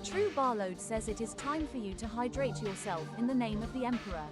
true Barload says it is time for you to hydrate yourself in the name of the Emperor.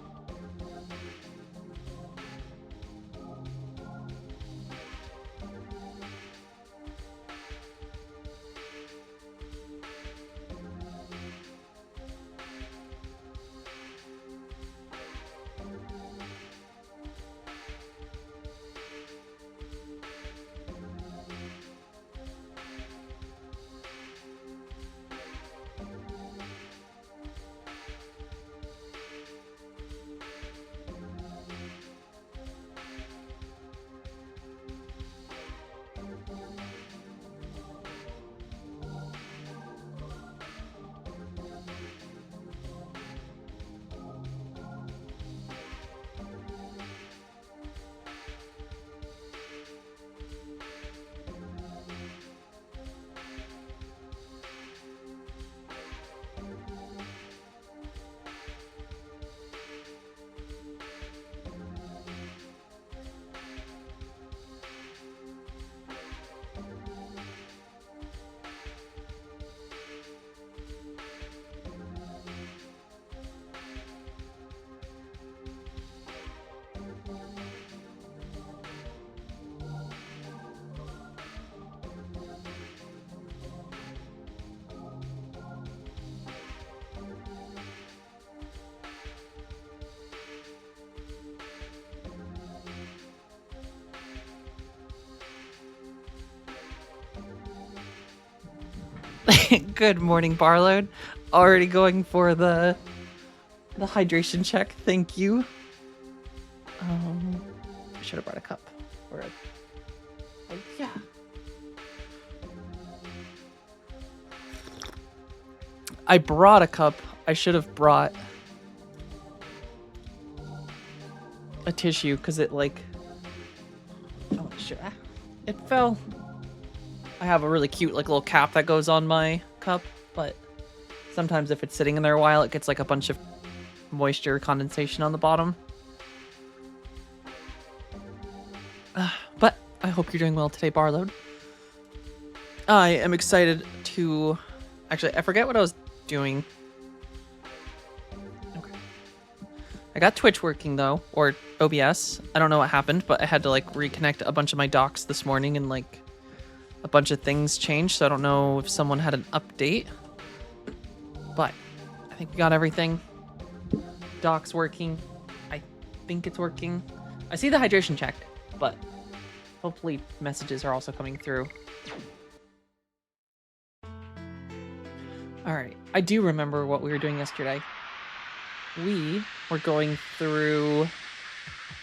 Good morning, Barload. Already going for the hydration check. Thank you. I should have brought a cup. Or oh yeah. I brought a cup. I should have brought a tissue because it oh shit. It fell. I have a really cute little cap that goes on my cup, but sometimes if it's sitting in there a while, it gets like a bunch of moisture condensation on the bottom. But I hope you're doing well today, Barload. I am excited to... Actually, I forget what I was doing. Okay. I got Twitch working though, or OBS. I don't know what happened, but I had to reconnect a bunch of my docks this morning and a bunch of things changed, so I don't know if someone had an update. But I think we got everything. Doc's working. I think it's working. I see the hydration check, but hopefully messages are also coming through. Alright, I do remember what we were doing yesterday. We were going through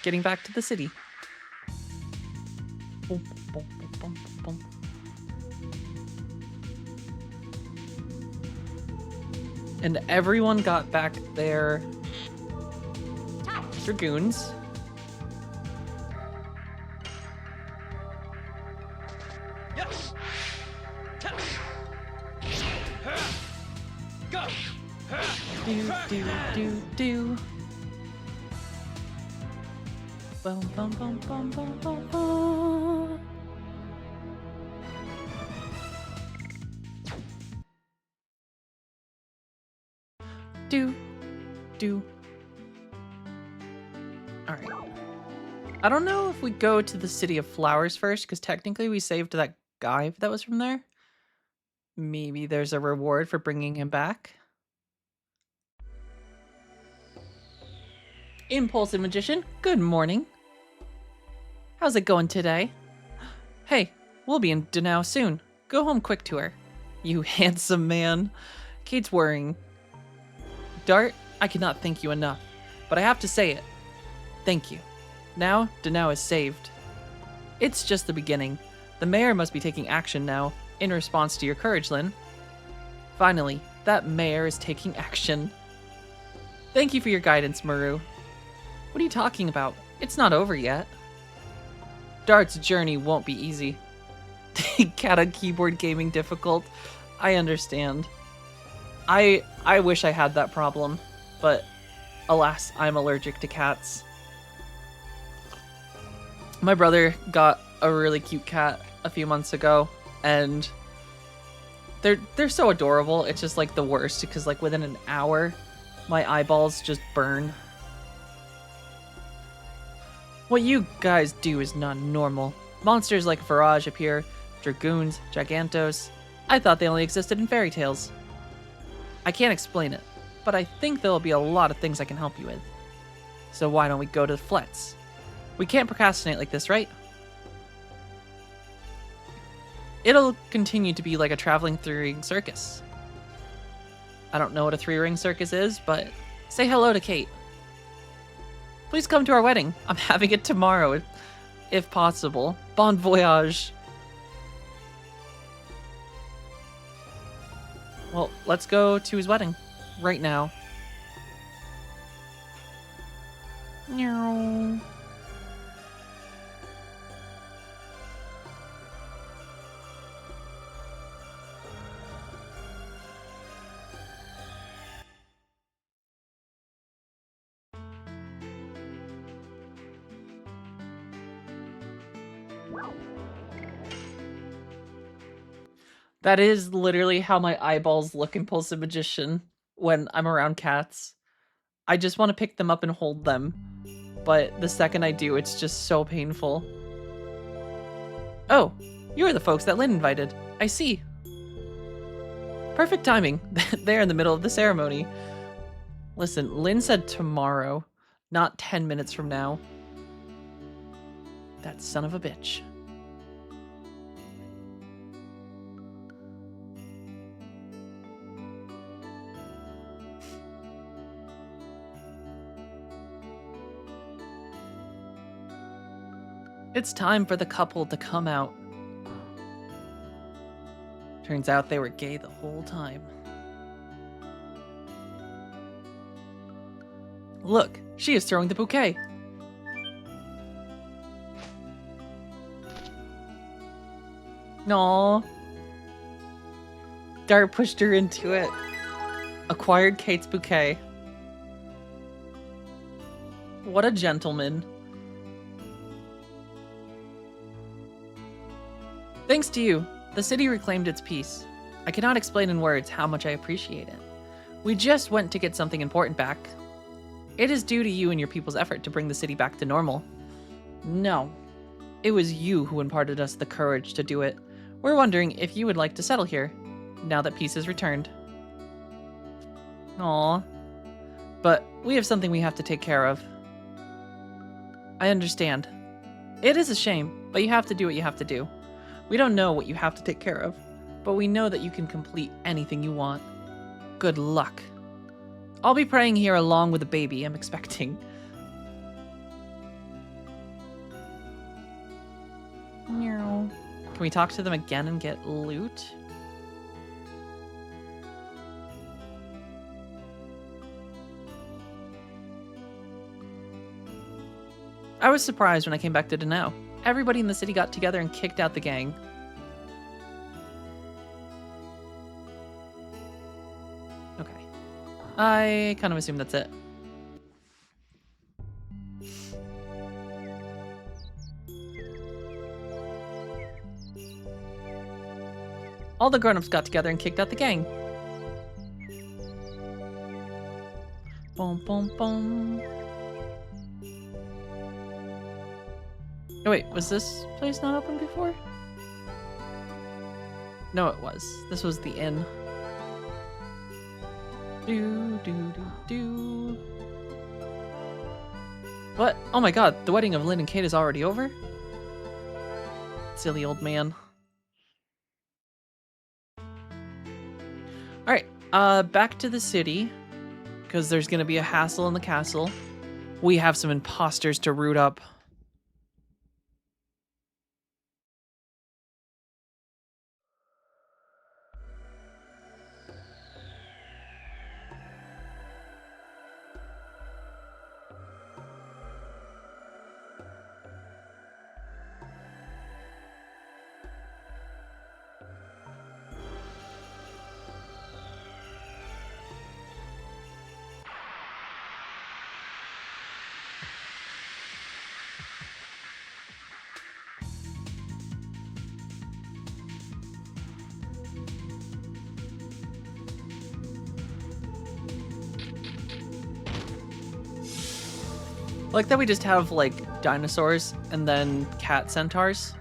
getting back to the city. Boom, boom, boom, boom, boom. And everyone got back their Dragoons. Do. Bum bum bum bum bum bum bum. Do. Alright. I don't know if we go to the City of Flowers first, because technically we saved that guy that was from there. Maybe there's a reward for bringing him back. Impulsive Magician, good morning. How's it going today? Hey, we'll be in Danao soon. Go home quick to her. You handsome man. Kate's worrying. Dart, I cannot thank you enough, but I have to say it. Thank you. Now, Danao is saved. It's just the beginning. The mayor must be taking action now, in response to your courage, Lynn. Finally, that mayor is taking action. Thank you for your guidance, Maru. What are you talking about? It's not over yet. Dart's journey won't be easy. Cat on keyboard gaming difficult. I understand. I wish I had that problem, but alas, I'm allergic to cats. My brother got a really cute cat a few months ago, and They're so adorable. It's just like the worst because like within an hour, my eyeballs just burn. What you guys do is not normal. Monsters like Virage appear, Dragoons, Gigantos. I thought they only existed in fairy tales. I can't explain it, but I think there'll be a lot of things I can help you with. So why don't we go to the flats? We can't procrastinate like this, right? It'll continue to be like a traveling three-ring circus. I don't know what a three-ring circus is, but say hello to Kate. Please come to our wedding. I'm having it tomorrow, if possible. Bon voyage. Well, let's go to his wedding. Right now. Meow. That is literally how my eyeballs look in Impulsive Magician when I'm around cats. I just want to pick them up and hold them, but the second I do, it's just so painful. Oh, you are the folks that Lynn invited. I see. Perfect timing. They're in the middle of the ceremony. Listen, Lynn said tomorrow, not 10 minutes from now. That son of a bitch. It's time for the couple to come out. Turns out they were gay the whole time. Look, she is throwing the bouquet. Aww. Dart pushed her into it. Acquired Kate's bouquet. What a gentleman. Thanks to you, the city reclaimed its peace. I cannot explain in words how much I appreciate it. We just went to get something important back. It is due to you and your people's effort to bring the city back to normal. No, it was you who imparted us the courage to do it. We're wondering if you would like to settle here, now that peace is returned. Aww. But we have something we have to take care of. I understand. It is a shame, but you have to do what you have to do. We don't know what you have to take care of, but we know that you can complete anything you want. Good luck. I'll be praying here along with the baby I'm expecting. Meow. Can we talk to them again and get loot? I was surprised when I came back to Dano. Everybody in the city got together and kicked out the gang. Okay. I kind of assume that's it. All the grown-ups got together and kicked out the gang. Boom, boom, boom. Oh wait, was this place not open before? No, it was. This was the inn. Do, do, do, do. What? Oh my god, the wedding of Lynn and Kate is already over? Silly old man. Alright, back to the city. Because there's gonna be a hassle in the castle. We have some imposters to root up. Like that we just have like dinosaurs and then cat centaurs.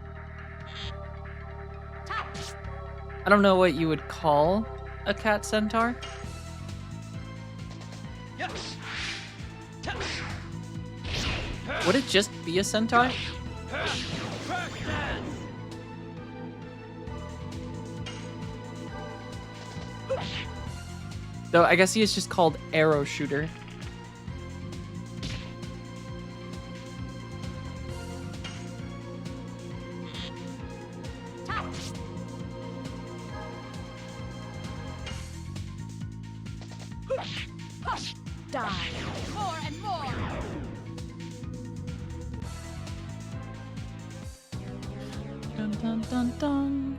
I don't know what you would call a cat centaur. Would it just be a centaur? Though I guess he is just called arrow shooter. Die. More and more. Dun, dun, dun, dun.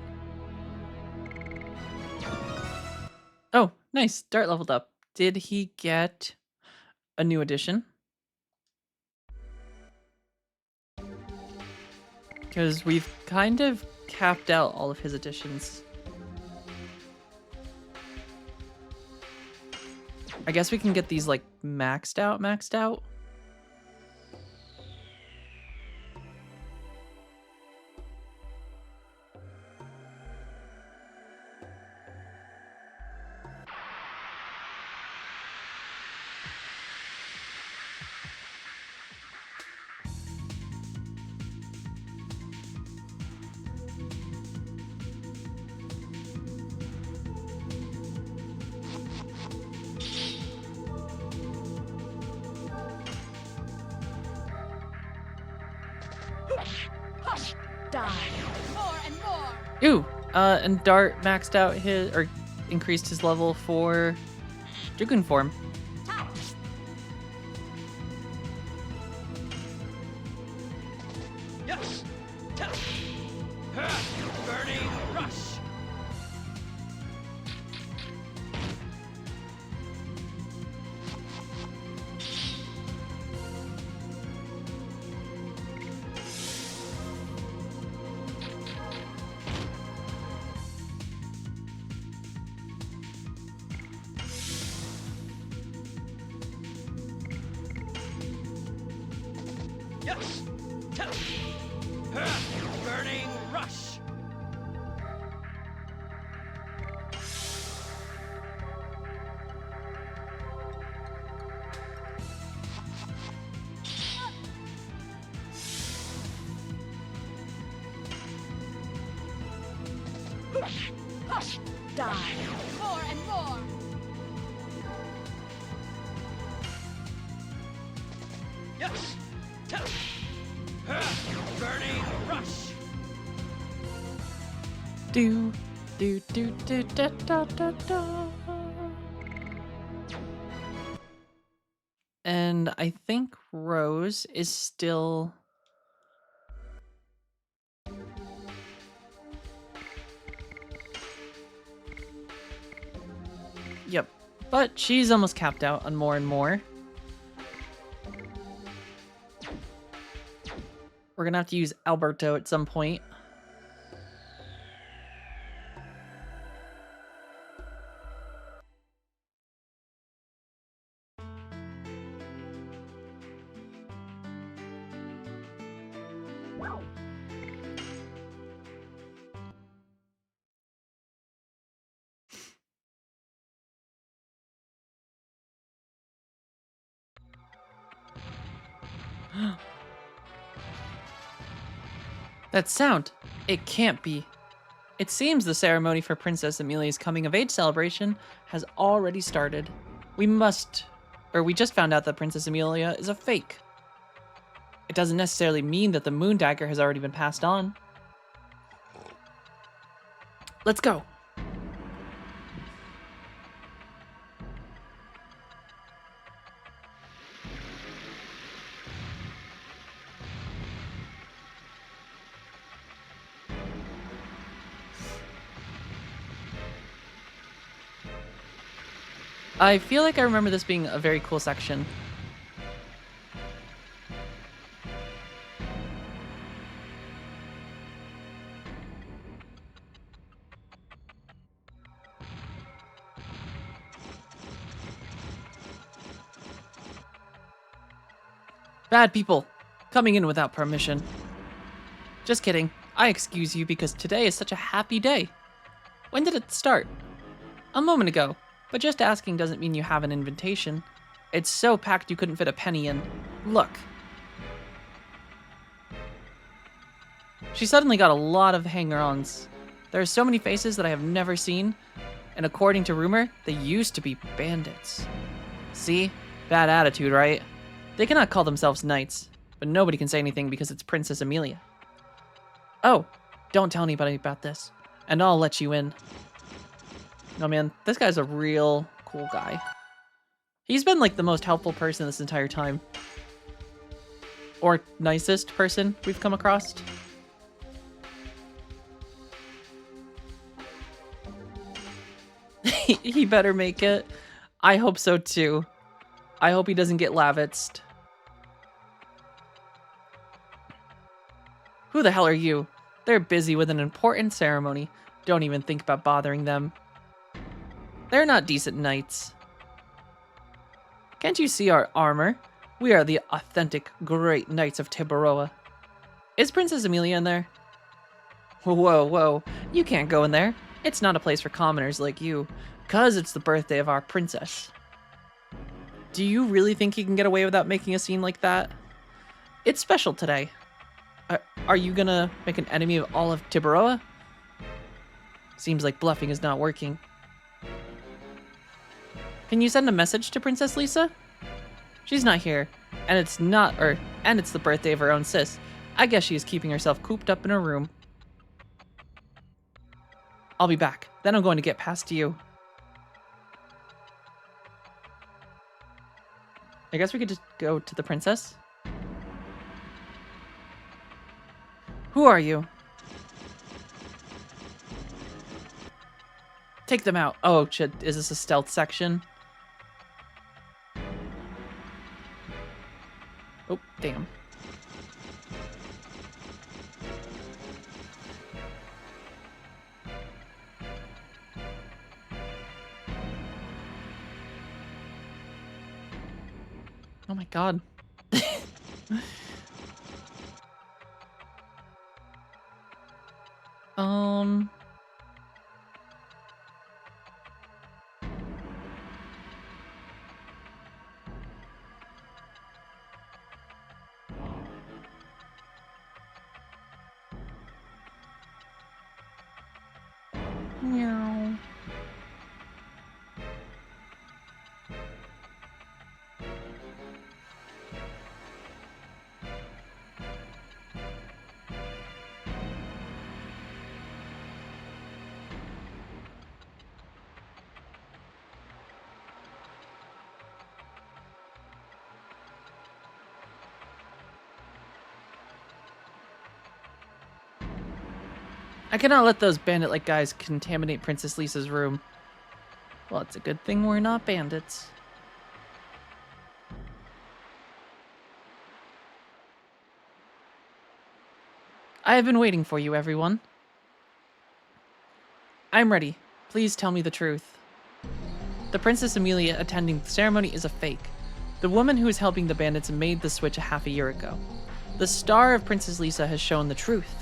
Oh, nice. Dart leveled up. Did he get a new addition? Because we've kind of capped out all of his additions. I guess we can get these like maxed out. Die. More and more. Ooh, and Dart maxed out his, or increased his level for Dragoon form. Yes. Burning rush. Yes. Burning rush. Die. More and more. Yes. Burning rush. Do da da da da. And I think Rose is still. Yep, but she's almost capped out on more and more. We're gonna have to use Alberto at some point. That sound! It can't be. It seems the ceremony for Princess Amelia's coming of age celebration has already started. We just found out that Princess Amelia is a fake. It doesn't necessarily mean that the moon dagger has already been passed on. Let's go. I feel like I remember this being a very cool section. Bad people, coming in without permission. Just kidding. I excuse you because today is such a happy day. When did it start? A moment ago, but just asking doesn't mean you have an invitation. It's so packed you couldn't fit a penny in. Look. She suddenly got a lot of hanger-ons. There are so many faces that I have never seen, and according to rumor, they used to be bandits. See? Bad attitude, right? They cannot call themselves knights, but nobody can say anything because it's Princess Amelia. Oh, don't tell anybody about this, and I'll let you in. No, man, this guy's a real cool guy. He's been like the most helpful person this entire time. Or nicest person we've come across. He better make it. I hope so too. I hope he doesn't get lavitzed. Who the hell are you? They're busy with an important ceremony. Don't even think about bothering them. They're not decent knights. Can't you see our armor? We are the authentic great knights of Tibaroa. Is Princess Amelia in there? Whoa, whoa. You can't go in there. It's not a place for commoners like you, 'cause it's the birthday of our princess. Do you really think you can get away without making a scene like that? It's special today. Are you gonna make an enemy of all of Tibaroa? Seems like bluffing is not working. Can you send a message to Princess Lisa? She's not here, and it's the birthday of her own sis. I guess she is keeping herself cooped up in her room. I'll be back. Then I'm going to get past you. I guess we could just go to the princess. Who are you? Take them out. Oh, shit. Is this a stealth section? Oh, damn. Oh my god. Meow. I cannot let those bandit-like guys contaminate Princess Lisa's room. Well, it's a good thing we're not bandits. I have been waiting for you, everyone. I'm ready. Please tell me the truth. The Princess Amelia attending the ceremony is a fake. The woman who is helping the bandits made the switch a half a year ago. The star of Princess Lisa has shown the truth.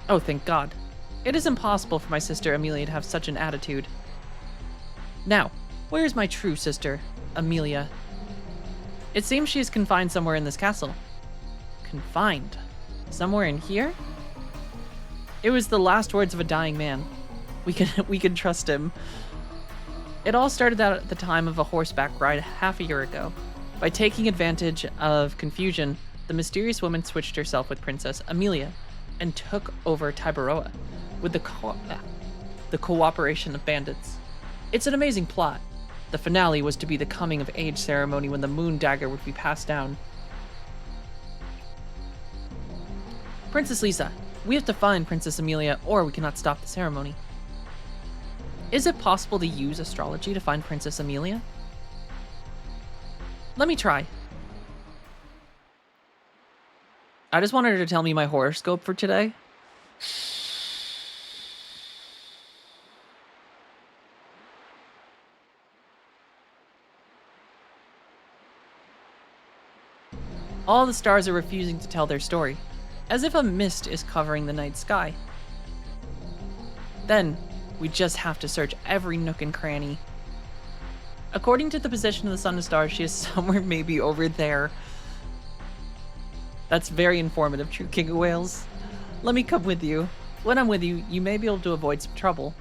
Oh, thank God. It is impossible for my sister Amelia to have such an attitude. Now, where is my true sister, Amelia? It seems she is confined somewhere in this castle. Confined? Somewhere in here? It was the last words of a dying man. We can trust him. It all started out at the time of a horseback ride half a year ago. By taking advantage of confusion, the mysterious woman switched herself with Princess Amelia and took over Tibaroa with the cooperation of bandits. It's an amazing plot. The finale was to be the coming of age ceremony when the moon dagger would be passed down. Princess Lisa, we have to find Princess Amelia or we cannot stop the ceremony. Is it possible to use astrology to find Princess Amelia? Let me try. I just wanted her to tell me my horoscope for today. All the stars are refusing to tell their story, as if a mist is covering the night sky. Then, we just have to search every nook and cranny. According to the position of the sun and stars, she is somewhere maybe over there. That's very informative, true king of whales. Let me come with you. When I'm with you, you may be able to avoid some trouble.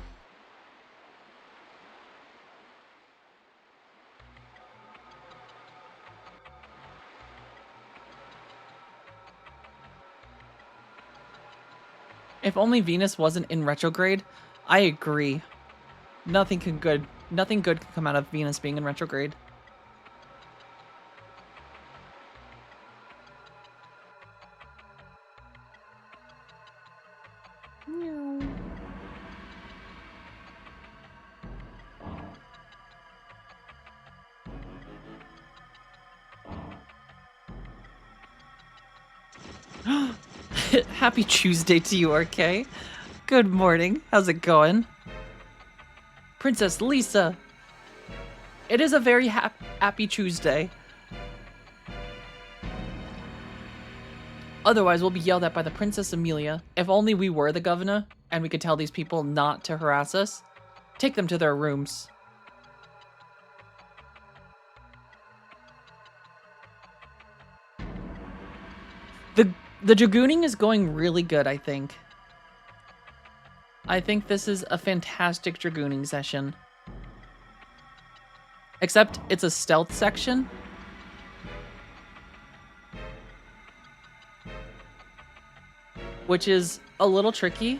If only Venus wasn't in retrograde. I agree. Nothing good can come out of Venus being in retrograde. Happy Tuesday to you, RK. Good morning. How's it going? Princess Lisa. It is a very happy Tuesday. Otherwise, we'll be yelled at by the Princess Amelia. If only we were the governor, and we could tell these people not to harass us. Take them to their rooms. The Dragooning is going really good, I think. I think this is a fantastic Dragooning session. Except it's a stealth section. Which is a little tricky.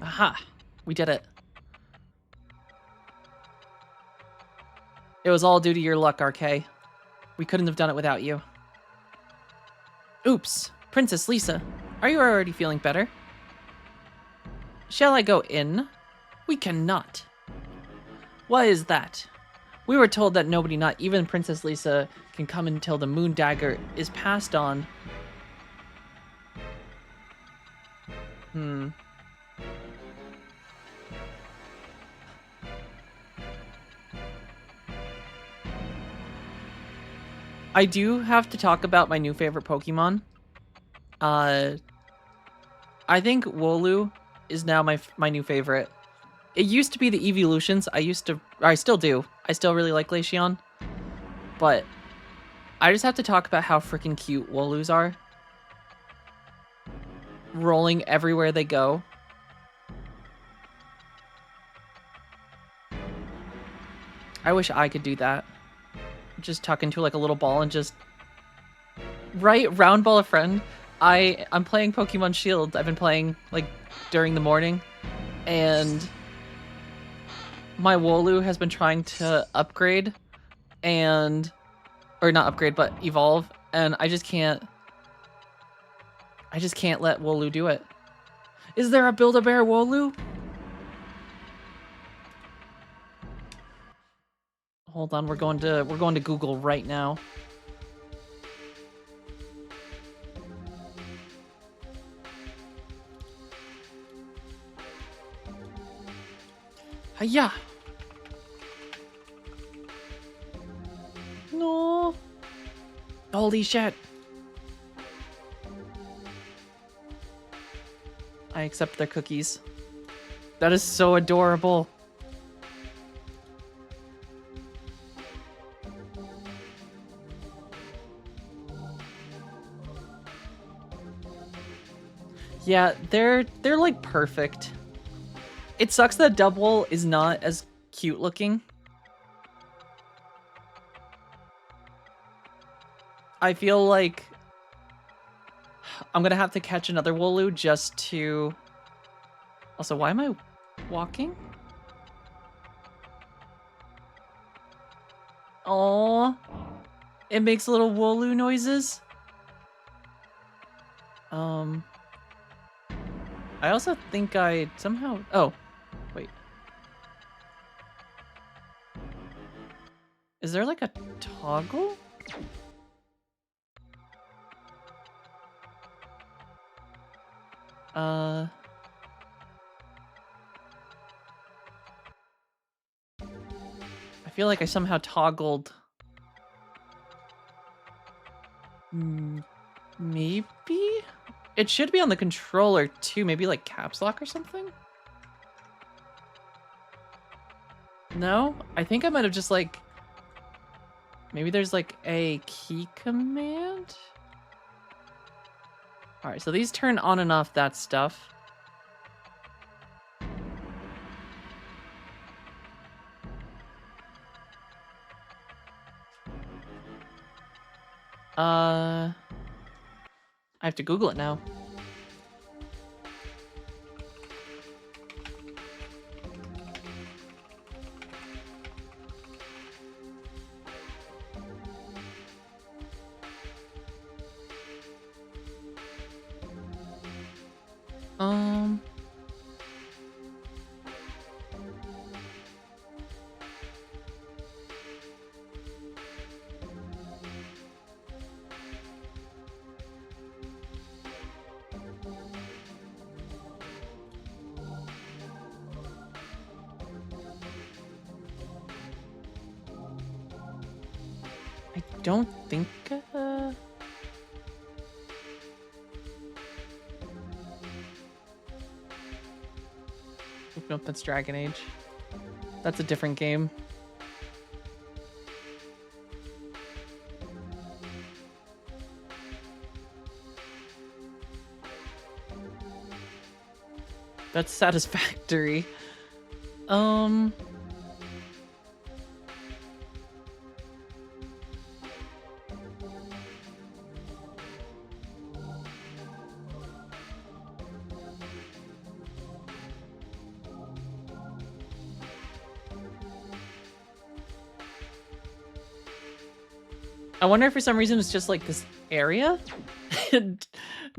Aha! We did it. It was all due to your luck, RK. We couldn't have done it without you. Oops. Princess Lisa, are you already feeling better? Shall I go in? We cannot. Why is that? We were told that nobody, not even Princess Lisa, can come until the moon dagger is passed on. I do have to talk about my new favorite Pokemon. I think Wooloo is now my new favorite. It used to be the evolutions. I still do. I still really like Glaceon. But I just have to talk about how freaking cute Wooloos are. Rolling everywhere they go. I wish I could do that. Just tuck into like a little ball and just... Right? Round ball a friend. I'm playing Pokemon Shield. I've been playing like during the morning. And my Wooloo has been trying to upgrade and... Or not upgrade, but evolve. And I just can't let Wooloo do it. Is there a Build-A-Bear Wooloo? Hold on, we're going to Google right now. Hiya! No. Holy shit. I accept their cookies. That is so adorable. Yeah, they're like perfect. It sucks that Double is not as cute looking. I feel like I'm gonna have to catch another Wooloo just to... Also, why am I walking? Oh, it makes little Wooloo noises. I also think I somehow... Oh, wait. Is there like a toggle? feel like I somehow toggled. Maybe? It should be on the controller too. Maybe like caps lock or something? No? I think I might have just like... Maybe there's like a key command? Alright, so these turn on and off that stuff. I have to Google it now. I don't think, Nope, that's Dragon Age. That's a different game. That's Satisfactory. I wonder if for some reason it's just like this area and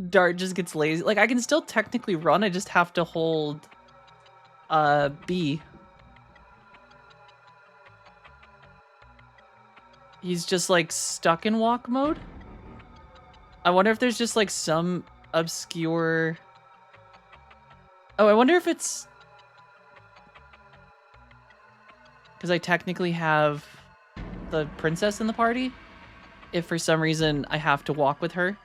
Dart just gets lazy. Like I can still technically run, I just have to hold B. He's just like stuck in walk mode. I wonder if there's just like some obscure... Oh, I wonder if it's... Because I technically have the princess in the party. If for some reason I have to walk with her.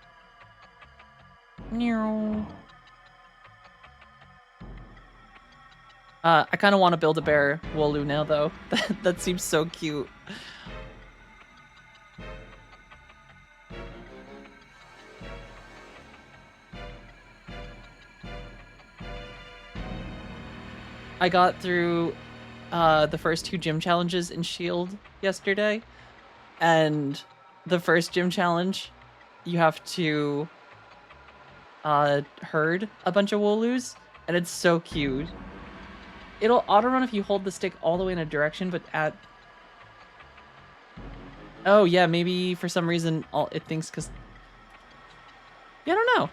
I kind of want to build a bear Wooloo now, though. That seems so cute. I got through the first 2 gym challenges in Shield yesterday, and the first gym challenge, you have to herd a bunch of Wooloos, and it's so cute. It'll auto-run if you hold the stick all the way in a direction, but at... Oh, yeah, maybe for some reason it thinks because... Yeah, I don't know.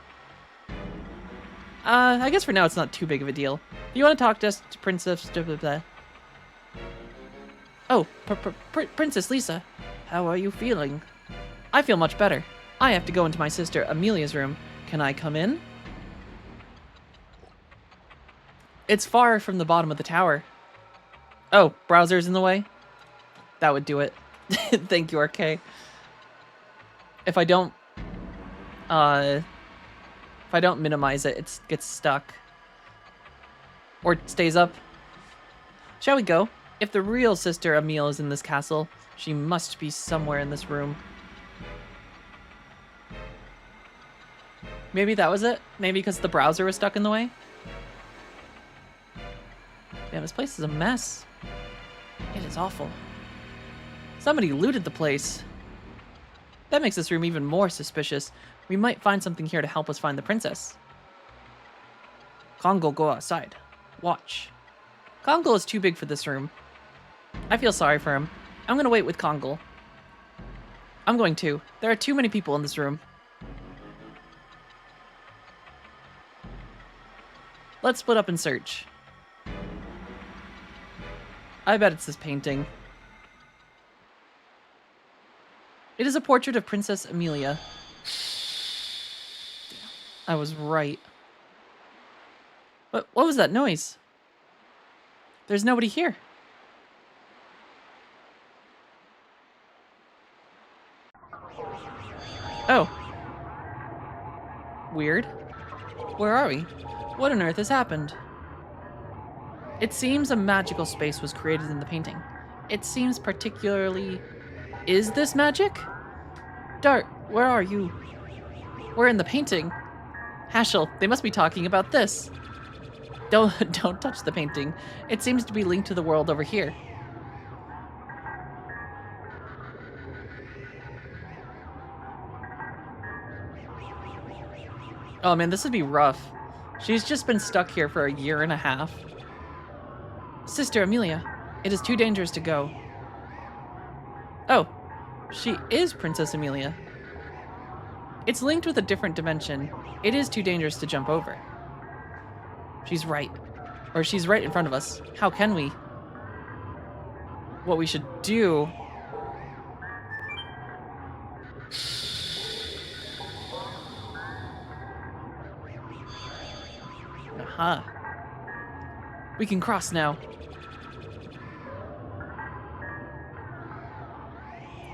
I guess for now it's not too big of a deal. If you want to talk to us, to Princess... Blah, blah, blah. Oh, Princess Lisa. How are you feeling? I feel much better. I have to go into my sister Amelia's room. Can I come in? It's far from the bottom of the tower. Oh, browser's in the way? That would do it. Thank you, RK. If I don't minimize it, it gets stuck. Or it stays up. Shall we go? If the real Sister Emile is in this castle, she must be somewhere in this room. Maybe that was it? Maybe because the browser was stuck in the way? Damn, this place is a mess. It is awful. Somebody looted the place. That makes this room even more suspicious. We might find something here to help us find the princess. Kongo, go outside. Watch. Kongo is too big for this room. I feel sorry for him. I'm gonna wait with Kongo. I'm going to. There are too many people in this room. Let's split up and search. I bet it's this painting. It is a portrait of Princess Amelia. I was right. What was that noise? There's nobody here. Oh. Weird. Where are we? What on earth has happened? It seems a magical space was created in the painting. It seems particularly... Is this magic? Dart, where are you? We're in the painting. Haschel, they must be talking about this. Don't touch the painting. It seems to be linked to the world over here. Oh man, this would be rough. She's just been stuck here for a year and a half. Sister Amelia, it is too dangerous to go. Oh, she is Princess Amelia. It's linked with a different dimension. It is too dangerous to jump over. She's right. Or she's right in front of us. How can we? What we should do... Aha. We can cross now.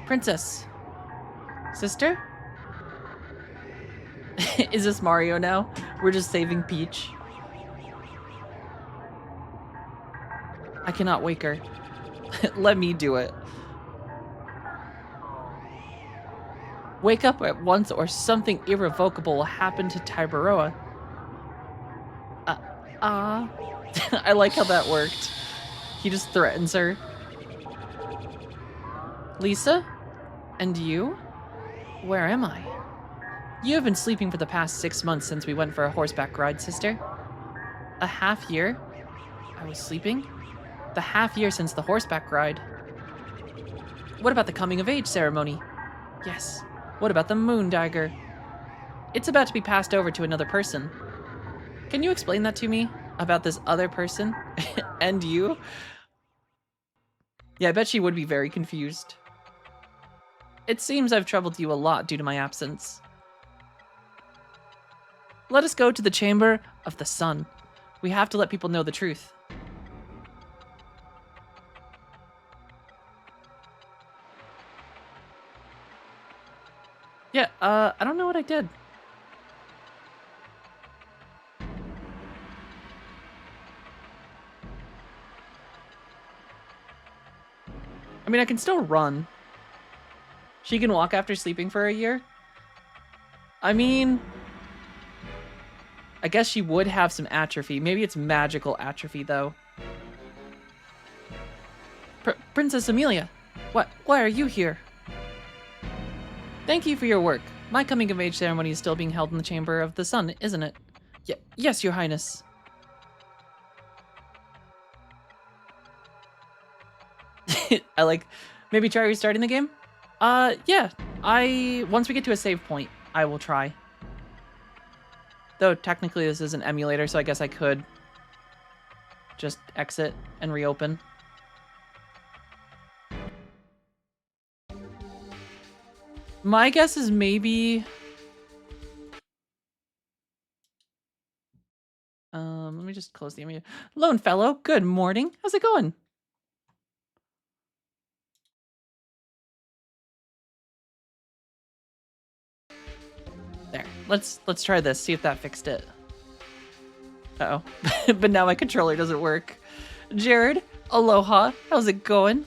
Princess. Sister? Is this Mario now? We're just saving Peach. I cannot wake her. Let me do it. Wake up at once or something irrevocable will happen to Tiberoa. I like how that worked. He just threatens her. Lisa? And you? Where am I? You have been sleeping for the past 6 months since we went for a horseback ride, sister. A half year? I was sleeping? The half year since the horseback ride. What about the coming of age ceremony? Yes. What about the moon dagger? It's about to be passed over to another person. Can you explain that to me? About this other person? And you? Yeah, I bet she would be very confused. It seems I've troubled you a lot due to my absence. Let us go to the Chamber of the Sun. We have to let people know the truth. Yeah, I don't know what I did. I mean, I can still run. She can walk after sleeping for a year? I mean... I guess she would have some atrophy. Maybe it's magical atrophy, though. Princess Amelia! Why are you here? Thank you for your work. My coming-of-age ceremony is still being held in the Chamber of the Sun, isn't it? Yes, Your Highness. I like... Maybe try restarting the game? Yeah. Once we get to a save point, I will try. Though, technically this is an emulator, so I guess I could just exit and reopen. My guess is maybe... let me just close the emulator. Lone fellow, good morning. How's it going? There. Let's try this. See if that fixed it. Uh-oh. But now my controller doesn't work. Jared, aloha. How's it going?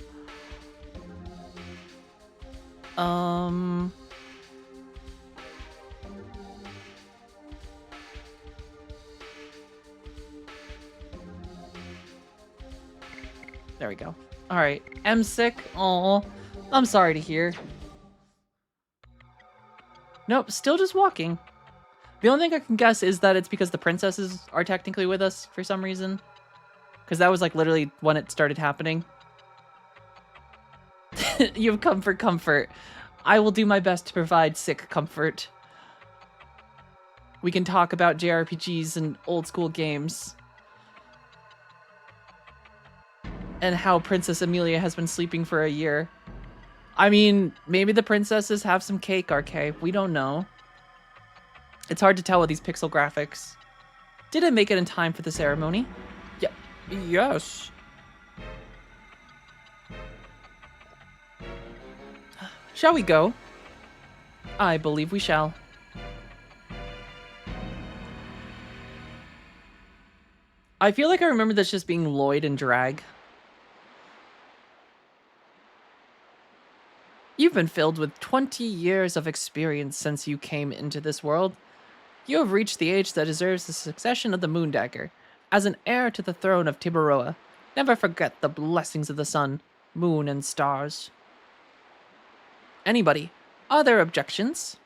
There we go. All right. I'm sick. Oh, I'm sorry to hear. Nope, still just walking. The only thing I can guess is that it's because the princesses are technically with us for some reason. Because that was like literally when it started happening. You've come for comfort. I will do my best to provide sick comfort. We can talk about JRPGs and old school games. And how Princess Amelia has been sleeping for a year. I mean, maybe the princesses have some cake, RK. We don't know. It's hard to tell with these pixel graphics. Did I make it in time for the ceremony? Yeah. Yes. Shall we go? I believe we shall. I feel like I remember this just being Lloyd and Drag. You've been filled with 20 years of experience since you came into this world. You have reached the age that deserves the succession of the Moondagger. As an heir to the throne of Tibaroa, never forget the blessings of the sun, moon, and stars. Anybody? Are there objections?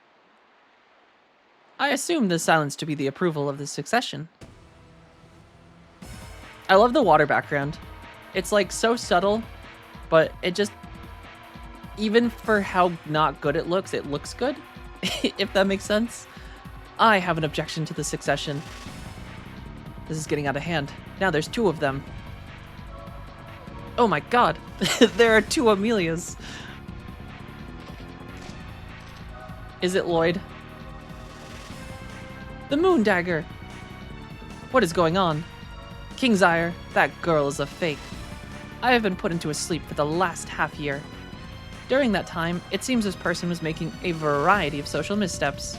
I assume this silence to be the approval of the succession. I love the water background. It's like so subtle, but it just, even for how not good it looks good, if that makes sense. I have an objection to the succession. This is getting out of hand. Now there's 2 of them. Oh my god, there are 2 Amelias. Is it Lloyd? The Moondagger! What is going on? Kingsire, that girl is a fake. I have been put into a sleep for the last half year. During that time, it seems this person was making a variety of social missteps.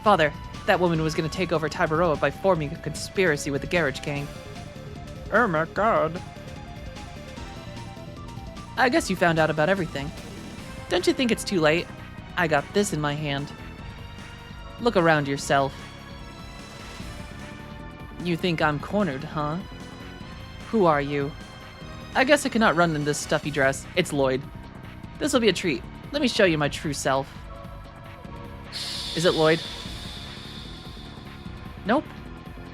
Father, that woman was going to take over Tibaroa by forming a conspiracy with the Garage Gang. Oh my god. I guess you found out about everything. Don't you think it's too late? I got this in my hand. Look around yourself. You think I'm cornered, huh? Who are you? I guess I cannot run in this stuffy dress. It's Lloyd. This'll be a treat. Let me show you my true self. Is it Lloyd? Nope.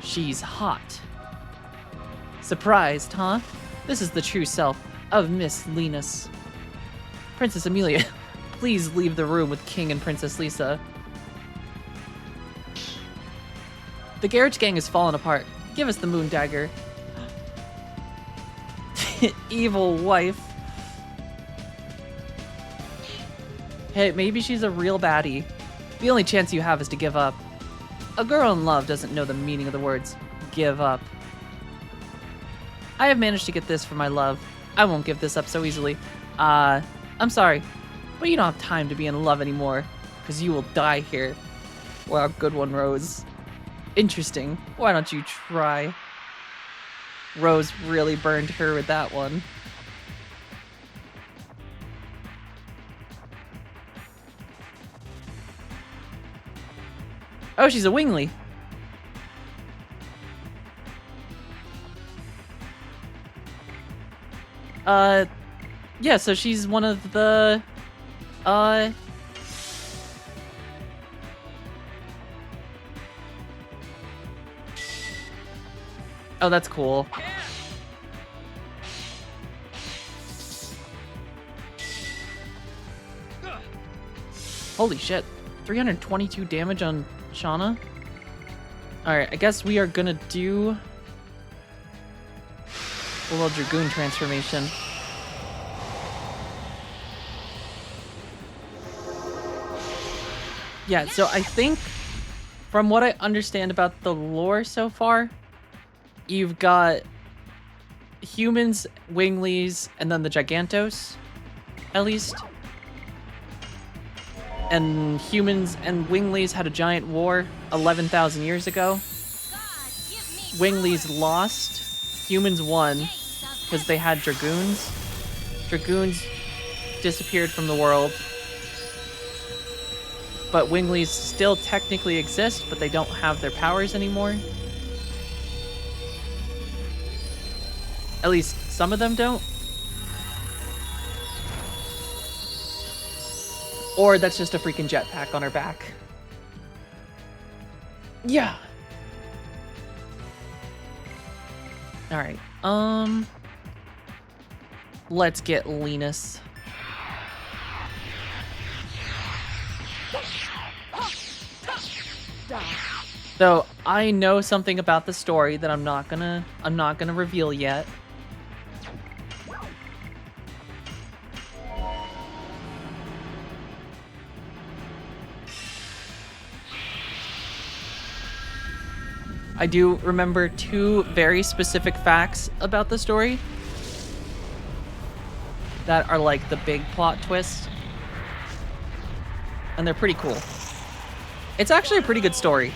She's hot. Surprised, huh? This is the true self of Miss Linus. Princess Amelia, please leave the room with King and Princess Lisa. The Garage Gang has fallen apart. Give us the Moondagger. Evil wife. Hey, maybe she's a real baddie. The only chance you have is to give up. A girl in love doesn't know the meaning of the words give up. I have managed to get this for my love. I won't give this up so easily. I'm sorry, but you don't have time to be in love anymore, because you will die here. Wow, good one, Rose. Interesting. Why don't you try? Rose really burned her with that one. Oh, she's a Wingly. Yeah, so she's one of the, Oh, that's cool. Holy shit. 322 damage on Shauna. Alright, I guess we are gonna do a little Dragoon transformation. Yeah, so I think, from what I understand about the lore so far, you've got humans, Winglies, and then the Gigantos, at least. And humans and Winglies had a giant war 11,000 years ago. Winglies lost, humans won, because they had Dragoons. Dragoons disappeared from the world. But Winglies still technically exist, but they don't have their powers anymore. At least some of them don't. Or that's just a freaking jetpack on her back. Yeah. Alright, let's get Linus. Though I know something about the story that I'm not gonna reveal yet. I do remember 2 very specific facts about the story that are like the big plot twist. and they're pretty cool. It's actually a pretty good story.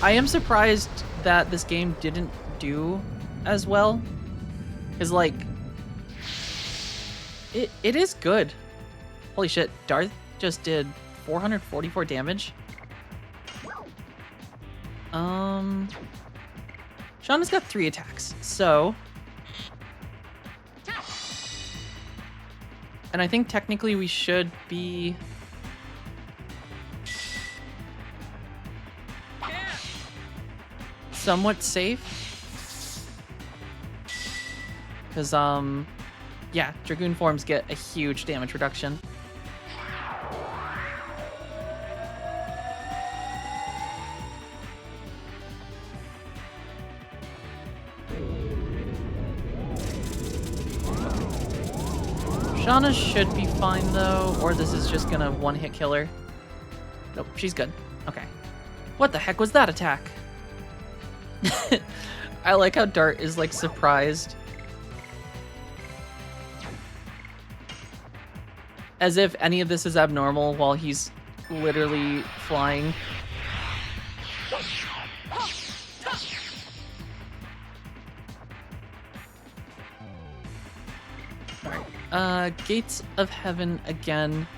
I am surprised that this game didn't do as well. Because, like, it is good. Holy shit, Darth just did 444 damage. Shauna's got 3 attacks, so... And I think technically we should be... somewhat safe. Because, yeah, Dragoon forms get a huge damage reduction. Shauna should be fine, though, or this is just gonna one-hit kill her. Nope, she's good. Okay. What the heck was that attack? I like how Dart is, like, surprised. As if any of this is abnormal while he's literally flying. Alright, Gates of Heaven again.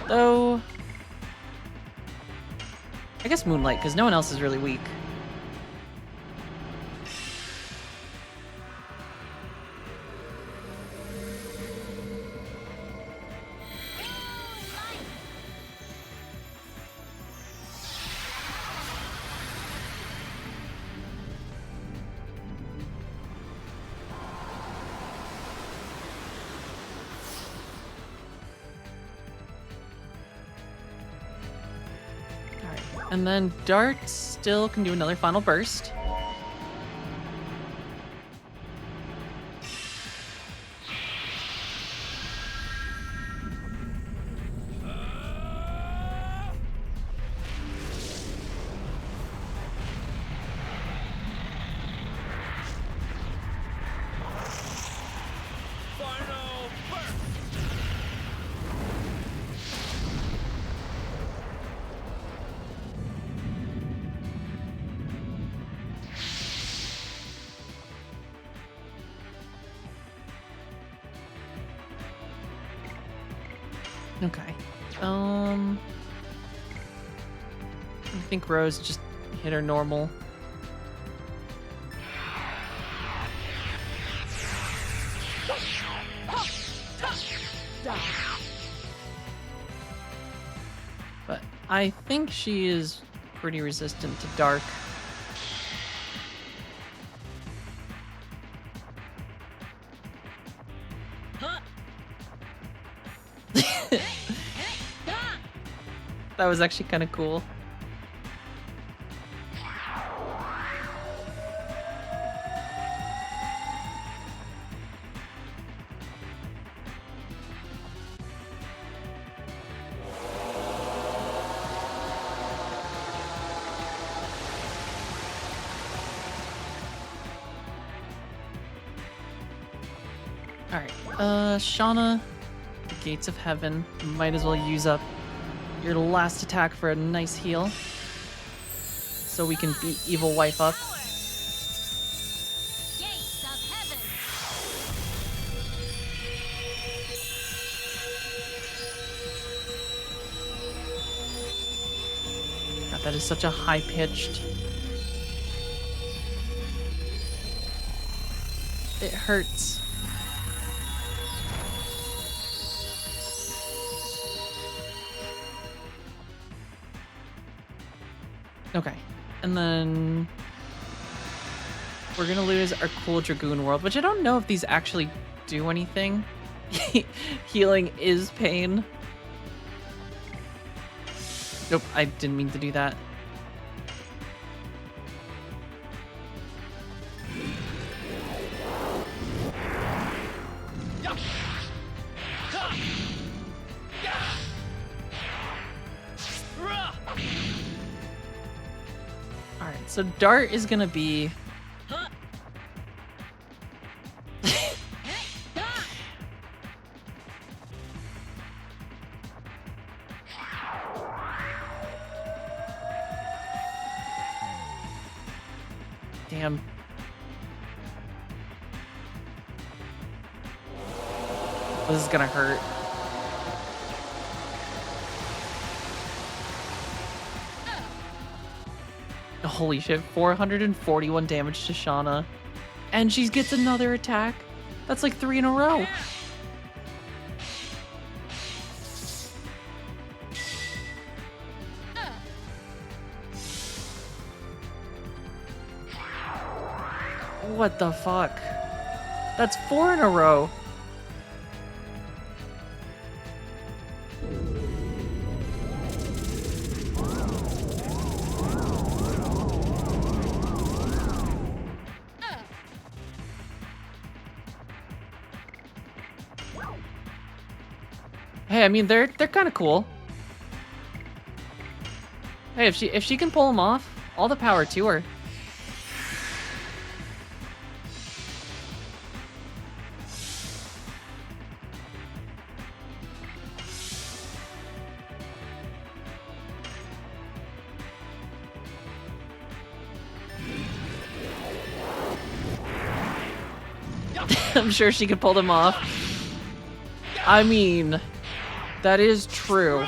Though... I guess Moonlight, because no one else is really weak. And then Dart still can do another final burst. Final burst. Okay. I think Rose just hit her normal. But I think she is pretty resistant to dark. That was actually kind of cool. Alright, Shauna, the Gates of Heaven. Might as well use up your last attack for a nice heal. So we can beat Evil Wife up. Gates of Heaven. God, that is such a high-pitched... It hurts. Okay, and then we're gonna lose our cool Dragoon world, which I don't know if these actually do anything. Healing is pain. Nope, I didn't mean to do that. Alright, so Dart is gonna be... This is gonna hurt. Holy shit, 441 damage to Shauna. And she gets another attack. That's like 3 in a row. What the fuck? That's 4 in a row. Hey, I mean they're kind of cool. Hey, if she can pull them off, all the power to her. I'm sure she could pull them off. I mean, that is true.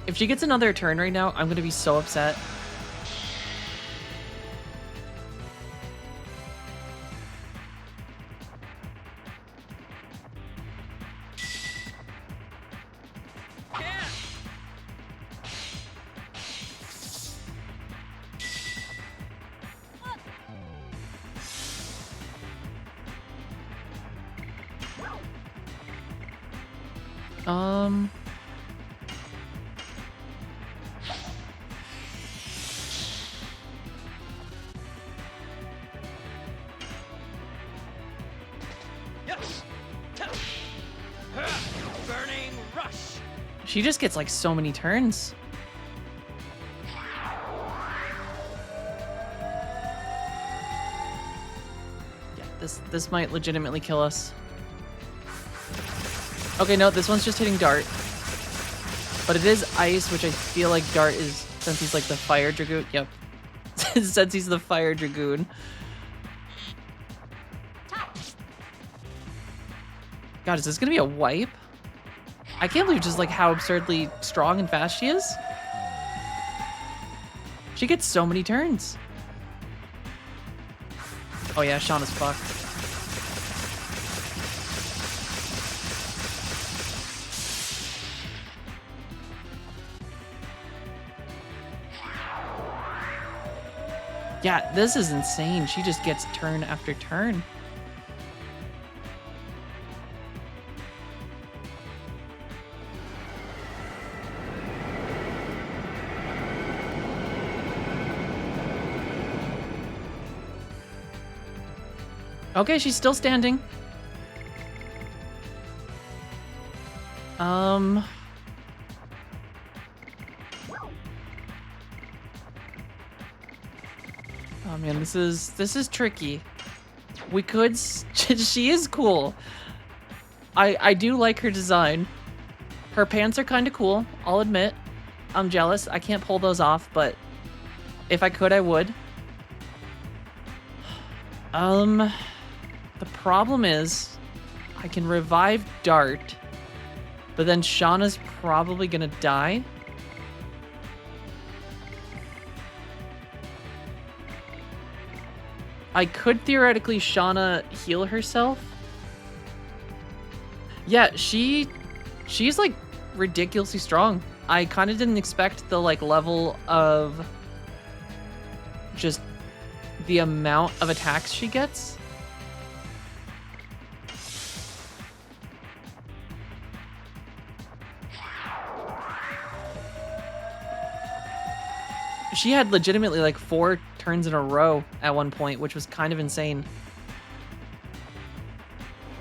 If she gets another turn right now, I'm gonna be so upset. Yes. Burning rush. She just gets like so many turns. Yeah, this might legitimately kill us. Okay, no, this one's just hitting Dart. But it is ice, which I feel like Dart is, since he's like the fire Dragoon. Yep. Since he's the fire Dragoon. God, is this gonna be a wipe? I can't believe just like how absurdly strong and fast she is. She gets so many turns. Oh yeah, Shauna's fucked. Yeah, this is insane. She just gets turn after turn. Okay, she's still standing. Oh man, this is tricky. We could she is cool. I do like her design. Her pants are kind of cool, I'll admit. I'm jealous. I can't pull those off, but if I could, I would. The problem is I can revive Dart, but then Shauna's probably gonna die. I could theoretically Shauna heal herself. Yeah, she's like ridiculously strong. I kind of didn't expect the like level of just the amount of attacks she gets. She had legitimately like 4 turns in a row at one point, which was kind of insane.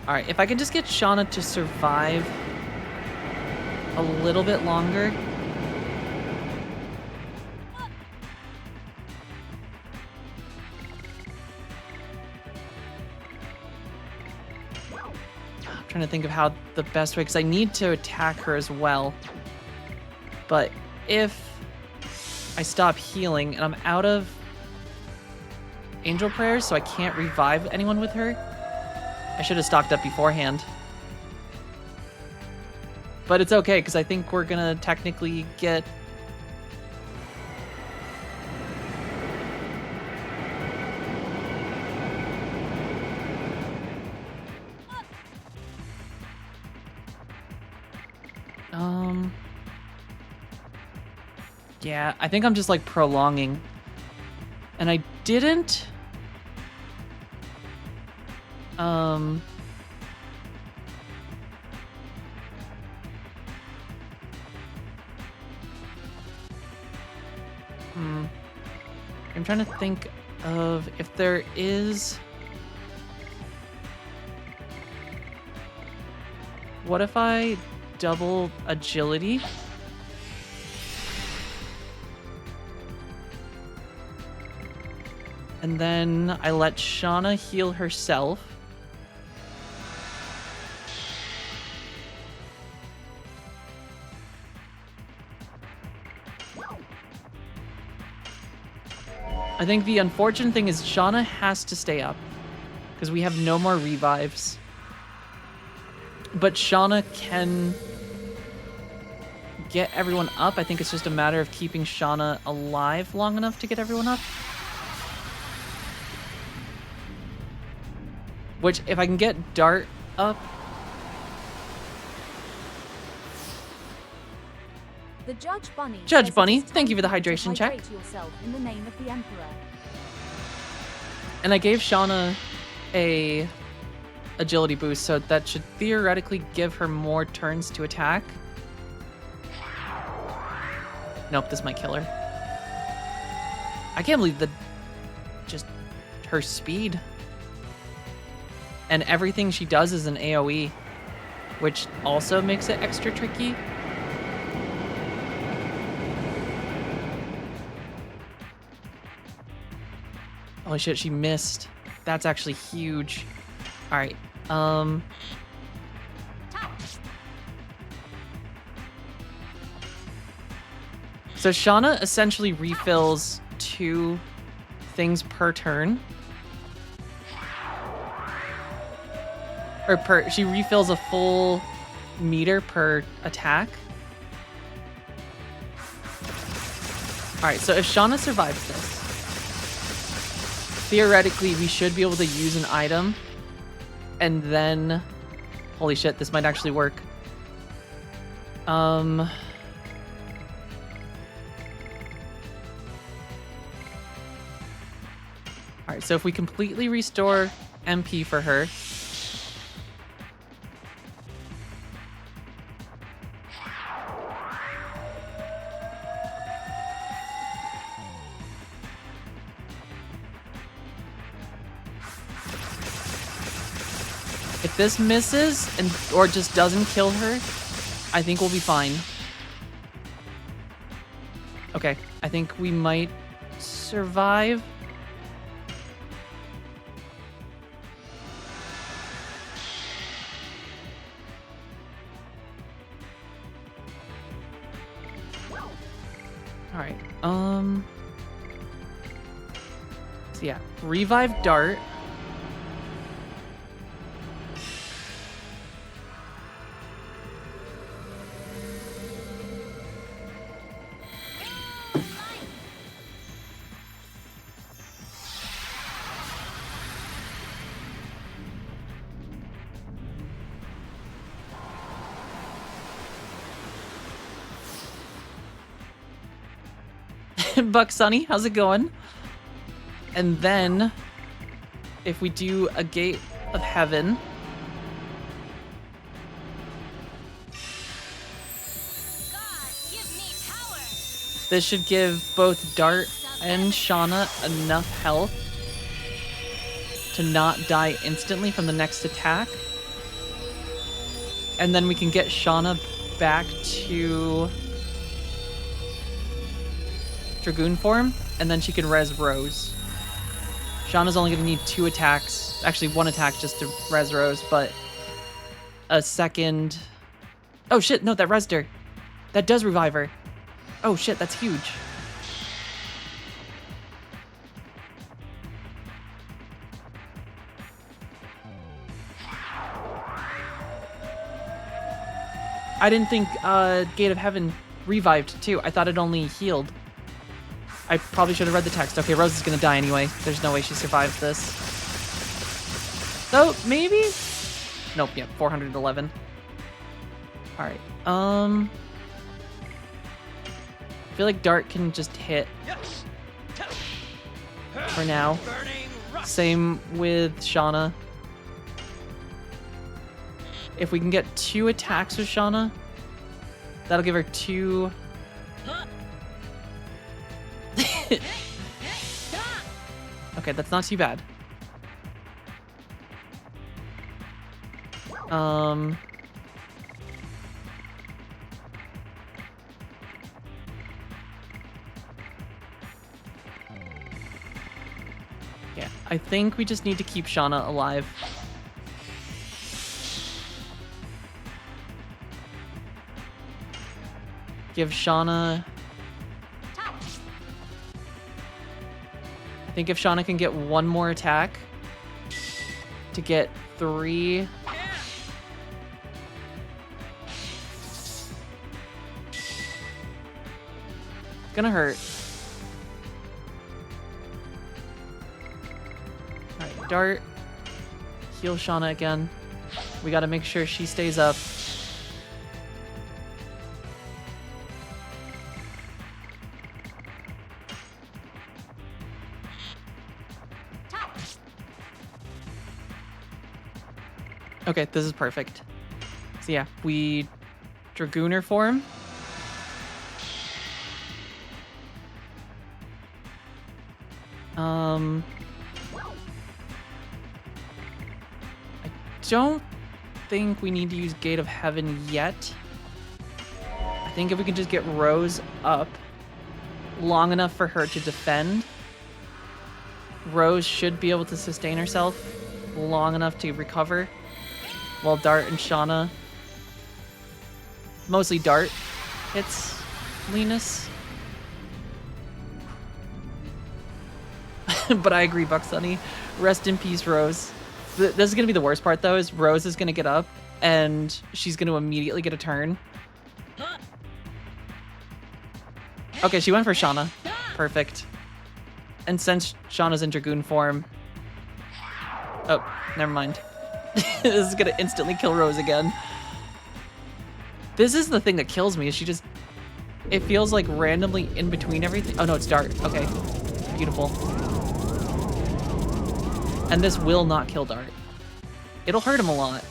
All right, if I can just get Shauna to survive a little bit longer. I'm trying to think of how the best way, because I need to attack her as well. But if I stop healing and I'm out of angel prayers, so I can't revive anyone with her. I should have stocked up beforehand. But it's okay, because I think we're gonna technically get... Yeah, I think I'm just like prolonging. And I didn't... I'm trying to think of if there is... What if I double agility? And then I let Shauna heal herself. I think the unfortunate thing is Shauna has to stay up because we have no more revives. But Shauna can get everyone up. I think it's just a matter of keeping Shauna alive long enough to get everyone up. Which, if I can get Dart up... The Judge Bunny. Judge Bunny, thank you for the hydration check. Hydrate yourself in the name of the Emperor. And I gave Shauna a agility boost, so that should theoretically give her more turns to attack. Nope, this might kill her. I can't believe just her speed. And everything she does is an AoE, which also makes it extra tricky. Holy shit, she missed. That's actually huge. All right. So Shauna essentially refills 2 things per turn. Or she refills a full meter per attack. Alright, so if Shauna survives this, theoretically we should be able to use an item and then... Holy shit, this might actually work. Alright, so if we completely restore MP for her... If this misses or just doesn't kill her, I think we'll be fine. Okay, I think we might survive. All right. So yeah, revive Dart. Buck Sunny, how's it going? And then, if we do a Gate of Heaven, God, give me power. This should give both Dart and Shauna enough health to not die instantly from the next attack. And then we can get Shauna back to Dragoon form, and then she can res Rose. Shauna's only going to need 2 attacks. Actually, 1 attack just to res Rose, but a second... Oh shit, no, that resed her. That does revive her. Oh shit, that's huge. I didn't think Gate of Heaven revived too. I thought it only healed. I probably should have read the text. Okay, Rose is gonna die anyway. There's no way she survives this. So, maybe? Nope, yeah, 411. Alright, I feel like Dart can just hit Yes. for now. Burning rush. Same with Shauna. If we can get 2 attacks with Shauna, that'll give her 2... Okay, that's not too bad. Yeah, I think we just need to keep Shauna alive. Give Shauna... I think if Shauna can get 1 more attack to get 3... It's gonna hurt. Alright, Dart. Heal Shauna again. We gotta make sure she stays up. Okay, this is perfect. So yeah, we Dragooner form. I don't think we need to use Gate of Heaven yet. I think if we can just get Rose up long enough for her to defend, Rose should be able to sustain herself long enough to recover, while Dart and Shauna, mostly Dart, hits Linus. But I agree, Buck Sunny. Rest in peace, Rose. This is going to be the worst part, though, is Rose is going to get up, and she's going to immediately get a turn. Okay, she went for Shauna. Perfect. And since Shauna's in Dragoon form... Oh, never mind. This is going to instantly kill Rose again. This is the thing that kills me, is she just... It feels like randomly in between everything. Oh, no, it's Dart. Okay. Beautiful. And this will not kill Dart. It'll hurt him a lot.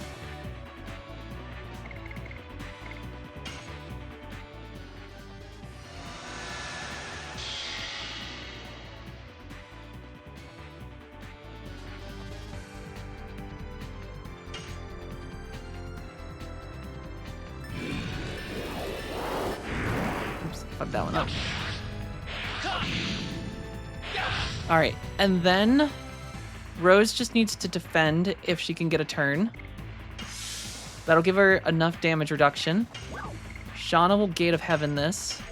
Oops, fucked that one up. Alright, and then Rose just needs to defend if she can get a turn. That'll give her enough damage reduction. Shauna will Gate of Heaven this.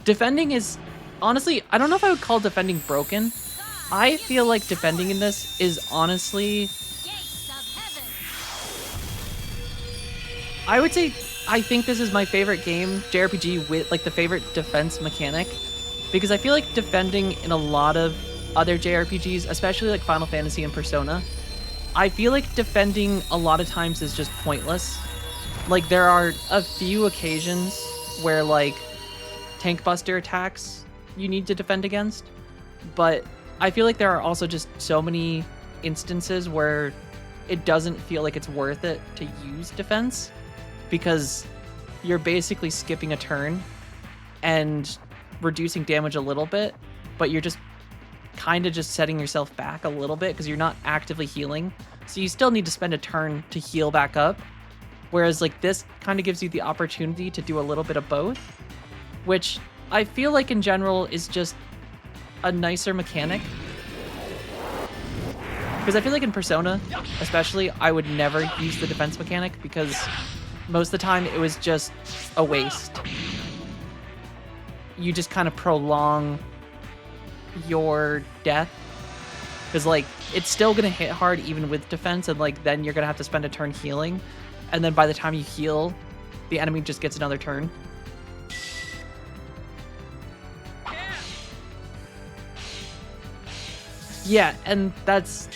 Defending is... Honestly, I don't know if I would call defending broken. I feel like defending in this is honestly... I would say I think this is my favorite game, JRPG, with like the favorite defense mechanic. Because I feel like defending in a lot of other JRPGs, especially like Final Fantasy and Persona, I feel like defending a lot of times is just pointless. Like there are a few occasions where like tank buster attacks you need to defend against, but I feel like there are also just so many instances where it doesn't feel like it's worth it to use defense because you're basically skipping a turn and reducing damage a little bit, but you're just kind of just setting yourself back a little bit because you're not actively healing. So you still need to spend a turn to heal back up. Whereas like this kind of gives you the opportunity to do a little bit of both, which I feel like in general is just a nicer mechanic. Because I feel like in Persona, especially, I would never use the defense mechanic because most of the time it was just a waste. You just kind of prolong your death because like it's still gonna hit hard even with defense, and like then you're gonna have to spend a turn healing, and then by the time you heal, the enemy just gets another turn. Yeah, and that's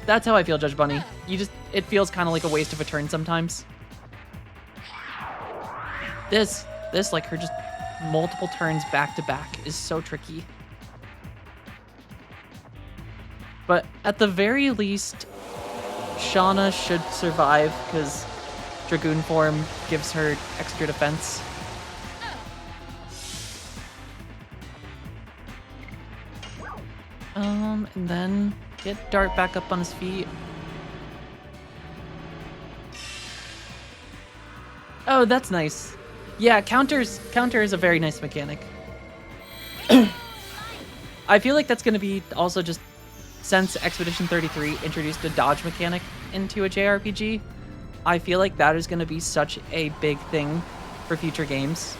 how I feel, Judge Bunny. It feels kind of like a waste of a turn sometimes. This like her just multiple turns back to back is so tricky. But at the very least, Shauna should survive because Dragoon form gives her extra defense. And then get Dart back up on his feet. Oh, that's nice. Yeah, counter is a very nice mechanic. I feel like that's going to be also just since Expedition 33 introduced a dodge mechanic into a JRPG. I feel like that is going to be such a big thing for future games.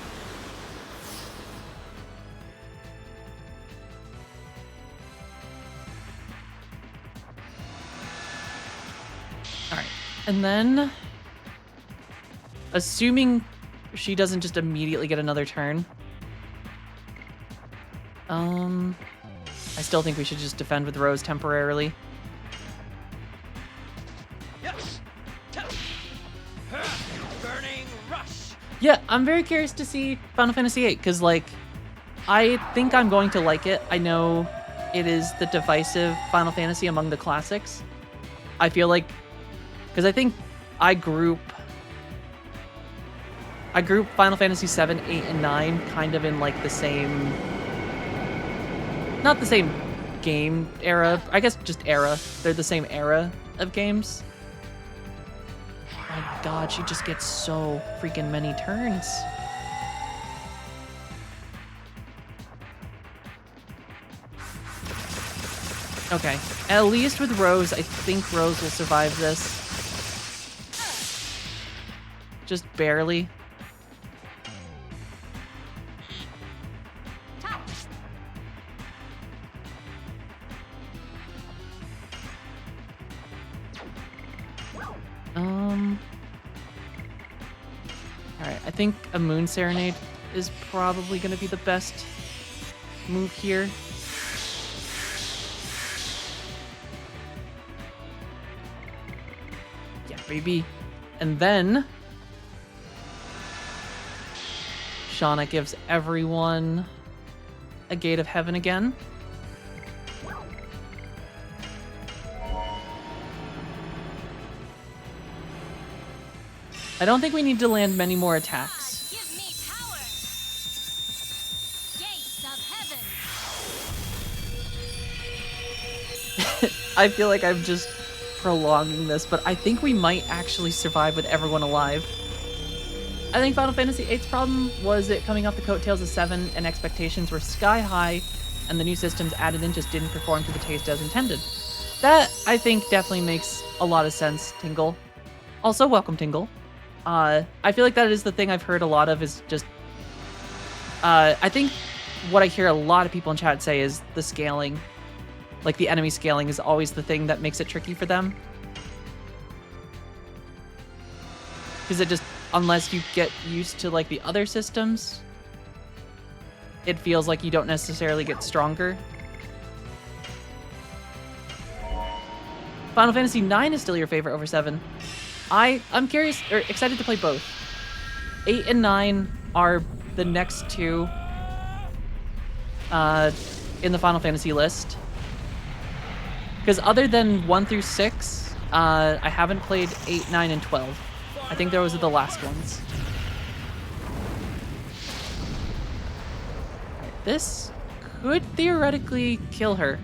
Alright, and then assuming she doesn't just immediately get another turn, I still think we should just defend with Rose temporarily. Yes. Burning rush. Yeah, I'm very curious to see Final Fantasy VIII, because, like, I think I'm going to like it. I know it is the divisive Final Fantasy among the classics. I feel like, because I think I group Final Fantasy 7, 8, and 9 kind of in, like, the same... Not the same game era. I guess just era. They're the same era of games. My god, she just gets so freaking many turns. Okay, at least with Rose, I think Rose will survive this. Just barely. Alright, I think a Moon Serenade is probably going to be the best move here. Yeah, baby. And then Shauna gives everyone a Gate of Heaven again. I don't think we need to land many more attacks. Give me power. Gates of heaven. I feel like I'm just prolonging this, but I think we might actually survive with everyone alive. I think Final Fantasy VIII's problem was it coming off the coattails of 7 and expectations were sky high, and the new systems added in just didn't perform to the taste as intended. That, I think, definitely makes a lot of sense, Tingle. Also, welcome, Tingle. I feel like that is the thing I've heard a lot of is just... I think what I hear a lot of people in chat say is the scaling. Like, the enemy scaling is always the thing that makes it tricky for them. Because it just... Unless you get used to, like, the other systems, it feels like you don't necessarily get stronger. Final Fantasy IX is still your favorite over 7. I'm curious, or excited to play both. 8 and 9 are the next two in the Final Fantasy list. Because other than 1 through 6, I haven't played 8, 9, and 12. I think those are the last ones. Right, this could theoretically kill her.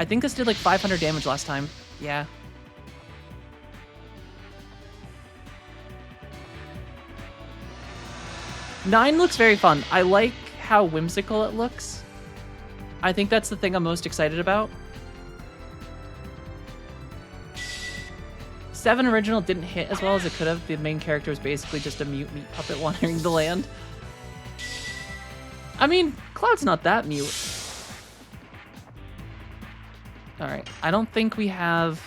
I think this did like 500 damage last time. Yeah. Nine looks very fun. I like how whimsical it looks. I think that's the thing I'm most excited about. 7 original didn't hit as well as it could have. The main character was basically just a mute meat puppet wandering the land. I mean, Cloud's not that mute. Alright, I don't think we have...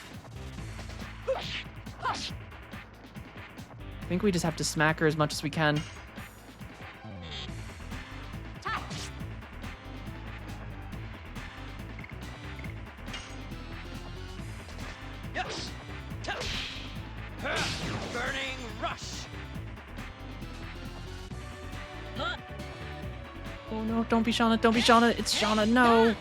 I think we just have to smack her as much as we can. Yes. Burning rush. Oh no, don't be Shauna, don't be Shauna. It's Shauna, no.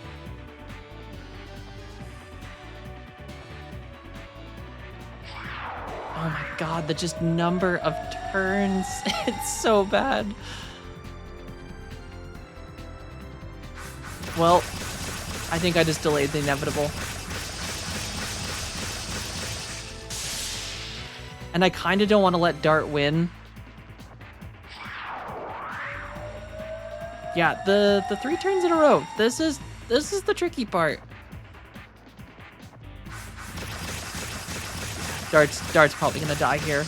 Oh my god, the just number of turns. It's so bad. Well, I think I just delayed the inevitable. And I kind of don't want to let Dart win. Yeah, the 3 turns in a row. This is the tricky part. Dart's probably gonna die here.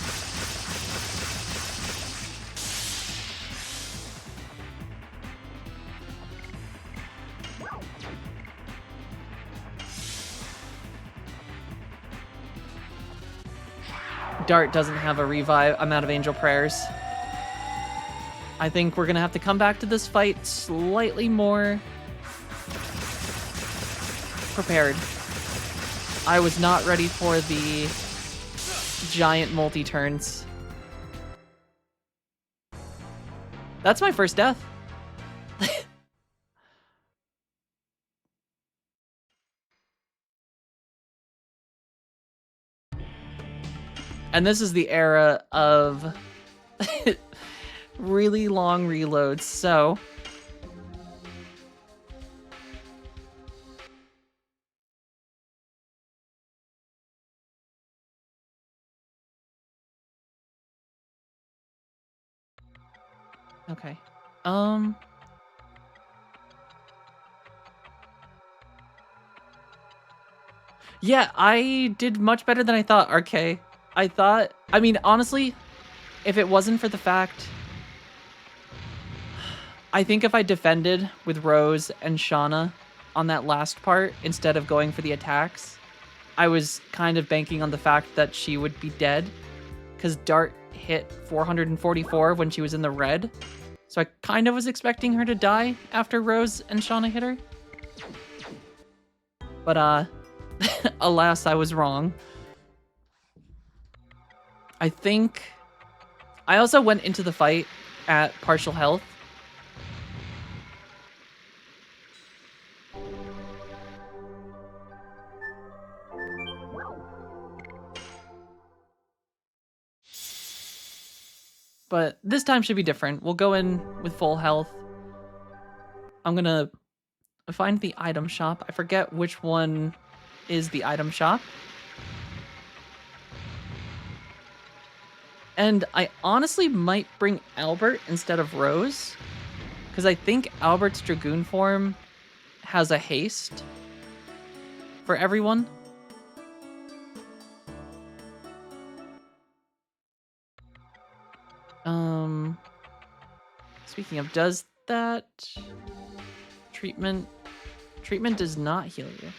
Dart doesn't have a revive. I'm out of angel prayers. I think we're gonna have to come back to this fight slightly more prepared. I was not ready for the giant multi-turns. That's my first death. And this is the era of really long reloads, so okay. Yeah, I did much better than I thought, RK. I mean, honestly, if it wasn't for the fact, I think if I defended with Rose and Shauna on that last part instead of going for the attacks, I was kind of banking on the fact that she would be dead because Dart hit 444 when she was in the red. So I kind of was expecting her to die after Rose and Shauna hit her. But, alas, I was wrong. I think I also went into the fight at partial health. But this time should be different. We'll go in with full health. I'm gonna find the item shop. I forget which one is the item shop. And I honestly might bring Albert instead of Rose, because I think Albert's Dragoon form has a haste for everyone. Speaking of, does that treatment does not heal you.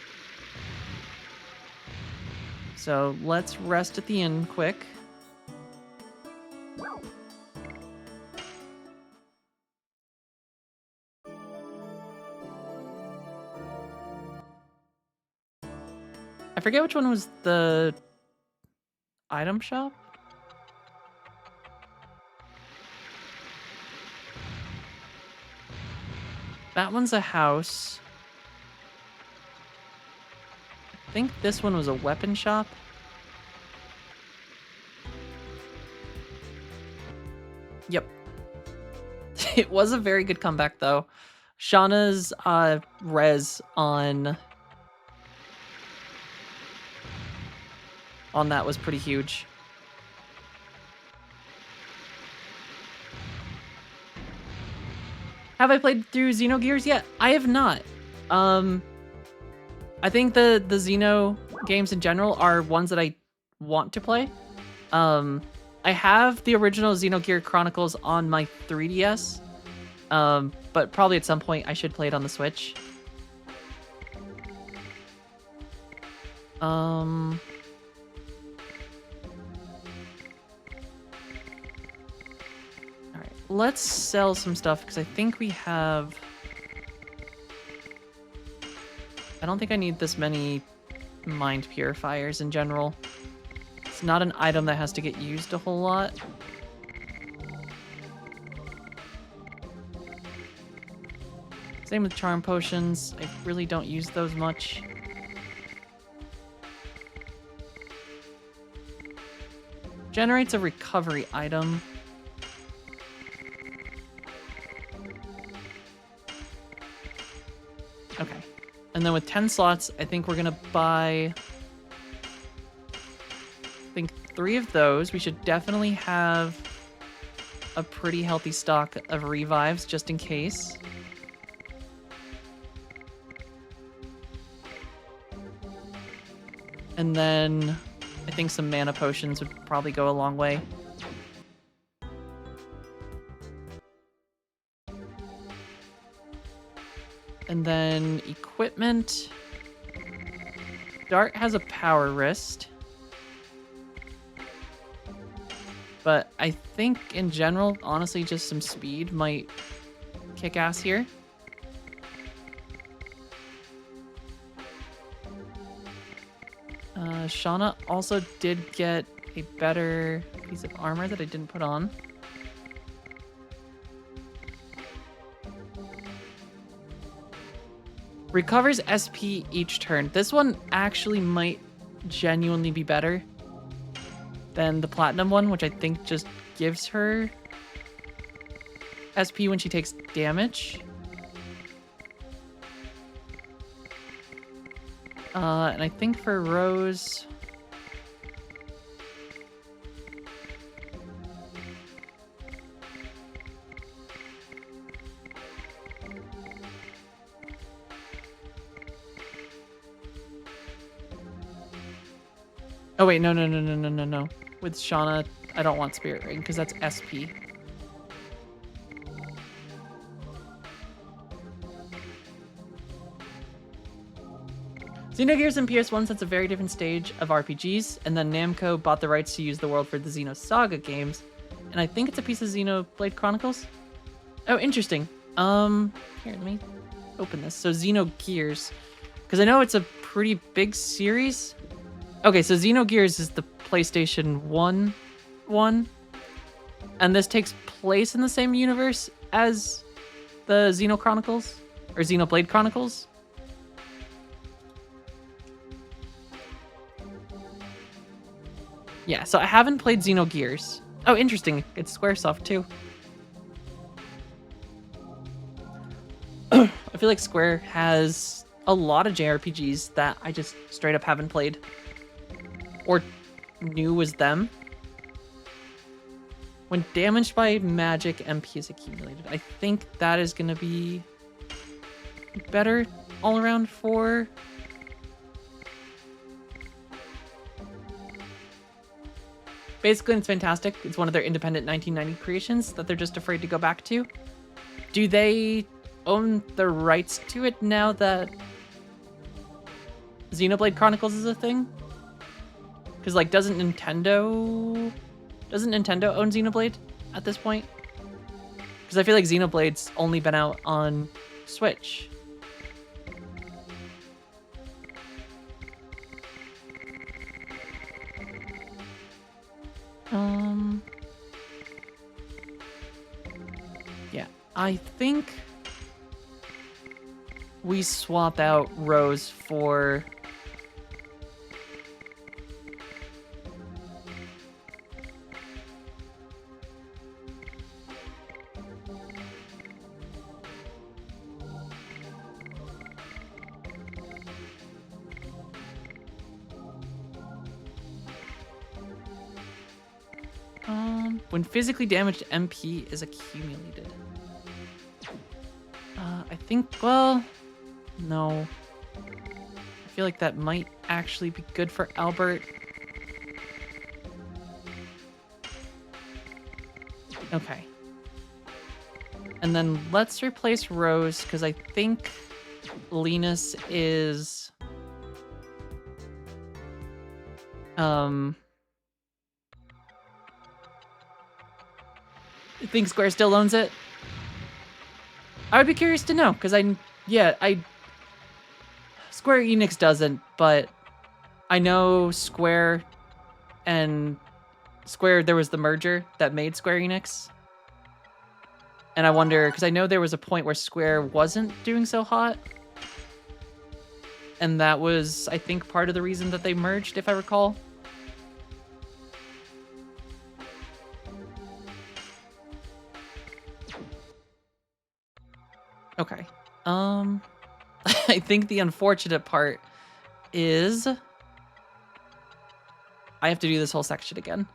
So let's rest at the inn quick. I forget which one was the item shop. That one's a house. I think this one was a weapon shop. Yep. It was a very good comeback, though. Shauna's res on that was pretty huge. Have I played through Xenogears yet? I have not. I think the Xeno games in general are ones that I want to play. I have the original Xenogear Chronicles on my 3DS, but probably at some point I should play it on the Switch. let's sell some stuff because I think we have... I don't think I need this many mind purifiers in general. It's not an item that has to get used a whole lot. Same with charm potions. I really don't use those much. Generates a recovery item. Okay. And then with 10 slots, I think we're gonna buy... I think 3 of those. We should definitely have a pretty healthy stock of revives just in case. And then I think some mana potions would probably go a long way. And then equipment. Dart has a power wrist. But I think in general, honestly, just some speed might kick ass here. Shauna also did get a better piece of armor that I didn't put on. Recovers SP each turn. This one actually might genuinely be better than the platinum one, which I think just gives her SP when she takes damage. And I think for Rose... Oh wait, no. With Shauna, I don't want Spirit Ring, because that's SP. Xenogears and PS1 sets a very different stage of RPGs, and then Namco bought the rights to use the world for the Xenosaga games, and I think it's a piece of Xenoblade Chronicles. Oh, interesting. Here, let me open this. So Xenogears, because I know it's a pretty big series. Okay, so Xenogears is the PlayStation 1 one, and this takes place in the same universe as the Xeno Chronicles, or Xenoblade Chronicles. Yeah, so I haven't played Xenogears. Oh, interesting. It's Squaresoft, too. I feel like Square has a lot of JRPGs that I just straight up haven't played. Or knew was them. When damaged by magic, MP is accumulated. I think that is going to be better all around for... Basically, it's fantastic. It's one of their independent 1990 creations that they're just afraid to go back to. Do they own the rights to it now that Xenoblade Chronicles is a thing? Because, like, doesn't Nintendo own Xenoblade at this point? Because I feel like Xenoblade's only been out on Switch. Yeah, I think we swap out Rose for... when physically damaged, MP is accumulated. I think, well, no. I feel like that might actually be good for Albert. Okay. And then let's replace Rose, because I think Linus is... You think Square still owns it? I would be curious to know, because Square Enix doesn't, but I know Square and Square, there was the merger that made Square Enix. And I wonder, because I know there was a point where Square wasn't doing so hot. And that was, I think, part of the reason that they merged, if I recall. Okay. I think the unfortunate part is I have to do this whole section again.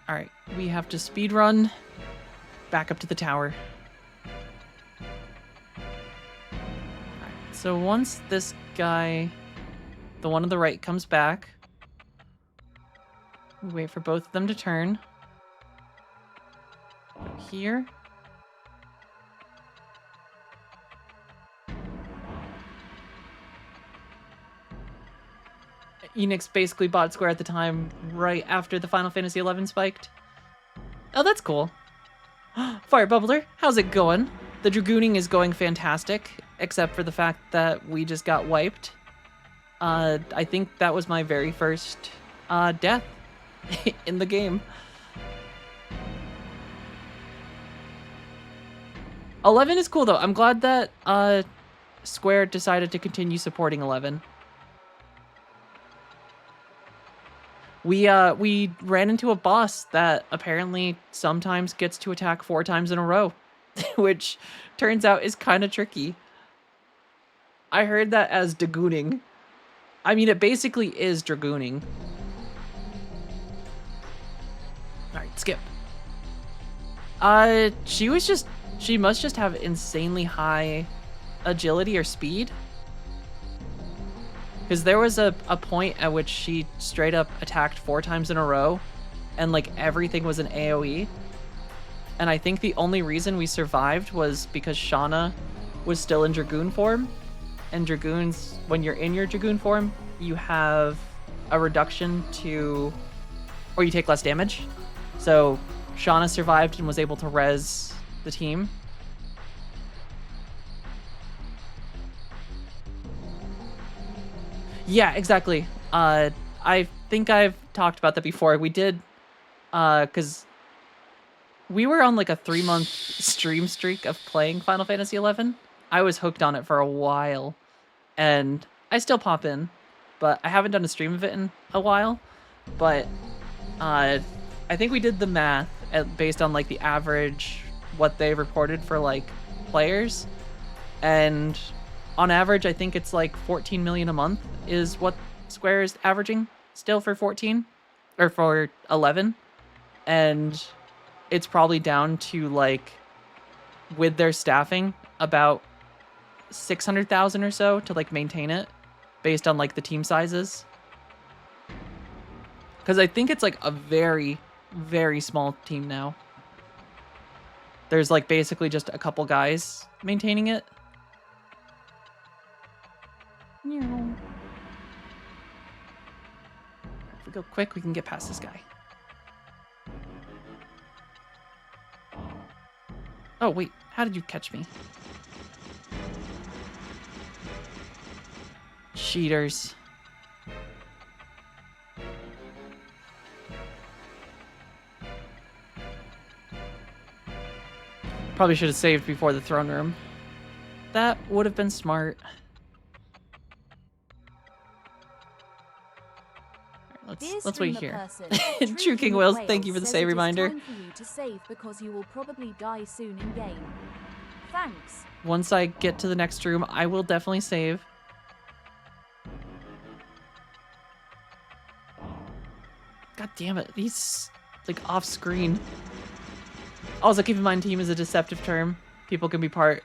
Alright, we have to speed run back up to the tower. Alright, so once this guy, the one on the right, comes back, we wait for both of them to turn. Here. Enix basically bought Square at the time, right after the Final Fantasy XI spiked. Oh, that's cool. Fire Bubbler, how's it going? The Dragooning is going fantastic, except for the fact that we just got wiped. I think that was my very first death in the game. 11 is cool, though. I'm glad that Square decided to continue supporting 11. We ran into a boss that apparently sometimes gets to attack 4 times in a row, which turns out is kind of tricky. I heard that as Dragooning. I mean, it basically is Dragooning. Alright, skip. She must just have insanely high agility or speed. Because there was a point at which she straight up attacked 4 times in a row, and like everything was an AoE. And I think the only reason we survived was because Shauna was still in Dragoon form. And Dragoons, when you're in your Dragoon form, you have a reduction to, or you take less damage. So Shauna survived and was able to res the team. Yeah, exactly. I think I've talked about that before. We did, because we were on like a 3-month stream streak of playing Final Fantasy XI. I was hooked on it for a while, and I still pop in, but I haven't done a stream of it in a while. But I think we did the math based on like the average, what they reported for like players, and on average, I think it's like 14 million a month is what Square is averaging still for 14 or for 11. And it's probably down to like, with their staffing, about 600,000 or so to like maintain it based on like the team sizes. Because I think it's like a very, very small team now. There's like basically just a couple guys maintaining it. If we go quick, we can get past this guy. Oh, wait. How did you catch me? Cheaters. Probably should have saved before the throne room. That would have been smart. Let's wait here. True King Wales, thank you for the save reminder. Time for you to save because you will probably die soon in game. Thanks. Once I get to the next room, I will definitely save. God damn it. like off screen. Also, keep in mind, team is a deceptive term. People can be part.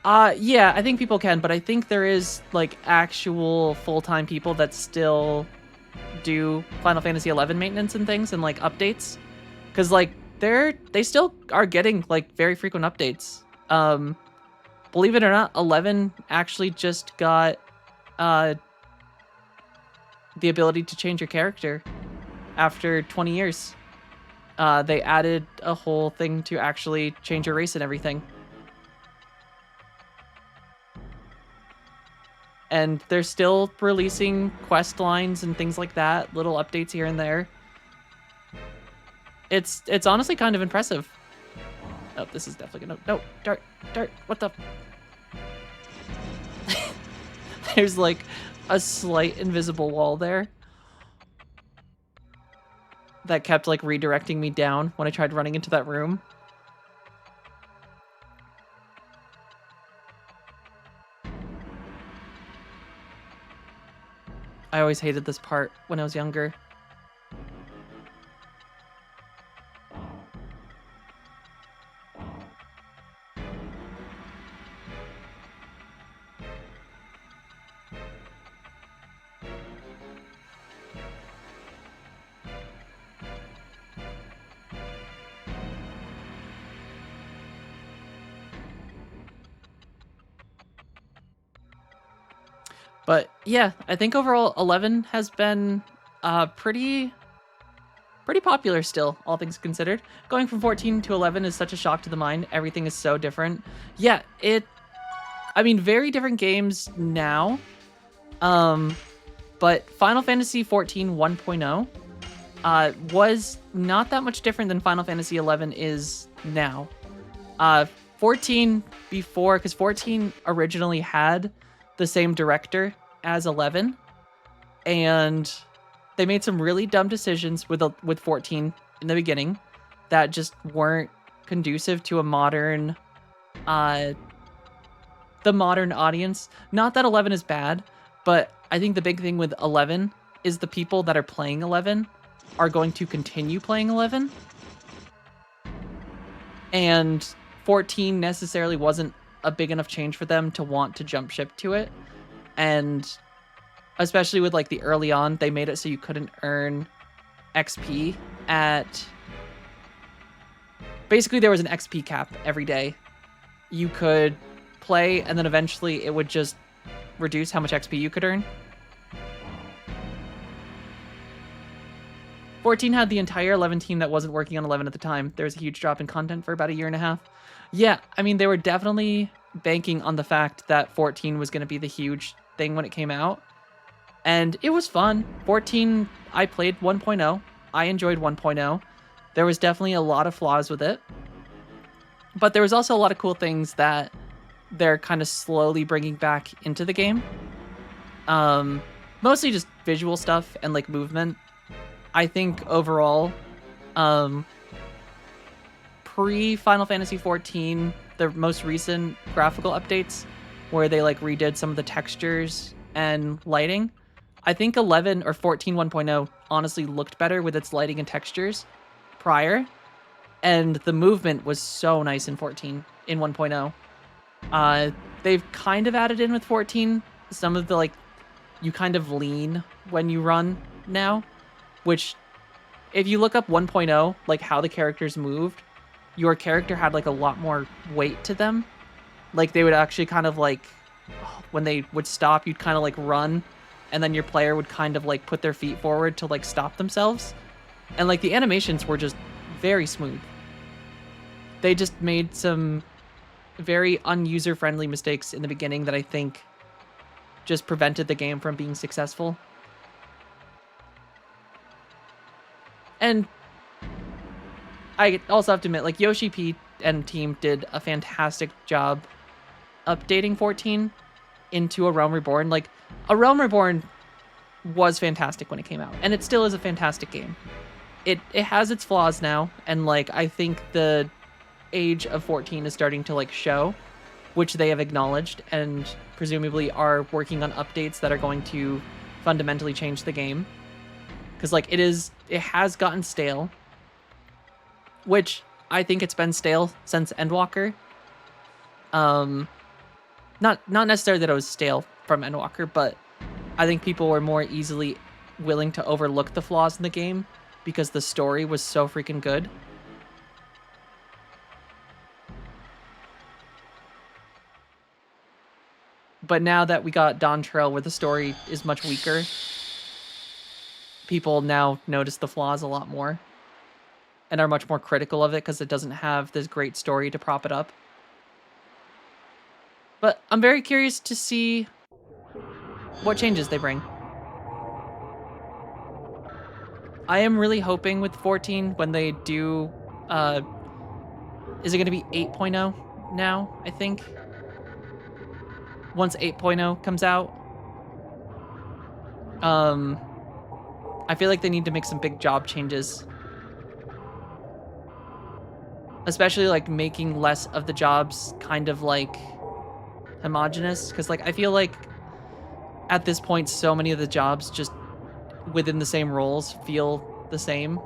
Yeah, I think people can, but I think there is like actual full-time people that still do Final Fantasy XI maintenance and things and like updates, because like they still are getting like very frequent updates. Believe it or not, 11 actually just got the ability to change your character after 20 years. They added a whole thing to actually change your race and everything. And they're still releasing quest lines and things like that, little updates here and there. It's honestly kind of impressive. Oh, this is definitely gonna... No, dart, what the... There's like a slight invisible wall there that kept like redirecting me down when I tried running into that room. I always hated this part when I was younger. But yeah, I think overall 11 has been pretty popular still, all things considered. Going from 14 to 11 is such a shock to the mind. Everything is so different. Yeah, I mean, very different games now. But Final Fantasy 14 1.0 was not that much different than Final Fantasy 11 is now. 14 before, because 14 originally had the same director as 11, and they made some really dumb decisions with 14 in the beginning that just weren't conducive to a modern the modern audience. Not that 11 is bad, but I think the big thing with 11 is the people that are playing 11 are going to continue playing 11, and 14 necessarily wasn't a big enough change for them to want to jump ship to it. And especially with like the early on, they made it so you couldn't earn XP at... Basically, there was an XP cap every day. You could play, and then eventually it would just reduce how much XP you could earn. 14 had the entire 11 team that wasn't working on 11 at the time. There was a huge drop in content for about a year and a half. Yeah, I mean, they were definitely banking on the fact that 14 was going to be the huge thing when it came out. And it was fun. 14, I played 1.0. I enjoyed 1.0. There was definitely a lot of flaws with it. But there was also a lot of cool things that they're kind of slowly bringing back into the game. Mostly just visual stuff and like movement. I think overall, pre-Final Fantasy 14, the most recent graphical updates where they like redid some of the textures and lighting, I think 11 or 14 1.0 honestly looked better with its lighting and textures prior, and the movement was so nice in 14 in 1.0. They've kind of added in with 14 some of the like, you kind of lean when you run now, which if you look up 1.0, like how the characters moved, your character had like a lot more weight to them. Like they would actually kind of like, when they would stop, you'd kind of like run, and then your player would kind of like put their feet forward to like stop themselves. And like the animations were just very smooth. They just made some very unuser-friendly mistakes in the beginning that I think just prevented the game from being successful. And I also have to admit, like, Yoshi P and team did a fantastic job updating 14 into A Realm Reborn. Like, A Realm Reborn was fantastic when it came out, and it still is a fantastic game. It has its flaws now, and, like, I think the age of 14 is starting to, like, show, which they have acknowledged, and presumably are working on updates that are going to fundamentally change the game. Because, like, it has gotten stale. which I think it's been stale since Endwalker. Not necessarily that it was stale from Endwalker, but I think people were more easily willing to overlook the flaws in the game because the story was so freaking good. But now that we got Dawn Trail where the story is much weaker, people now notice the flaws a lot more and are much more critical of it because it doesn't have this great story to prop it up. But I'm very curious to see what changes they bring. I am really hoping with 14 when they do, is it going to be 8.0 now, I think? Once 8.0 comes out. I feel like they need to make some big job changes. Especially like making less of the jobs kind of like homogenous. Because like I feel like at this point so many of the jobs just within the same roles feel the same.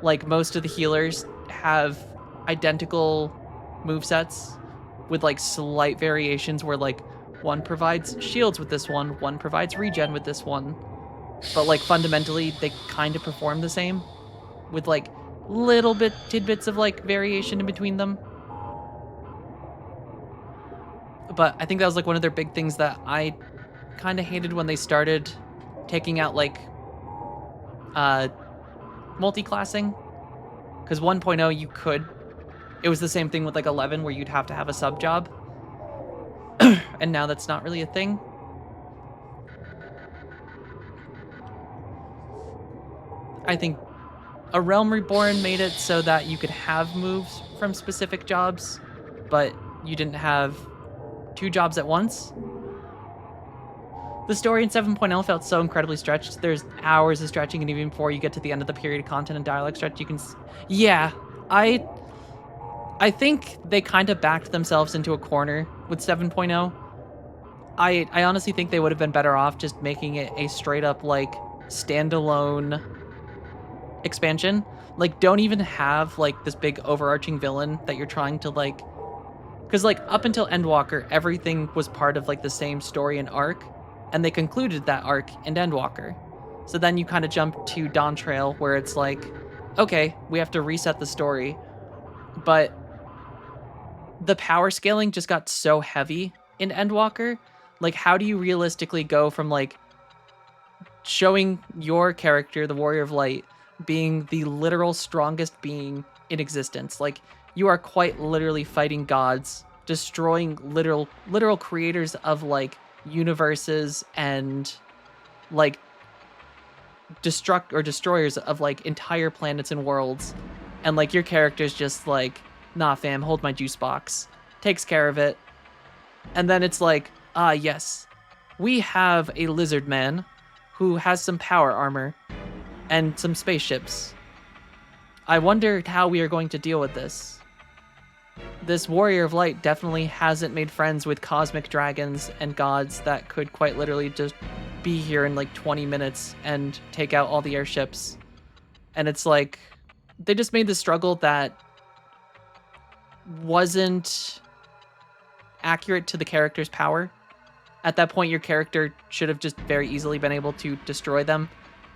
Like most of the healers have identical movesets with like slight variations where like one provides shields with this one provides regen with this one. But like fundamentally they kind of perform the same with like little bit tidbits of like variation in between them. But I think that was like one of their big things that I kind of hated when they started taking out like multi-classing, because 1.0 you could, it was the same thing with like 11 where you'd have to have a sub job. And now that's not really a thing. I think A Realm Reborn made it so that you could have moves from specific jobs, but you didn't have 2 jobs at once. The story in 7.0 felt so incredibly stretched. There's hours of stretching, and even before you get to the end of the period of content and dialogue stretch, you can... Yeah, I think they kind of backed themselves into a corner with 7.0. I honestly think they would have been better off just making it a straight up, like, standalone expansion. Like, don't even have, like, this big overarching villain that you're trying to, like... Because, like, up until Endwalker, everything was part of, like, the same story and arc, and they concluded that arc in Endwalker. So then you kind of jump to Dawn Trail, where it's like, okay, we have to reset the story, but the power scaling just got so heavy in Endwalker. Like, how do you realistically go from, like, showing your character, the Warrior of Light, being the literal strongest being in existence? Like, you are quite literally fighting gods, destroying literal creators of, like, universes and, like, destroyers of, like, entire planets and worlds. And, like, your character's just like, nah, fam, hold my juice box. Takes care of it. And then it's like, ah, yes, we have a lizard man who has some power armor and some spaceships. I wonder how we are going to deal with this. This Warrior of Light definitely hasn't made friends with cosmic dragons and gods that could quite literally just be here in like 20 minutes and take out all the airships. And it's like, they just made the struggle that wasn't accurate to the character's power. At that point, your character should have just very easily been able to destroy them.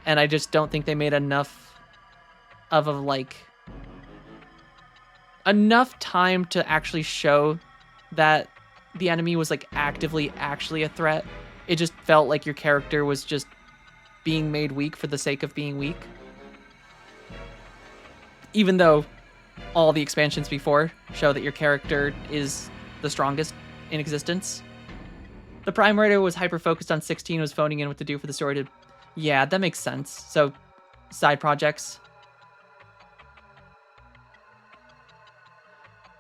And I just don't think they made enough of a, like, enough time to actually show that the enemy was, like, actually a threat. It just felt like your character was just being made weak for the sake of being weak. Even though all the expansions before show that your character is the strongest in existence. The Prime Writer was hyper-focused on 16, was phoning in what to do for the story to... Yeah, that makes sense. So, side projects.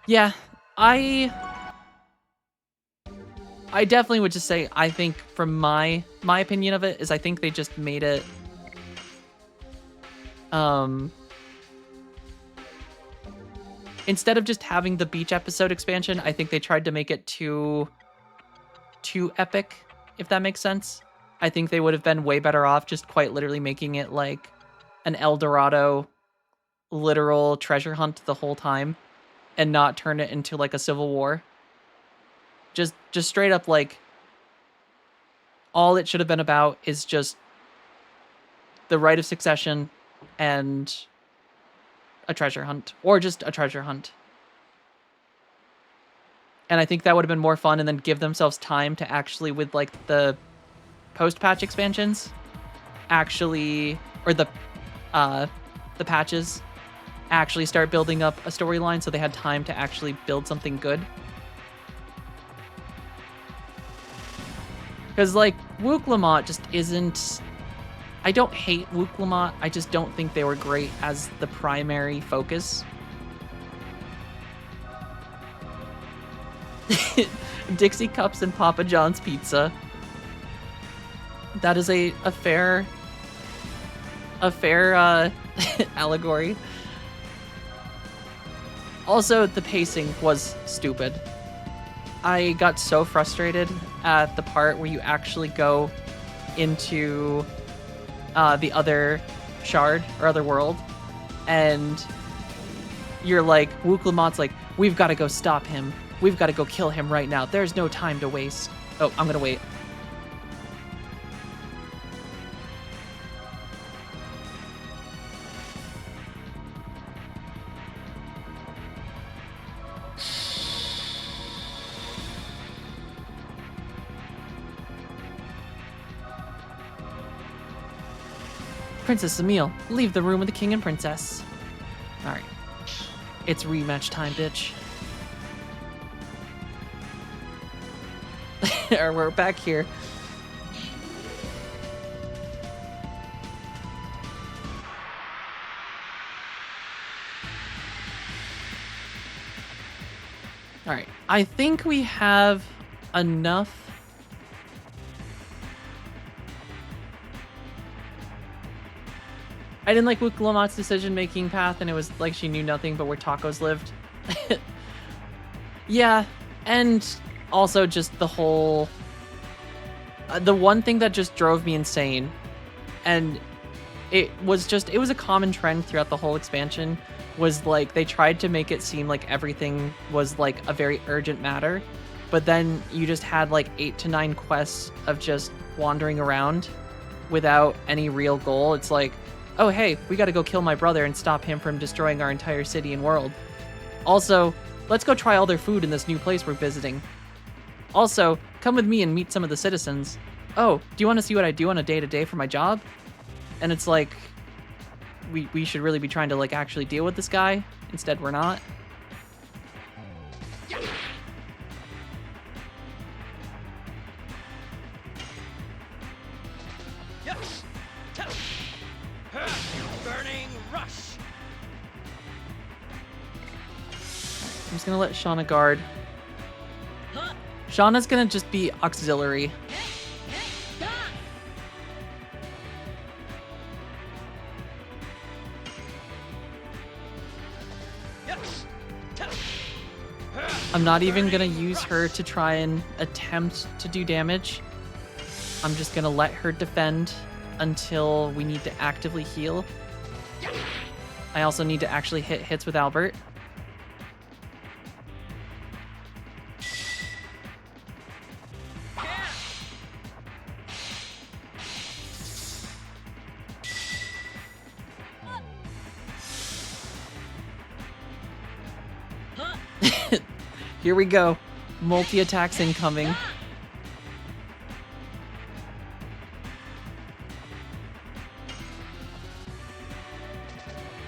Yeah, I definitely would just say, I think from my opinion of it is I think they just made it instead of just having the beach episode expansion, I think they tried to make it too epic, if that makes sense. I think they would have been way better off just quite literally making it like an El Dorado literal treasure hunt the whole time and not turn it into like a civil war. Just straight up, like, all it should have been about is just the right of succession and a treasure hunt, or just a treasure hunt. And I think that would have been more fun, and then give themselves time to actually, with like the post-patch expansions, actually, or the patches, actually start building up a storyline so they had time to actually build something good. Because, like, Wook Lamont just isn't... I don't hate Wook Lamont, I just don't think they were great as the primary focus. Dixie Cups and Papa John's Pizza. That is a fair allegory. Also, the pacing was stupid. I got so frustrated at the part where you actually go into the other shard or other world, and you're like, Wook Lamont's like, we've got to go stop him. We've got to go kill him right now. There's no time to waste. Oh, I'm gonna wait. Princess Emile, leave the room with the king and princess. Alright. It's rematch time, bitch. We're back here. Alright. I think we have enough. I didn't like Wook Lamont's decision-making path, and it was like she knew nothing but where tacos lived. Yeah, and also just the whole... the one thing that just drove me insane, and it was a common trend throughout the whole expansion, was like they tried to make it seem like everything was like a very urgent matter, but then you just had like 8 to 9 quests of just wandering around without any real goal. It's like, oh hey, we gotta go kill my brother and stop him from destroying our entire city and world. Also, let's go try all their food in this new place we're visiting. Also, come with me and meet some of the citizens. Oh, do you want to see what I do on a day-to-day for my job? And it's like, we should really be trying to like actually deal with this guy. Instead, we're not. Burning rush. I'm just gonna let Shauna guard. Shauna's gonna just be auxiliary. I'm not even gonna use her to try and attempt to do damage. I'm just gonna let her defend until we need to actively heal. I also need to actually hit hits with Albert. Here we go. Multi-attacks incoming.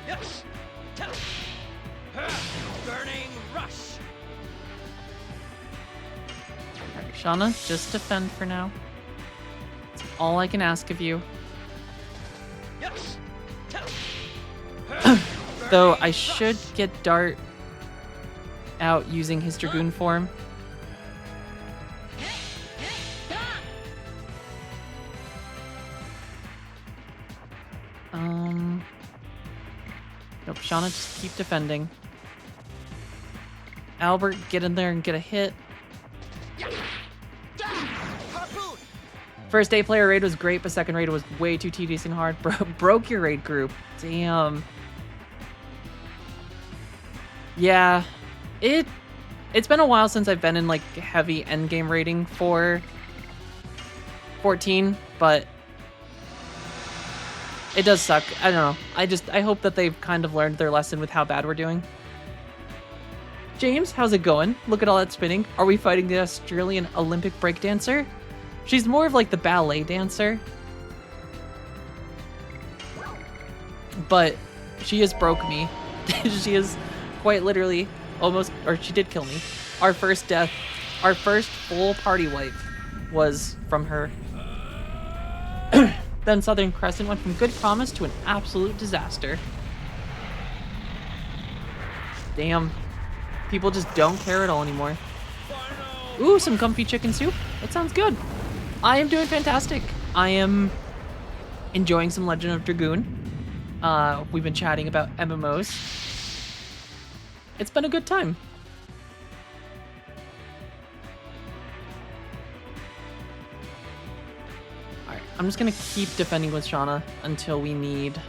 Yes. Burning rush. Alright, Shauna, just defend for now. That's all I can ask of you. Yes. Though I should get Dart out using his Dragoon form. Nope, Shauna, just keep defending. Albert, get in there and get a hit. First 8-player raid was great, but second raid was way too tedious and hard. Broke your raid group. Damn. Yeah, it's been a while since I've been in like heavy endgame rating for 14, but it does suck. I don't know. I hope that they've kind of learned their lesson with how bad we're doing. James, how's it going? Look at all that spinning. Are we fighting the Australian Olympic breakdancer? She's more of like the ballet dancer. But she has broke me. She is quite literally almost, or she did kill me. Our first death, our first full party wipe was from her. Then Southern Crescent went from good promise to an absolute disaster. Damn. People just don't care at all anymore. Ooh, some comfy chicken soup. That sounds good. I am doing fantastic. I am enjoying some Legend of Dragoon. We've been chatting about MMOs. It's been a good time. Alright, I'm just gonna keep defending with Shauna until we need...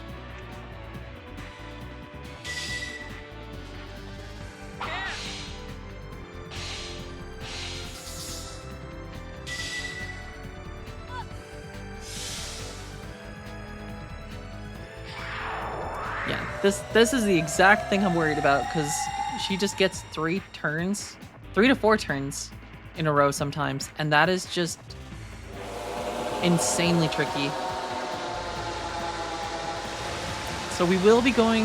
Yeah, this is the exact thing I'm worried about, because she just gets 3 to 4 turns in a row sometimes, and that is just insanely tricky. So we will be going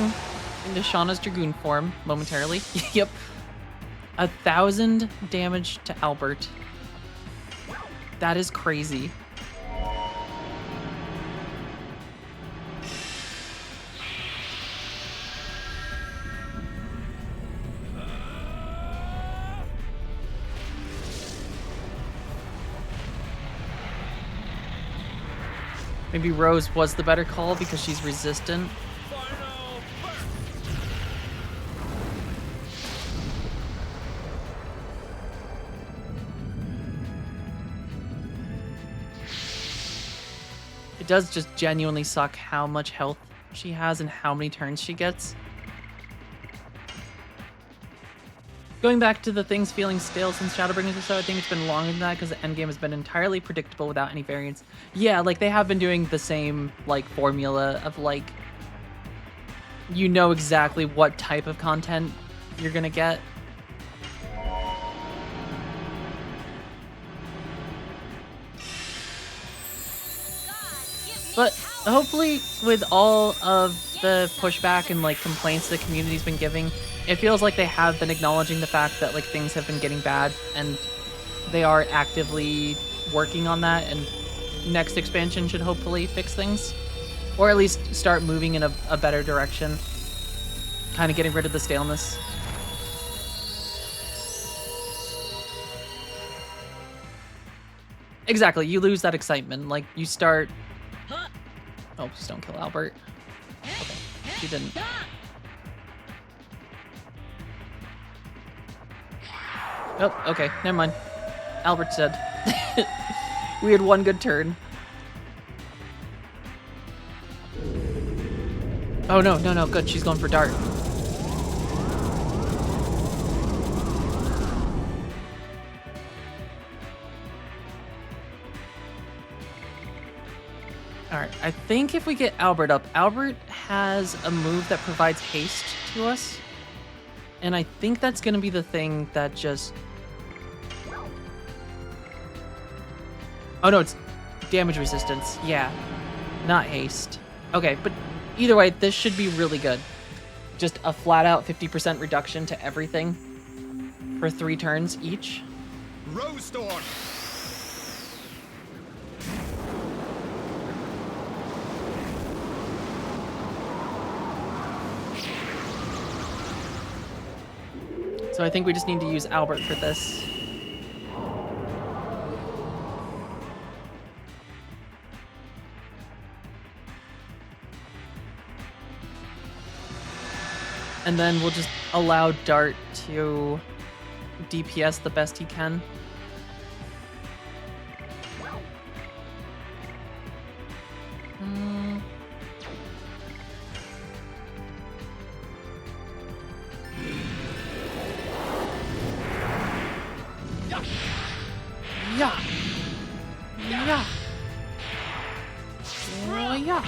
into Shauna's Dragoon form momentarily. Yep. 1,000 damage to Albert. That is crazy. Maybe Rose was the better call because she's resistant. It does just genuinely suck how much health she has and how many turns she gets. Going back to the things feeling stale since Shadowbringers or so, I think it's been longer than that because the endgame has been entirely predictable without any variance. Yeah, like they have been doing the same like formula of like, you know exactly what type of content you're gonna get. But hopefully with all of the pushback and like complaints the community's been giving, it feels like they have been acknowledging the fact that like things have been getting bad and they are actively working on that, and next expansion should hopefully fix things. Or at least start moving in a better direction. Kind of getting rid of the staleness. Exactly, you lose that excitement. Like, you start... Oh, just don't kill Albert. Okay, she didn't. Oh, okay, never mind. Albert's dead. We had one good turn. Oh, no, no, no, good. She's going for Dart. Alright, I think if we get Albert up, Albert has a move that provides haste to us. And I think that's going to be the thing that just... Oh no, it's damage resistance. Yeah, not haste. Okay, but either way, this should be really good. Just a flat-out 50% reduction to everything for 3 turns each. Rose Storm. So I think we just need to use Albert for this. And then we'll just allow Dart to DPS the best he can. Yeah. Yeah. Oh, yeah.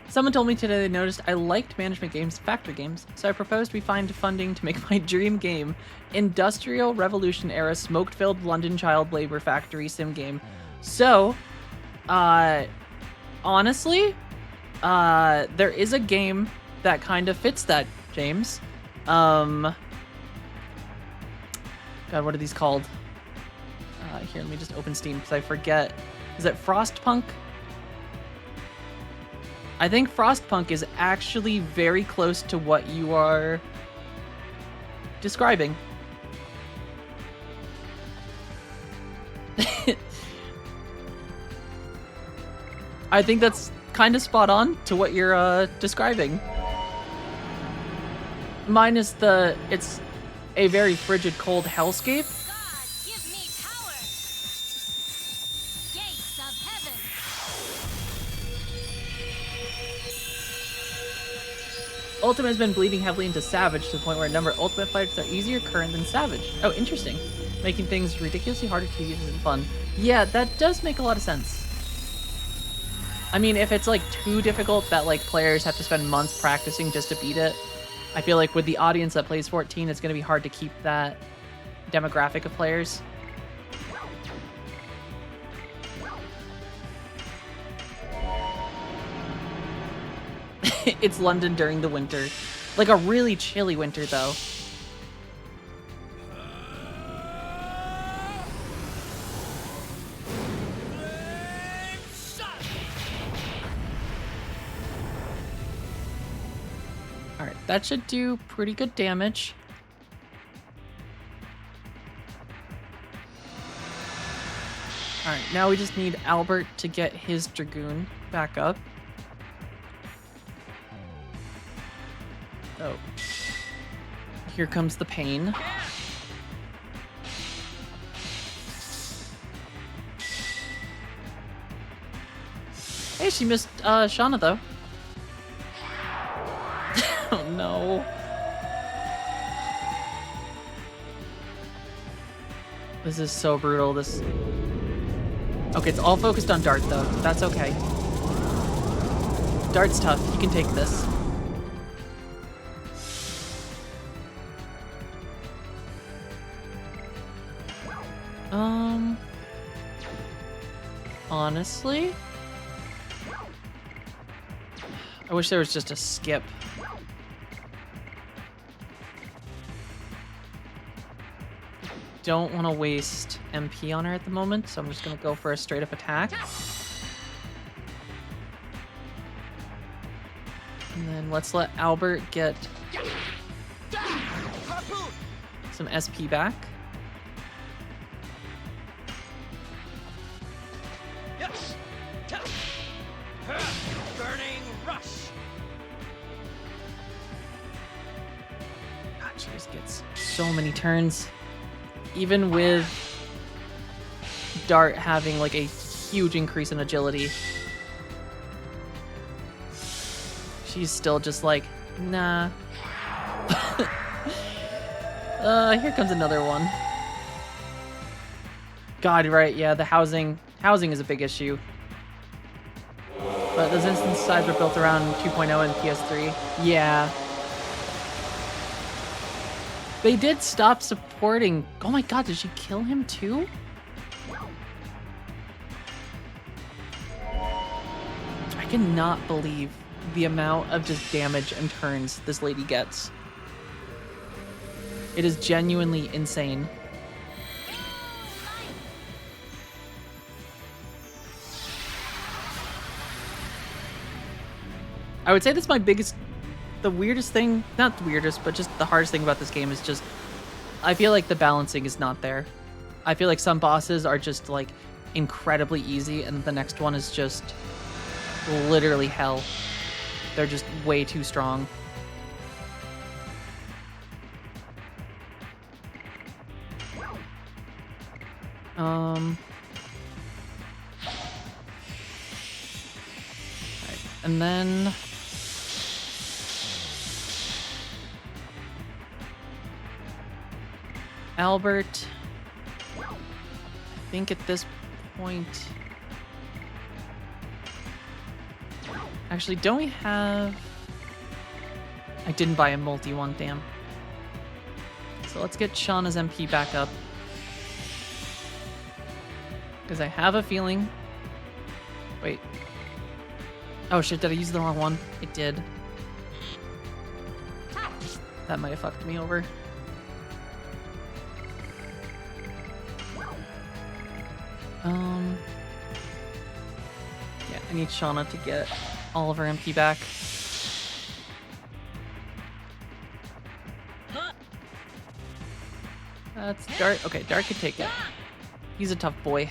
Someone told me today they noticed I liked management games, factory games, so I proposed we find funding to make my dream game, Industrial Revolution era smoke-filled London child labor factory sim game. So, honestly, there is a game that kind of fits that, James. God, what are these called? Here, let me just open Steam because I forget. Is it Frostpunk? I think Frostpunk is actually very close to what you are describing. I think that's kind of spot on to what you're describing. Minus it's a very frigid, cold hellscape. God, give me power. Gates of heaven. Ultimate has been bleeding heavily into Savage to the point where a number of Ultimate fights are easier current than Savage. Oh, interesting. Making things ridiculously harder to use and fun. Yeah, that does make a lot of sense. I mean, if it's like too difficult that like players have to spend months practicing just to beat it, I feel like with the audience that plays 14, it's going to be hard to keep that demographic of players. It's London during the winter. Like a really chilly winter, though. Alright, that should do pretty good damage. Alright, now we just need Albert to get his Dragoon back up. Oh. Here comes the pain. Hey, she missed Shauna, though. Oh, no. This is so brutal, this... Okay, it's all focused on Dart, though. That's okay. Dart's tough. He can take this. Honestly? I wish there was just a skip. Don't want to waste MP on her at the moment, so I'm just going to go for a straight up attack. And then let's let Albert get some SP back. Yes. Burning rush. God, she just gets so many turns. Even with Dart having like a huge increase in agility, she's still just like, nah. Here comes another one. God, right, yeah, the housing is a big issue. But those instance size were built around 2.0 and PS3. Yeah. They did stop supporting... Oh my god, did she kill him too? I cannot believe the amount of just damage and turns this lady gets. It is genuinely insane. I would say that's my biggest... The weirdest thing, not the weirdest, but just the hardest thing about this game is just, I feel like the balancing is not there. I feel like some bosses are just like incredibly easy and the next one is just literally hell. They're just way too strong. Alright, and then... Albert. I think at this point... Actually, don't we have... I didn't buy a multi one, damn. So let's get Shauna's MP back up. Because I have a feeling... Wait. Oh shit, did I use the wrong one? It did. That might have fucked me over. Yeah, I need Shauna to get all of her MP back. That's Dark. Okay, Dark can take it. He's a tough boy.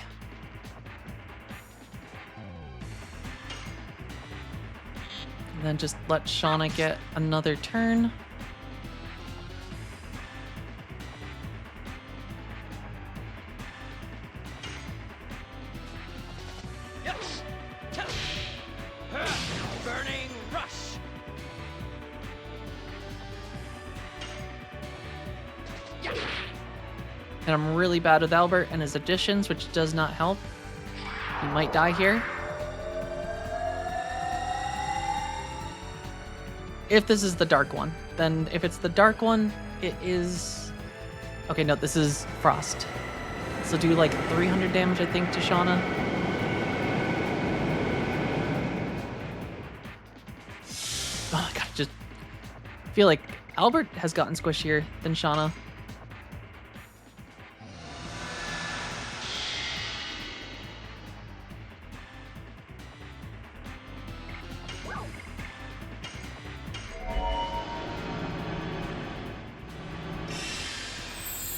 And then just let Shauna get another turn. Yes. Burning rush. And I'm really bad with Albert and his additions, which does not help. He might die here. If this is the dark one. Then if it's the dark one, it is... Okay, no, this is Frost. So do like 300 damage, I think, to Shauna. Oh, God, just feel like Albert has gotten squishier than Shauna.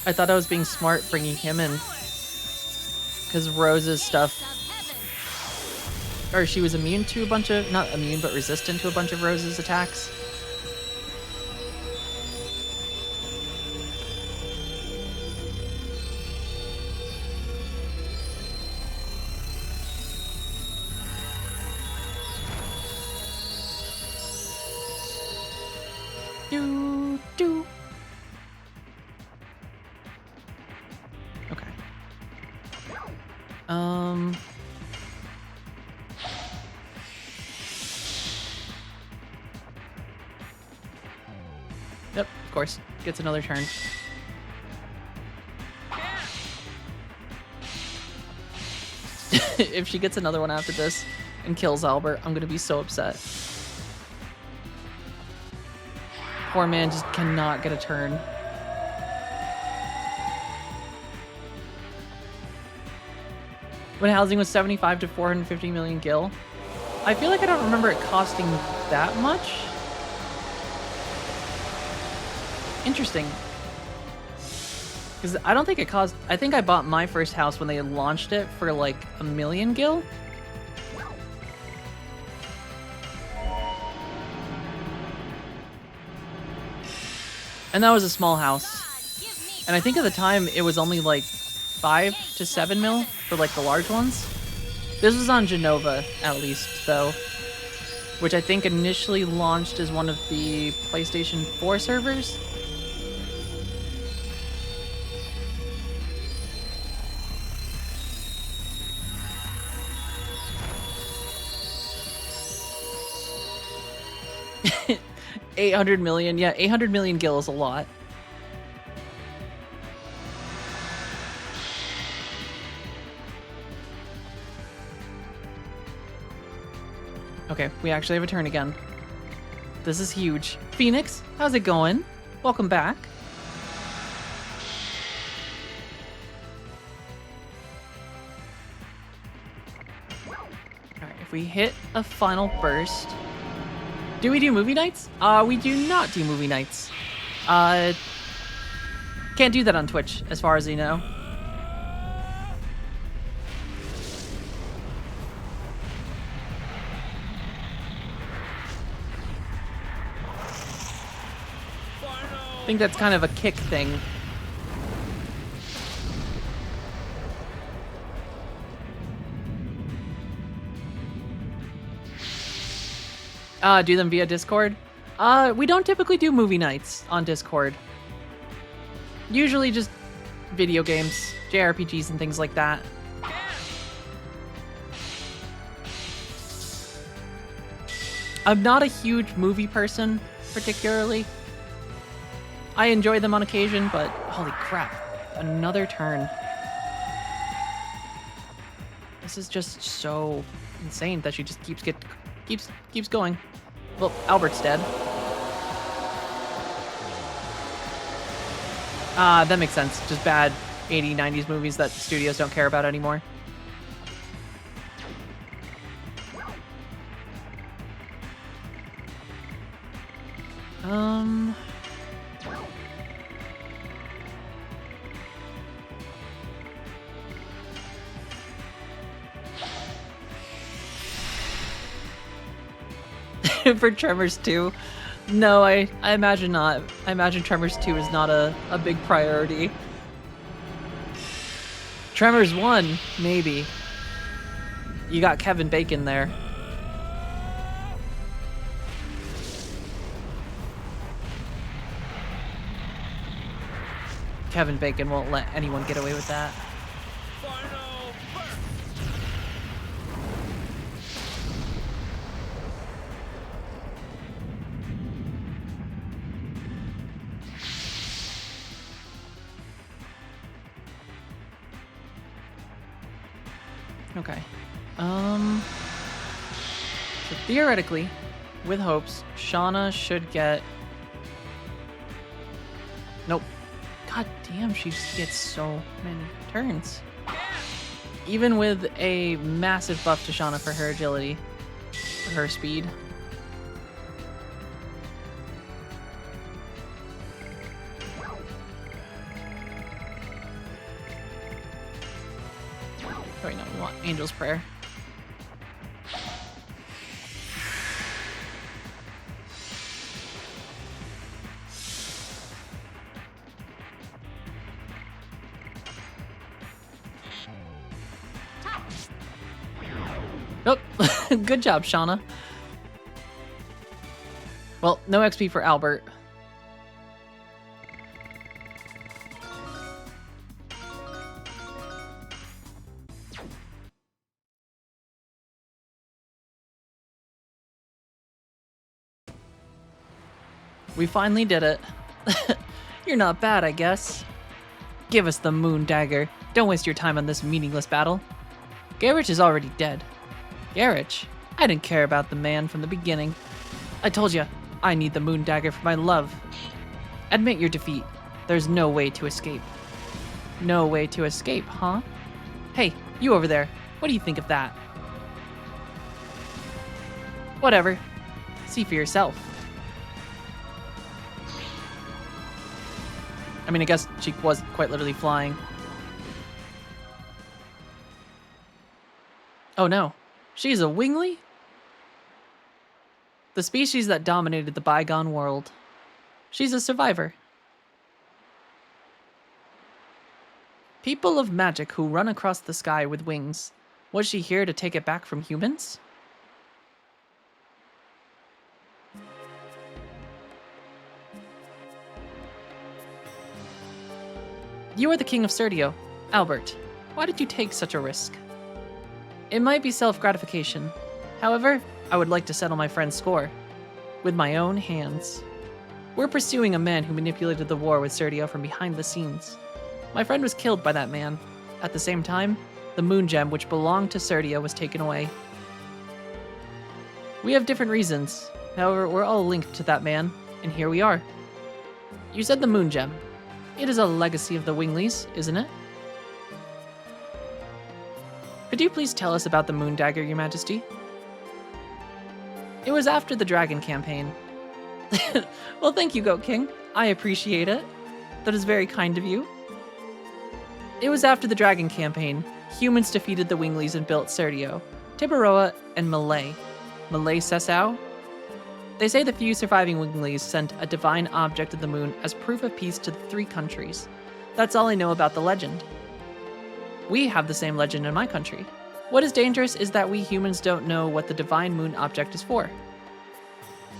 I thought I was being smart bringing him in. Because Rose's stuff... Or she was immune to a bunch of... Not immune, but resistant to a bunch of Rose's attacks. Do, do. Okay. Yep, of course. Gets another turn. If she gets another one after this and kills Albert, I'm gonna be so upset. Poor man just cannot get a turn. When housing was 75 to 450 million gil. I feel like I don't remember it costing that much. Interesting. Because I don't think it cost... I think I bought my first house when they launched it for like 1 million gil. And that was a small house. And I think at the time it was only like 5 to 7 mil for like the large ones. This was on Genova at least though, which I think initially launched as one of the PlayStation 4 servers. $800 million, yeah, 800 million gil is a lot. Okay, we actually have a turn again. This is huge. Phoenix, how's it going? Welcome back. Alright, if we hit a final burst... Do we do movie nights? We do not do movie nights. Can't do that on Twitch, as far as you know. I think that's kind of a kick thing. Do them via Discord? We don't typically do movie nights on Discord. Usually just video games, JRPGs, and things like that. I'm not a huge movie person, particularly. I enjoy them on occasion, but holy crap, another turn. This is just so insane that she just keeps going. Well, Albert's dead. That makes sense. Just bad 80s, 90s movies that studios don't care about anymore. For Tremors 2? No, I imagine not. I imagine Tremors 2 is not a big priority. Tremors 1, maybe. You got Kevin Bacon there. Kevin Bacon won't let anyone get away with that. Final burst. Okay. So theoretically, with hopes, Shauna should get... Nope. God damn, she just gets so many turns. Even with a massive buff to Shauna for her agility, for her speed. Oh, wait, no, we want Angel's Prayer. Oh, good job, Shauna. Well, no XP for Albert. We finally did it. You're not bad, I guess. Give us the moon dagger. Don't waste your time on this meaningless battle. Garrett is already dead. Garrett? I didn't care about the man from the beginning. I told you, I need the moon dagger for my love. Admit your defeat. There's no way to escape. No way to escape, huh? Hey, you over there. What do you think of that? Whatever. See for yourself. I mean, I guess she was quite literally flying. Oh no. She's a wingly? The species that dominated the bygone world. She's a survivor. People of magic who run across the sky with wings. Was she here to take it back from humans? You are the king of Serdio. Albert, why did you take such a risk? It might be self-gratification. However, I would like to settle my friend's score. With my own hands. We're pursuing a man who manipulated the war with Serdio from behind the scenes. My friend was killed by that man. At the same time, the moon gem which belonged to Serdio was taken away. We have different reasons. However, we're all linked to that man, and here we are. You said the moon gem. It is a legacy of the Winglies, isn't it? Could you please tell us about the moon dagger, Your Majesty? It was after the dragon campaign. Well, thank you, Goat King. I appreciate it. That is very kind of you. It was after the dragon campaign. Humans defeated the Winglies and built Serdio, Tibaroa, and Malay. Malay Sesau? They say the few surviving Winglies sent a divine object to the moon as proof of peace to the three countries. That's all I know about the legend. We have the same legend in my country. What is dangerous is that we humans don't know what the divine moon object is for.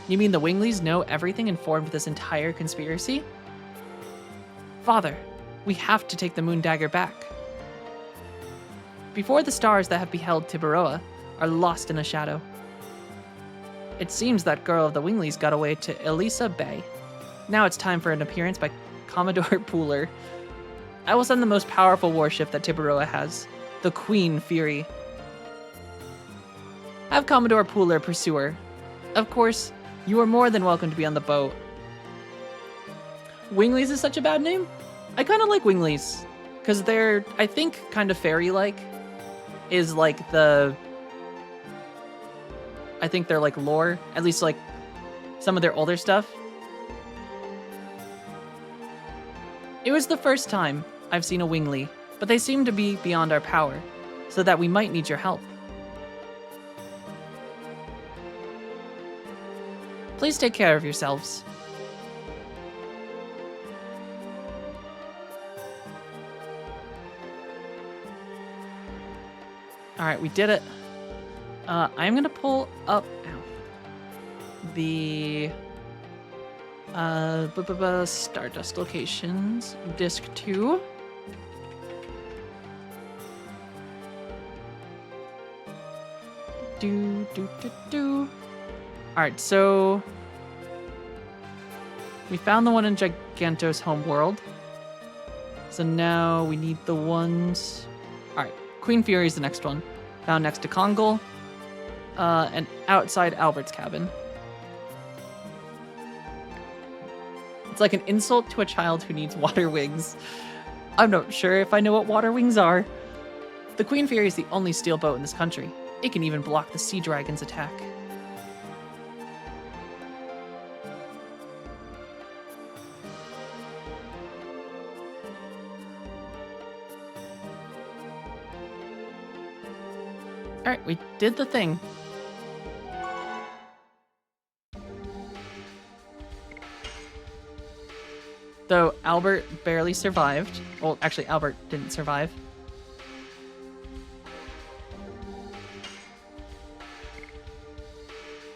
You mean the Winglies know everything and formed this entire conspiracy? Father, We have to take the moon dagger back. Before the stars that have beheld Tiburoa are lost in a shadow. It seems that girl of the Wingleys got away to Elisa Bay. Now it's time for an appearance by Commodore Pooler. I will send the most powerful warship that Tiburoa has, the Queen Fury. Have Commodore Pooler pursue her. Of course, you are more than welcome to be on the boat. Wingleys is such a bad name? I kind of like Wingleys, because they're, I think, kind of fairy-like. Is like the... I think they're like lore, at least like some of their older stuff. It was the first time I've seen a Wingley, but they seem to be beyond our power, so that we might need your help. Please take care of yourselves. Alright, we did it. I'm gonna pull up the Stardust locations, disc 2. Alright, so we found the one in Giganto's homeworld. So now we need the ones. Alright, Queen Fury is the next one. Found next to Kongol. And outside Albert's cabin. It's like an insult to a child who needs water wings. I'm not sure if I know what water wings are. The Queen Fury is the only steel boat in this country. It can even block the Sea Dragon's attack. Alright, we did the thing. Though Albert barely survived. Well, actually, Albert didn't survive.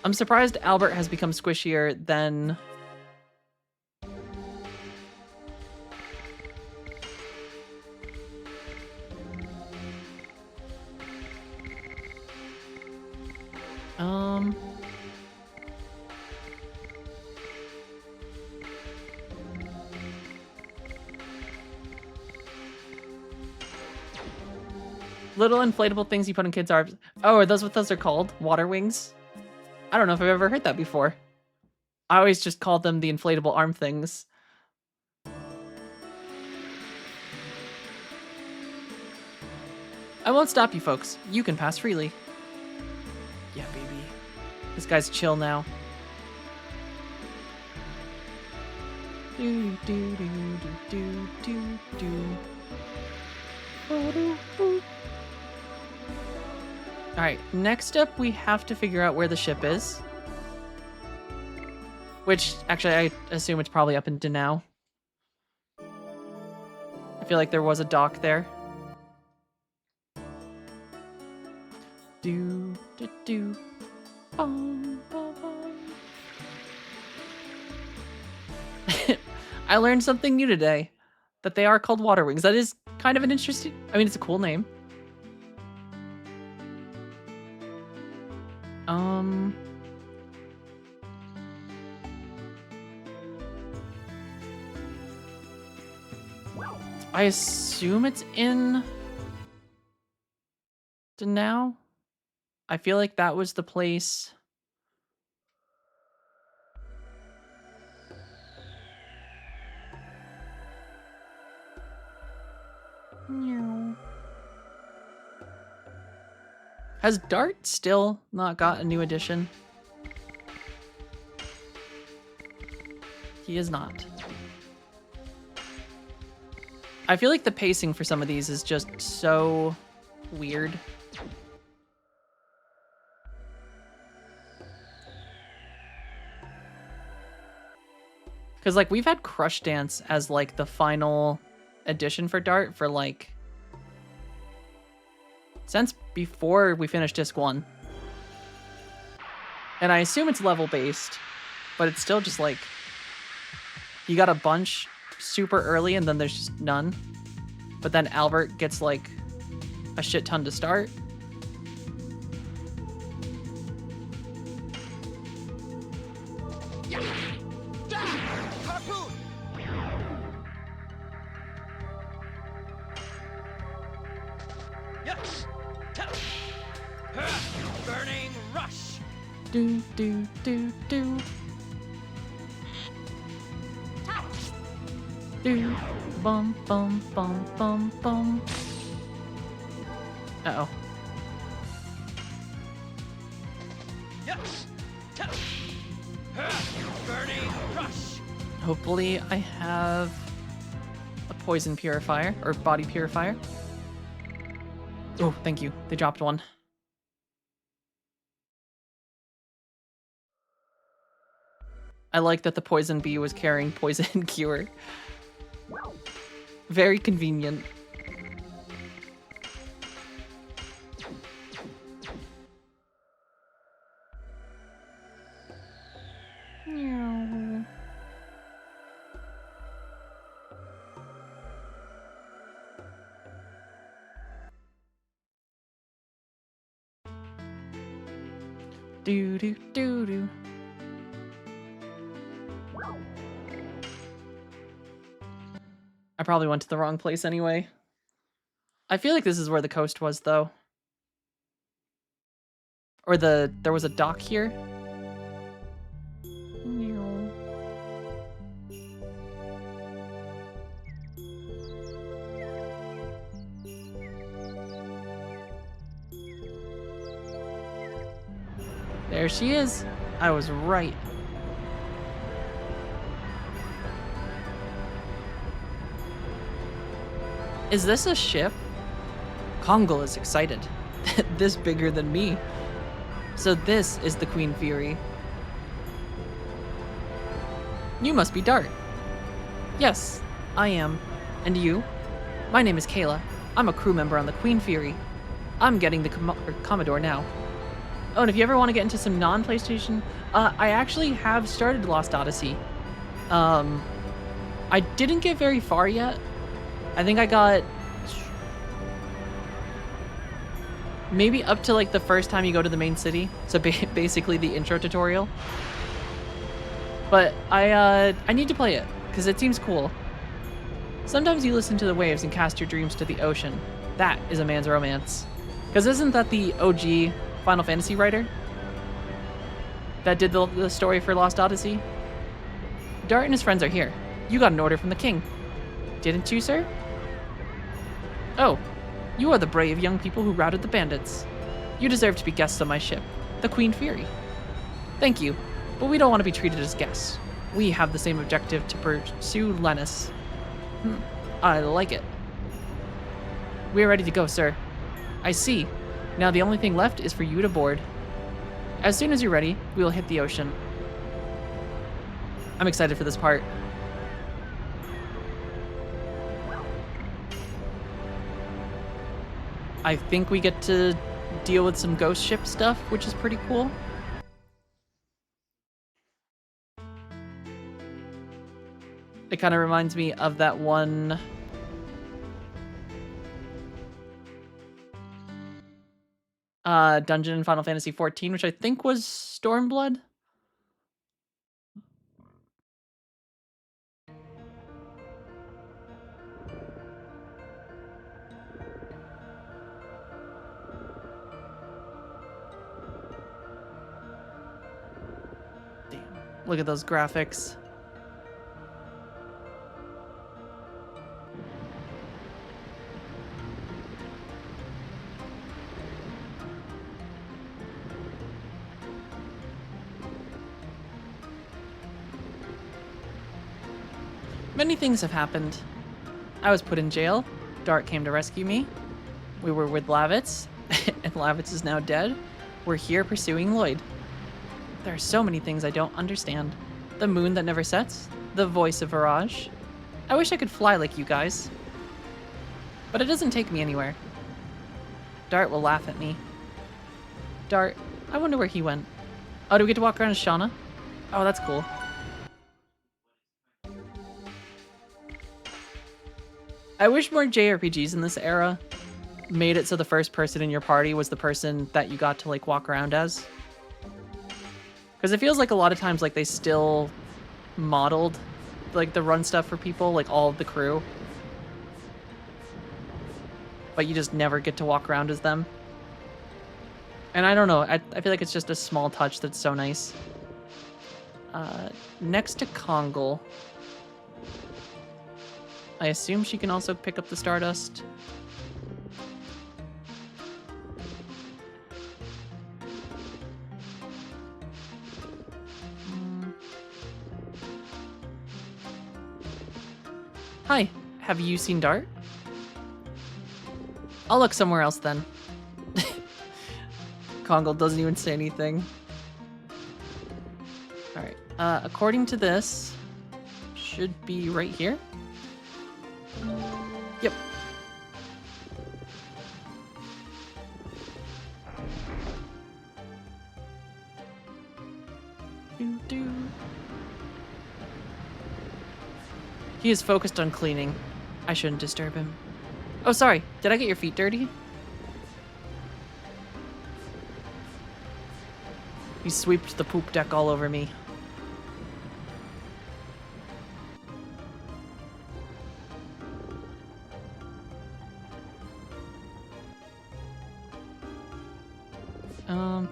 I'm surprised Albert has become squishier than... Little inflatable things you put in kids' arms. Oh, are those what those are called? Water wings? I don't know if I've ever heard that before. I always just called them the inflatable arm things. I won't stop you folks. You can pass freely. Yeah, baby. This guy's chill now. Do do do do do do do. Alright, next up we have to figure out where the ship is. Which, actually, I assume it's probably up in Danao. I feel like there was a dock there. Do, do, do. Bum, bum, bum. I learned something new today. That they are called water wings. That is kind of an interesting... I mean, it's a cool name. I assume it's in Danao. I feel like that was the place. Has Dart still not got a new edition? He is not. I feel like the pacing for some of these is just so weird. Because, like, we've had Crush Dance as, like, the final edition for Dart for, like, since before we finished Disc 1. And I assume it's level-based, but it's still just, like, you got a bunch super early and then there's just none. But then Albert gets like a shit ton to start. Harpoon! Yes! Burning rush! Do, do, do, do. Do. Bum, bum, bum, bum, bum. Uh-oh. Yes! Burning rush! Hopefully I have a poison purifier, or body purifier. Oh, thank you. They dropped one. I like that the poison bee was carrying poison cure. Very convenient. Meow. Do do do do. I probably went to the wrong place anyway. I feel like this is where the coast was, though. Or there was a dock here. Meow. There she is. I was right. Is this a ship? Kongal is excited. This bigger than me. So this is the Queen Fury. You must be Dart. Yes, I am. And you? My name is Kayla. I'm a crew member on the Queen Fury. I'm getting the Commodore now. Oh, and if you ever want to get into some non-PlayStation, I actually have started Lost Odyssey. I didn't get very far yet. I think I got maybe up to like the first time you go to the main city. So basically the intro tutorial. But I need to play it because it seems cool. Sometimes you listen to the waves and cast your dreams to the ocean. That is a man's romance. Because isn't that the OG Final Fantasy writer that did the story for Lost Odyssey? Dart and his friends are here. You got an order from the king. Didn't you, sir? Oh, you are the brave young people who routed the bandits. You deserve to be guests on my ship, the Queen Fury. Thank you, but we don't want to be treated as guests. We have the same objective to pursue Lennis. I like it. We are ready to go, sir. I see. Now the only thing left is for you to board. As soon as you're ready, we will hit the ocean. I'm excited for this part. I think we get to deal with some ghost ship stuff, which is pretty cool. It kind of reminds me of that one dungeon in Final Fantasy XIV, which I think was Stormblood. Damn, look at those graphics. Many things have happened. I was put in jail. Dart came to rescue me. We were with Lavitz, and Lavitz is now dead. We're here pursuing Lloyd. There are so many things I don't understand. The moon that never sets, the voice of Virage. I wish I could fly like you guys. But it doesn't take me anywhere. Dart will laugh at me. Dart, I wonder where he went. Oh, do we get to walk around as Shauna? Oh, that's cool. I wish more JRPGs in this era made it so the first person in your party was the person that you got to like walk around as. Because it feels like a lot of times like they still modeled like the run stuff for people, like all of the crew. But you just never get to walk around as them. And I don't know, I feel like it's just a small touch that's so nice. Next to Kongal, I assume she can also pick up the Stardust. Hi, have you seen Dart? I'll look somewhere else then. Kongal doesn't even say anything. Alright, according to this, should be right here. Yep. Doo-doo. He is focused on cleaning. I shouldn't disturb him. Oh, sorry. Did I get your feet dirty? He sweeped the poop deck all over me.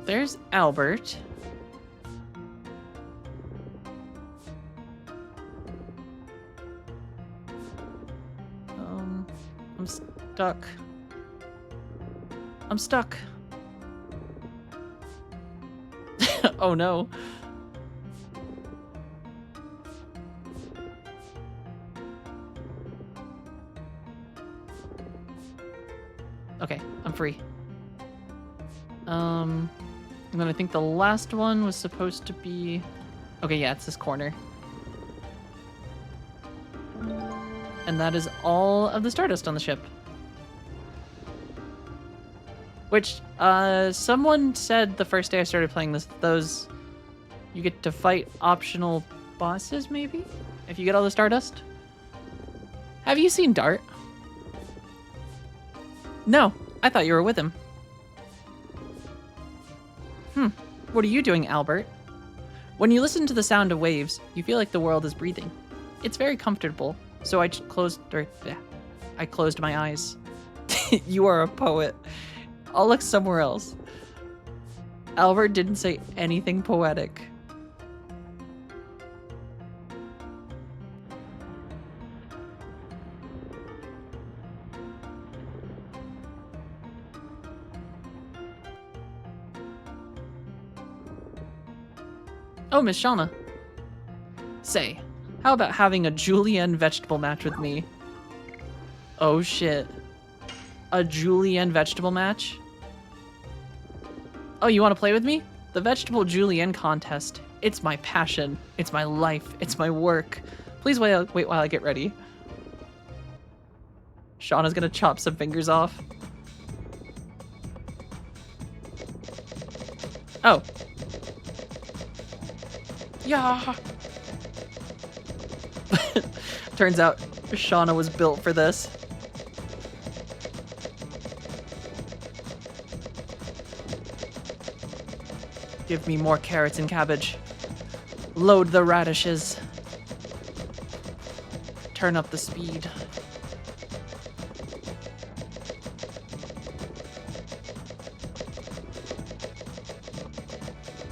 There's Albert. I'm stuck. I'm stuck. Oh no. Okay, I'm free. And then I think the last one was supposed to be... Okay, yeah, it's this corner. And that is all of the Stardust on the ship. Which, someone said the first day I started playing this, those... You get to fight optional bosses, maybe? If you get all the Stardust? Have you seen Dart? No, I thought you were with him. What are you doing, Albert? When you listen to the sound of waves, you feel like the world is breathing. It's very comfortable, so I closed my eyes. You are a poet. I'll look somewhere else. Albert didn't say anything poetic. Oh, Miss Shauna. Say, how about having a julienne vegetable match with me? Oh shit. A julienne vegetable match? Oh, you want to play with me? The vegetable julienne contest. It's my passion. It's my life. It's my work. Please wait while I get ready. Shauna's gonna chop some fingers off. Oh. Yeah. Turns out Shauna was built for this. Give me more carrots and cabbage. Load the radishes. Turn up the speed.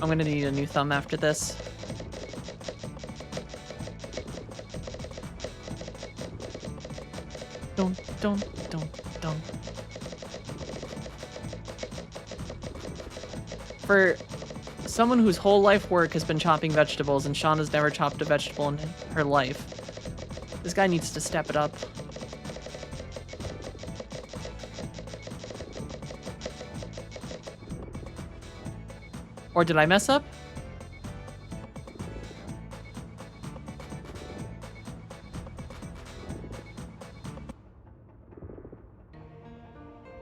I'm gonna need a new thumb after this. Don't. For someone whose whole life work has been chopping vegetables and Shauna's never chopped a vegetable in her life, this guy needs to step it up. Or did I mess up?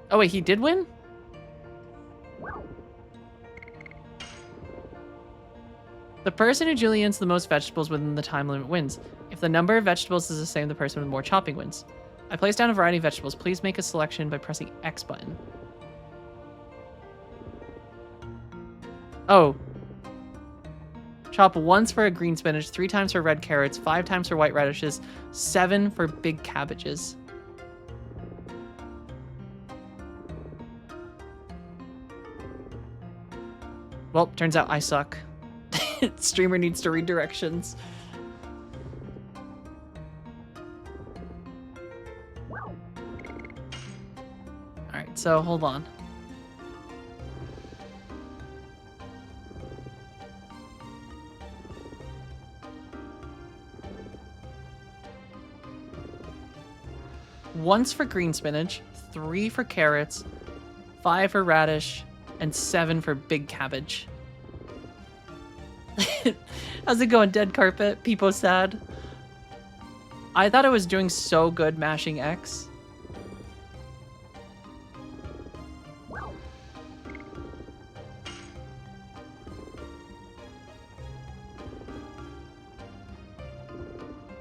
Oh wait, he did win? The person who juliennes the most vegetables within the time limit wins. If the number of vegetables is the same, the person with more chopping wins. I placed down a variety of vegetables. Please make a selection by pressing X button. Oh. Chop once for a green spinach, 3 times for red carrots, 5 times for white radishes, 7 for big cabbages. Well, turns out I suck. Streamer needs to read directions. Alright, so hold on. Once for green spinach, 3 for carrots, 5 for radish, and 7 for big cabbage. How's it going, Dead Carpet? People sad. I thought I was doing so good mashing X.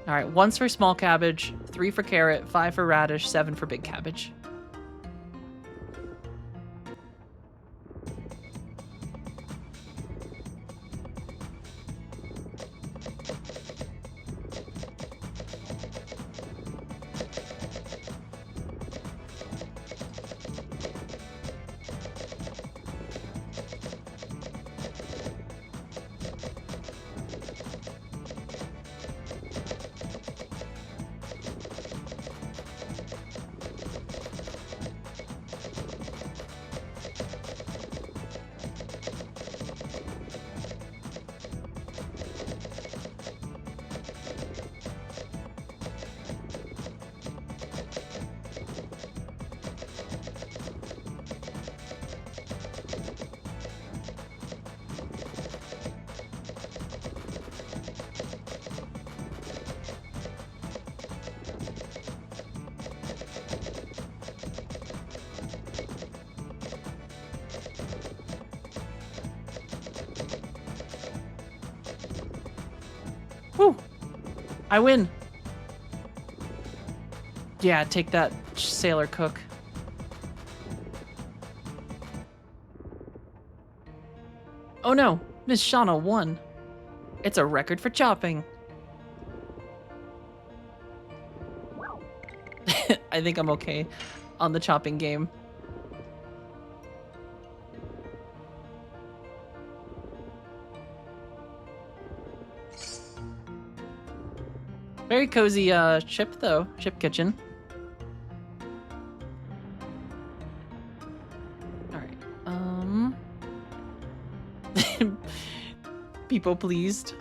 Alright, once for small cabbage, 3 for carrot, 5 for radish, 7 for big cabbage. Woo! I win! Yeah, take that, Sailor Cook. Oh no! Miss Shauna won! It's a record for chopping! I think I'm okay on the chopping game. Very cozy ship though, ship kitchen. Alright, people pleased.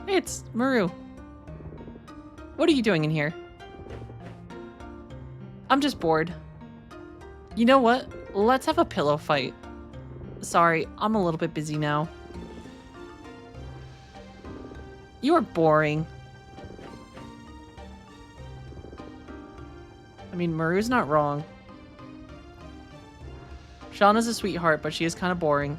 Hey, it's Maru. What are you doing in here? I'm just bored. You know what? Let's have a pillow fight. Sorry, I'm a little bit busy now. You are boring. I mean, Maru's not wrong. Shauna's a sweetheart, but she is kind of boring.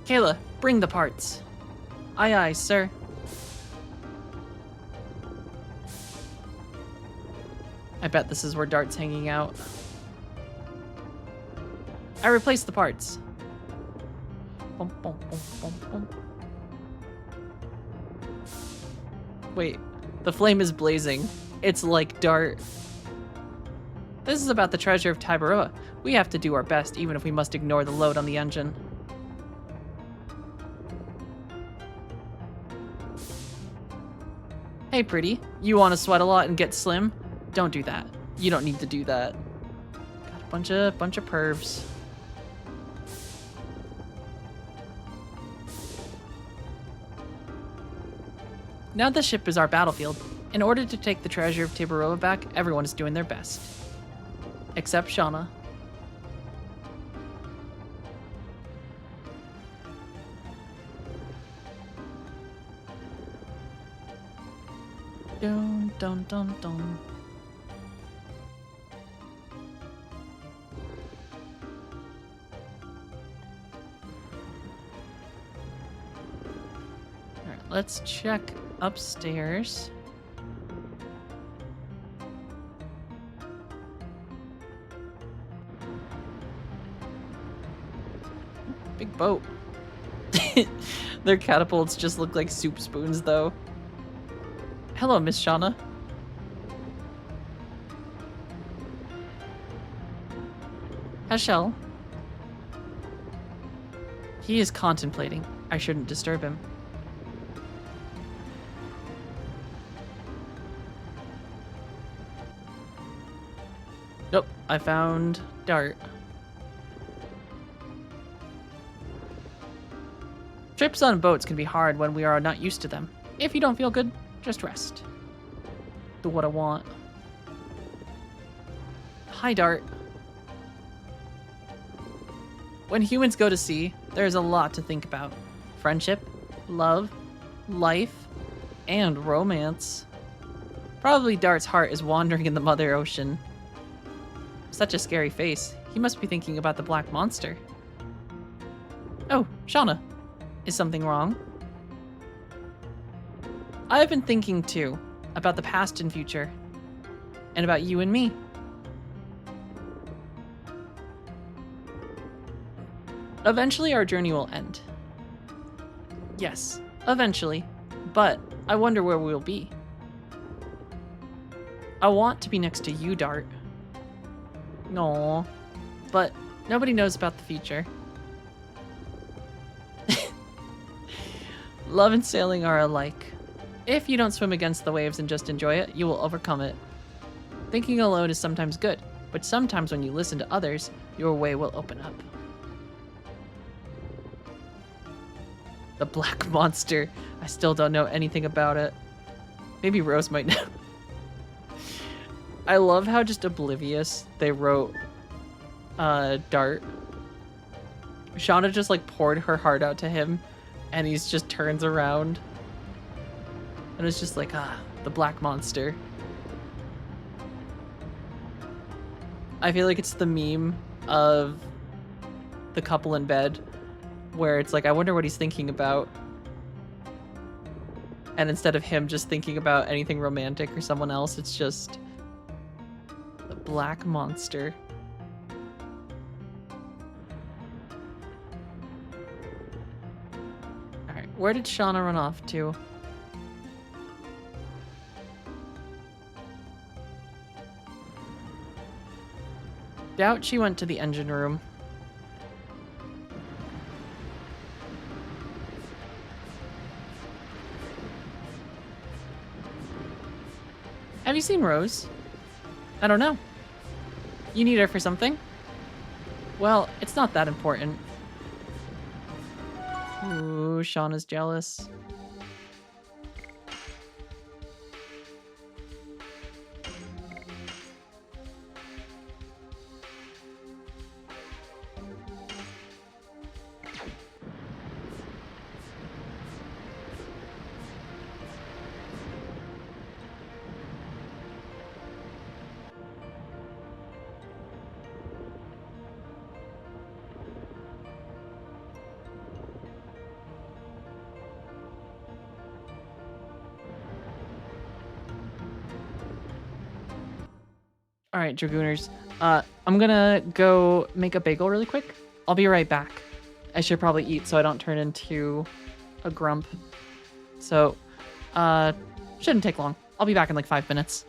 Kayla, bring the parts. Aye aye, sir. I bet this is where Dart's hanging out. I replaced the parts. Bum, bum, bum, bum, bum. Wait, the flame is blazing. It's like Dart. This is about the treasure of Tiberoa. We have to do our best, even if we must ignore the load on the engine. Hey, pretty. You want to sweat a lot and get slim? Don't do that. You don't need to do that. Got a bunch of pervs. Now the ship is our battlefield. In order to take the treasure of Tiberoa back, everyone is doing their best. Except Shauna. Dun dun dun dun. Let's check upstairs. Big boat. Their catapults just look like soup spoons, though. Hello, Miss Shauna. Hashel. He is contemplating. I shouldn't disturb him. Nope, I found Dart. Trips on boats can be hard when we are not used to them. If you don't feel good, just rest. Do what I want. Hi, Dart. When humans go to sea, there's a lot to think about. Friendship, love, life, and romance. Probably Dart's heart is wandering in the Mother Ocean. Such a scary face. He must be thinking about the black monster. Oh, Shauna. Is something wrong? I have been thinking too, about the past and future. And about you and me. Eventually our journey will end. Yes, eventually. But I wonder where we'll be. I want to be next to you, Dart. No, but nobody knows about the future. Love and sailing are alike. If you don't swim against the waves and just enjoy it, you will overcome it. Thinking alone is sometimes good, but sometimes when you listen to others, your way will open up. The black monster. I still don't know anything about it. Maybe Rose might know. I love how just oblivious they wrote Dart. Shauna just like poured her heart out to him. And he's just turns around. And it's just like, the black monster. I feel like it's the meme of the couple in bed where it's like, I wonder what he's thinking about. And instead of him just thinking about anything romantic or someone else, it's just the black monster. Where did Shauna run off to? Doubt she went to the engine room. Have you seen Rose? I don't know. You need her for something? Well, it's not that important. Ooh, Shauna's jealous. All right, Dragooners. I'm gonna go make a bagel really quick. I'll be right back. I should probably eat so I don't turn into a grump. So, shouldn't take long. I'll be back in like 5 minutes.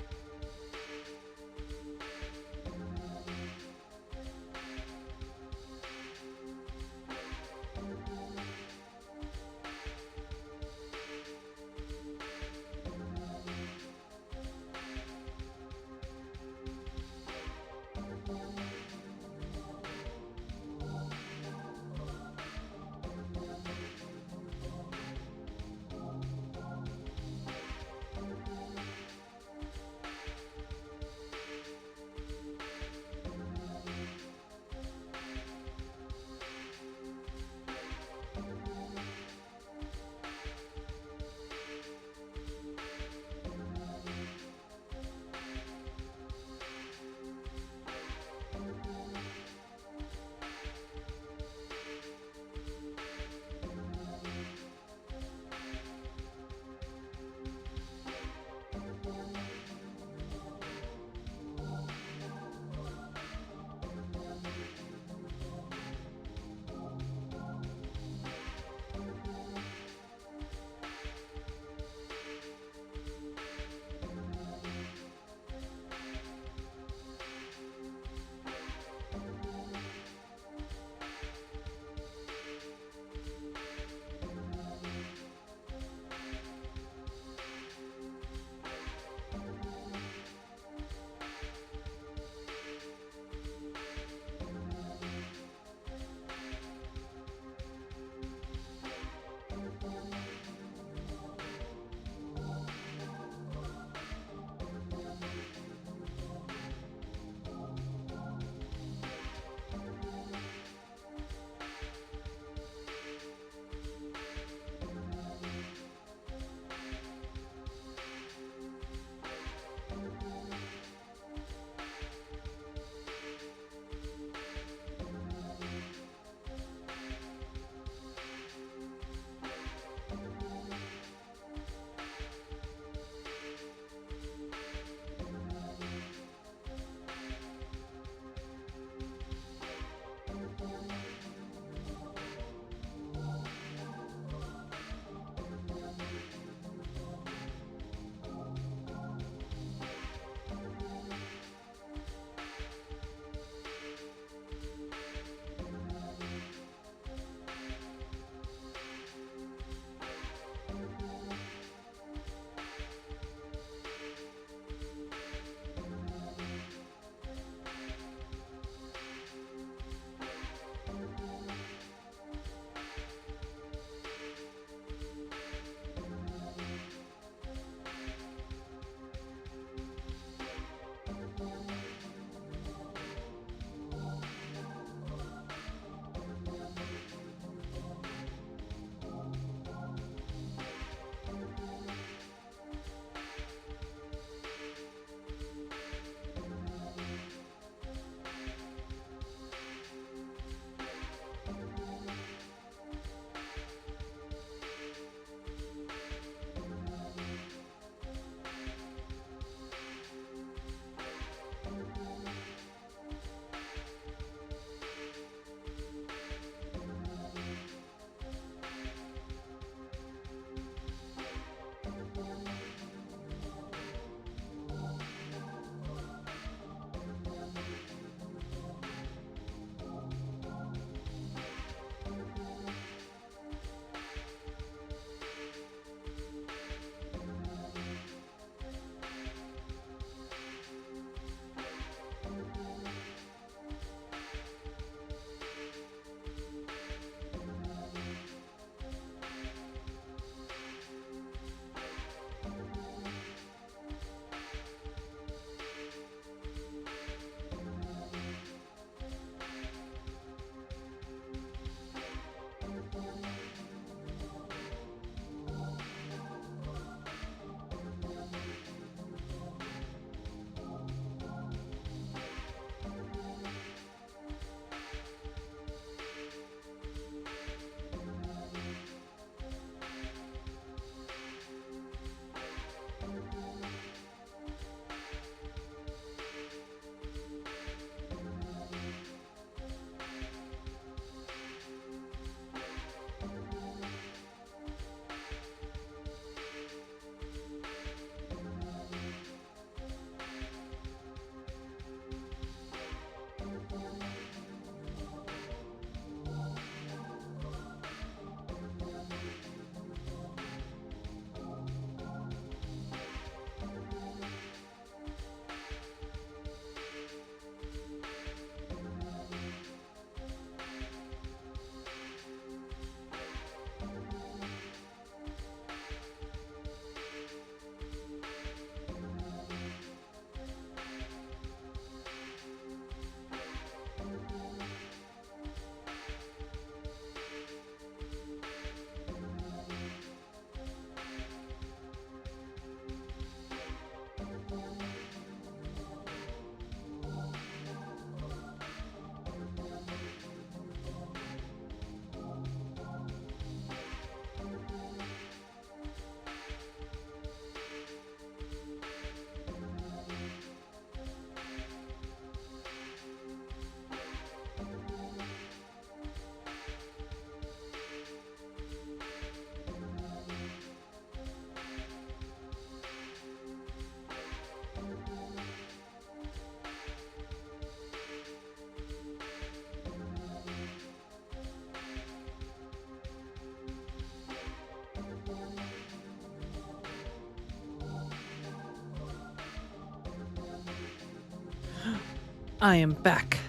I am back.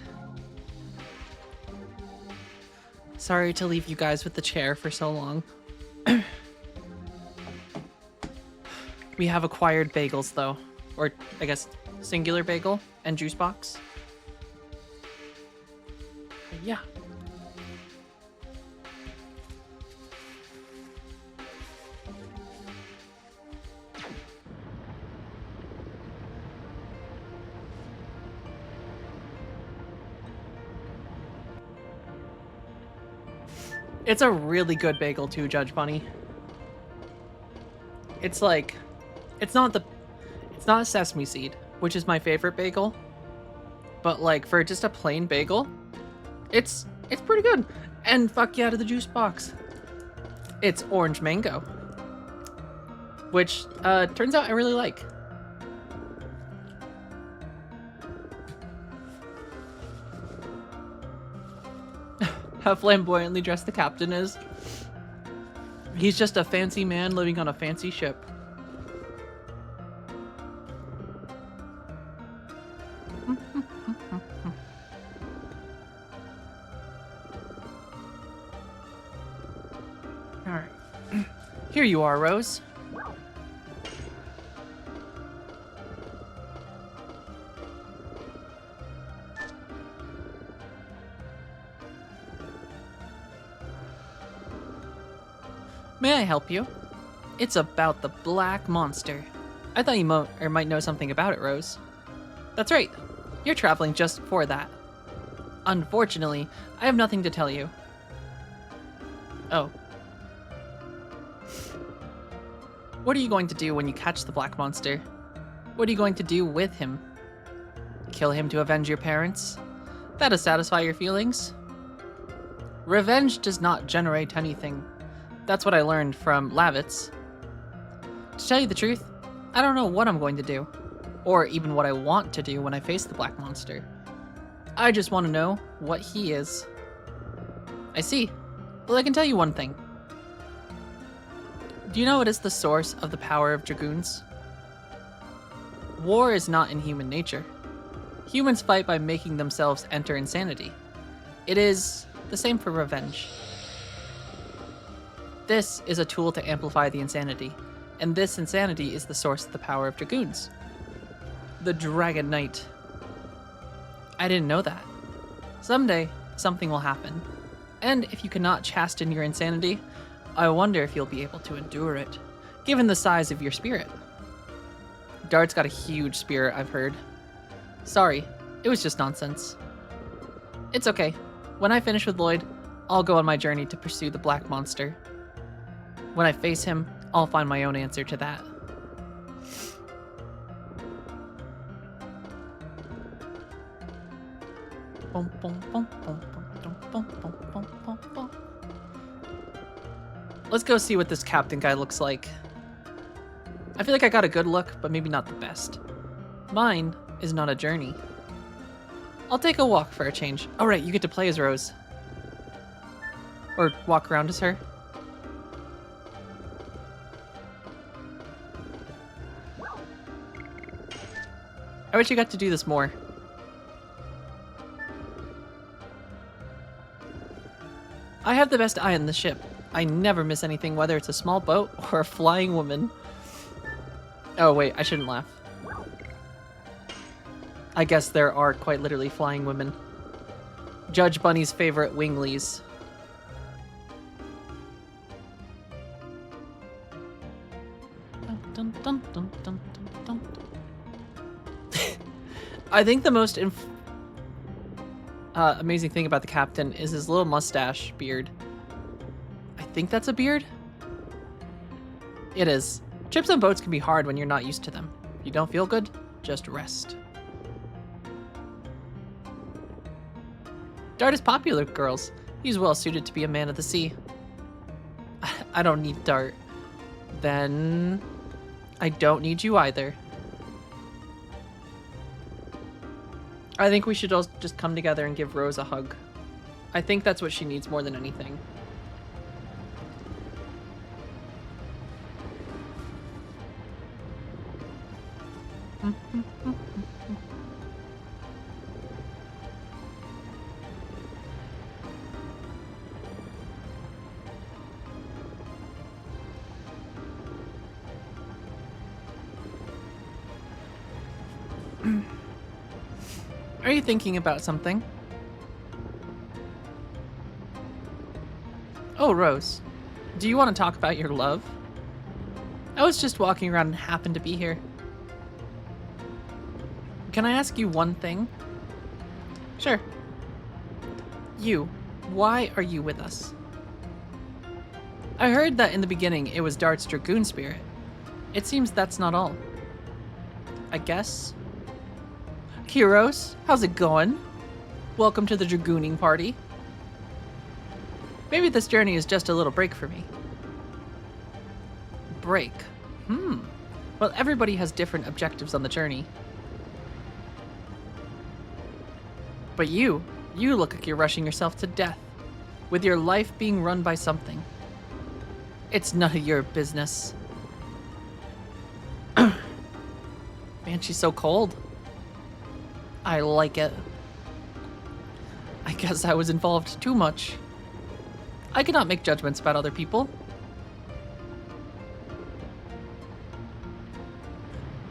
Sorry to leave you guys with the chair for so long. We have acquired bagels, though. Or, I guess, singular bagel and juice box. But yeah. It's a really good bagel too, Judge Bunny. It's like, it's not a sesame seed, which is my favorite bagel. But like for just a plain bagel, it's pretty good. And fuck yeah to the juice box. It's orange mango, which turns out I really like. How flamboyantly dressed the captain is. He's just a fancy man living on a fancy ship. Alright. Here you are, Rose. May I help you? It's about the black monster. I thought you might know something about it, Rose. That's right. You're traveling just for that. Unfortunately, I have nothing to tell you. Oh. What are you going to do when you catch the black monster? What are you going to do with him? Kill him to avenge your parents? That'll satisfy your feelings? Revenge does not generate anything. That's what I learned from Lavitz. To tell you the truth, I don't know what I'm going to do, or even what I want to do when I face the black monster. I just want to know what he is. I see. Well, I can tell you one thing. Do you know what is the source of the power of Dragoons? War is not in human nature. Humans fight by making themselves enter insanity. It is the same for revenge. This is a tool to amplify the insanity, and this insanity is the source of the power of Dragoons. The Dragon Knight. I didn't know that. Someday, something will happen. And if you cannot chasten your insanity, I wonder if you'll be able to endure it, given the size of your spirit. Dart's got a huge spirit, I've heard. Sorry, it was just nonsense. It's okay. When I finish with Lloyd, I'll go on my journey to pursue the black monster. When I face him, I'll find my own answer to that. Let's go see what this captain guy looks like. I feel like I got a good look, but maybe not the best. Mine is not a journey. I'll take a walk for a change. All right, you get to play as Rose. Or walk around as her. I wish you got to do this more. I have the best eye on the ship. I never miss anything, whether it's a small boat or a flying woman. Oh wait, I shouldn't laugh. I guess there are quite literally flying women. Judge Bunny's favorite winglies. Dun, dun, dun, dun, dun, dun, dun. I think the most amazing thing about the captain is his little mustache beard. I think that's a beard? It is. Trips on boats can be hard when you're not used to them. If you don't feel good, just rest. Dart is popular with girls. He's well suited to be a man of the sea. I don't need Dart. Then I don't need you either. I think we should all just come together and give Rose a hug. I think that's what she needs more than anything. Are you thinking about something? Oh, Rose. Do you want to talk about your love? I was just walking around and happened to be here. Can I ask you one thing? Sure. Why are you with us? I heard that in the beginning it was Dart's Dragoon spirit. It seems that's not all. I guess. Kyros, how's it going? Welcome to the Dragooning party. Maybe this journey is just a little break for me. Break? Well, everybody has different objectives on the journey. But you look like you're rushing yourself to death, with your life being run by something. It's none of your business. Man, she's so cold. I like it. I guess I was involved too much. I cannot make judgments about other people.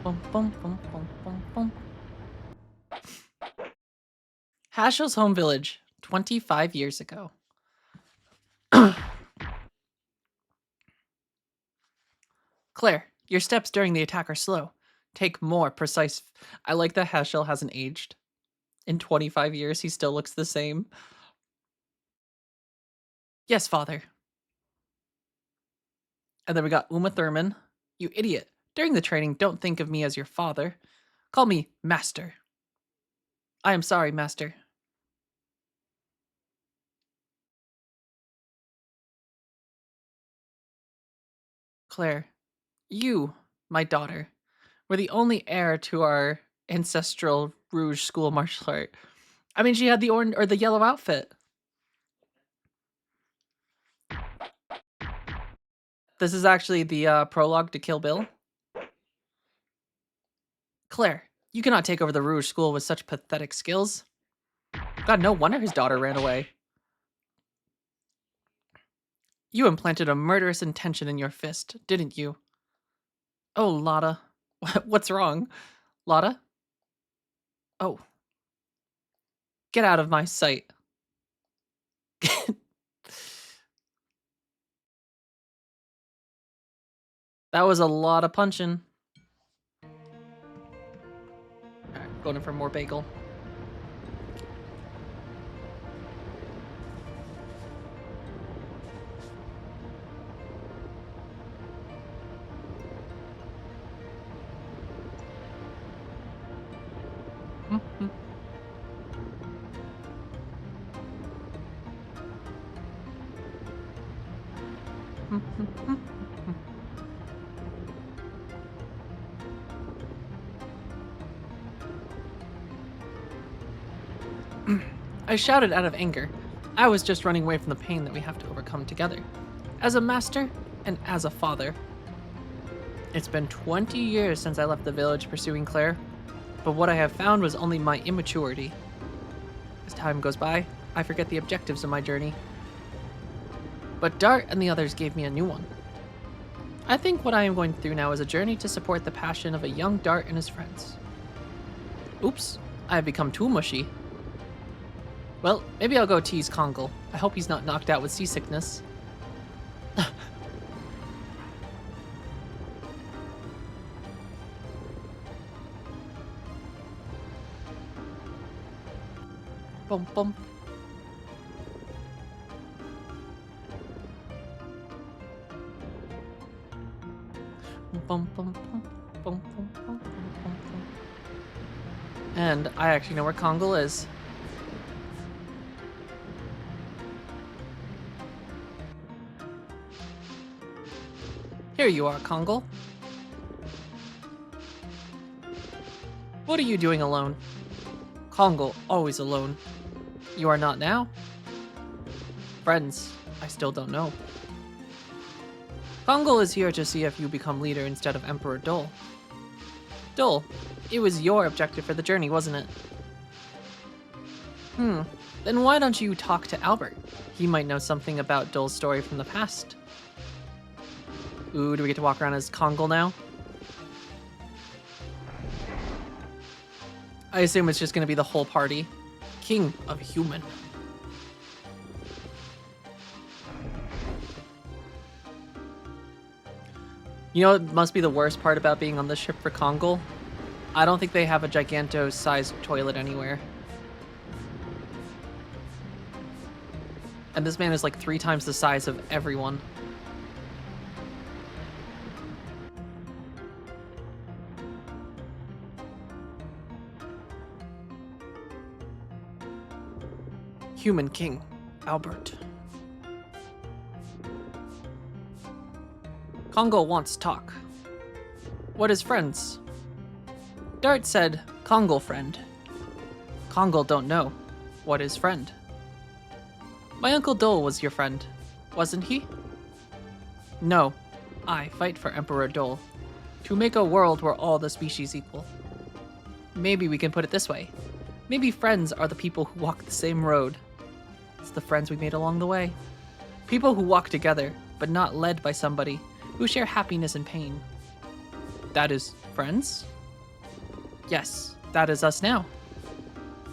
Bum, bum, bum, bum, bum, bum. Hashel's home village, 25 years ago. Claire, your steps during the attack are slow. Take more precise... I like that Hashel hasn't aged. In 25 years, he still looks the same. Yes, father. And then we got Uma Thurman. You idiot. During the training, don't think of me as your father. Call me Master. I am sorry, Master. Claire, you, my daughter, were the only heir to our ancestral Rouge School martial art. I mean, she had the orange or the yellow outfit. This is actually the prologue to Kill Bill. Claire, you cannot take over the Rouge School with such pathetic skills. God, no wonder his daughter ran away. You implanted a murderous intention in your fist, didn't you? Oh, Lotta. What's wrong? Lotta? Oh. Get out of my sight. That was a lot of punching. Alright, going in for more bagel. I shouted out of anger. I was just running away from the pain that we have to overcome together. As a master and as a father. It's been 20 years since I left the village pursuing Claire, but what I have found was only my immaturity. As time goes by, I forget the objectives of my journey. But Dart and the others gave me a new one. I think what I am going through now is a journey to support the passion of a young Dart and his friends. Oops, I have become too mushy. Well, maybe I'll go tease Kongal. I hope he's not knocked out with seasickness. Bum bum. Bum bum bum bum bum bum bum bum. And I actually know where Kongal is. Here you are, Kongal. What are you doing alone? Kongal, always alone. You are not now? Friends, I still don't know. Kongal is here to see if you become leader instead of Emperor Dol. Dol, it was your objective for the journey, wasn't it? Then why don't you talk to Albert? He might know something about Dol's story from the past. Ooh, do we get to walk around as Kongal now? I assume it's just gonna be the whole party. King of Human. You know what must be the worst part about being on the ship for Kongol? I don't think they have a giganto-sized toilet anywhere. And this man is like 3 times the size of everyone. Human King, Albert. Kongol wants talk. What is friends? Dart said, Kongol friend. Kongol don't know. What is friend? My Uncle Dole was your friend, wasn't he? No, I fight for Emperor Dole, to make a world where all the species equal. Maybe we can put it this way. Maybe friends are the people who walk the same road. It's the friends we made along the way. People who walk together, but not led by somebody, who share happiness and pain. That is friends? Yes, that is us now.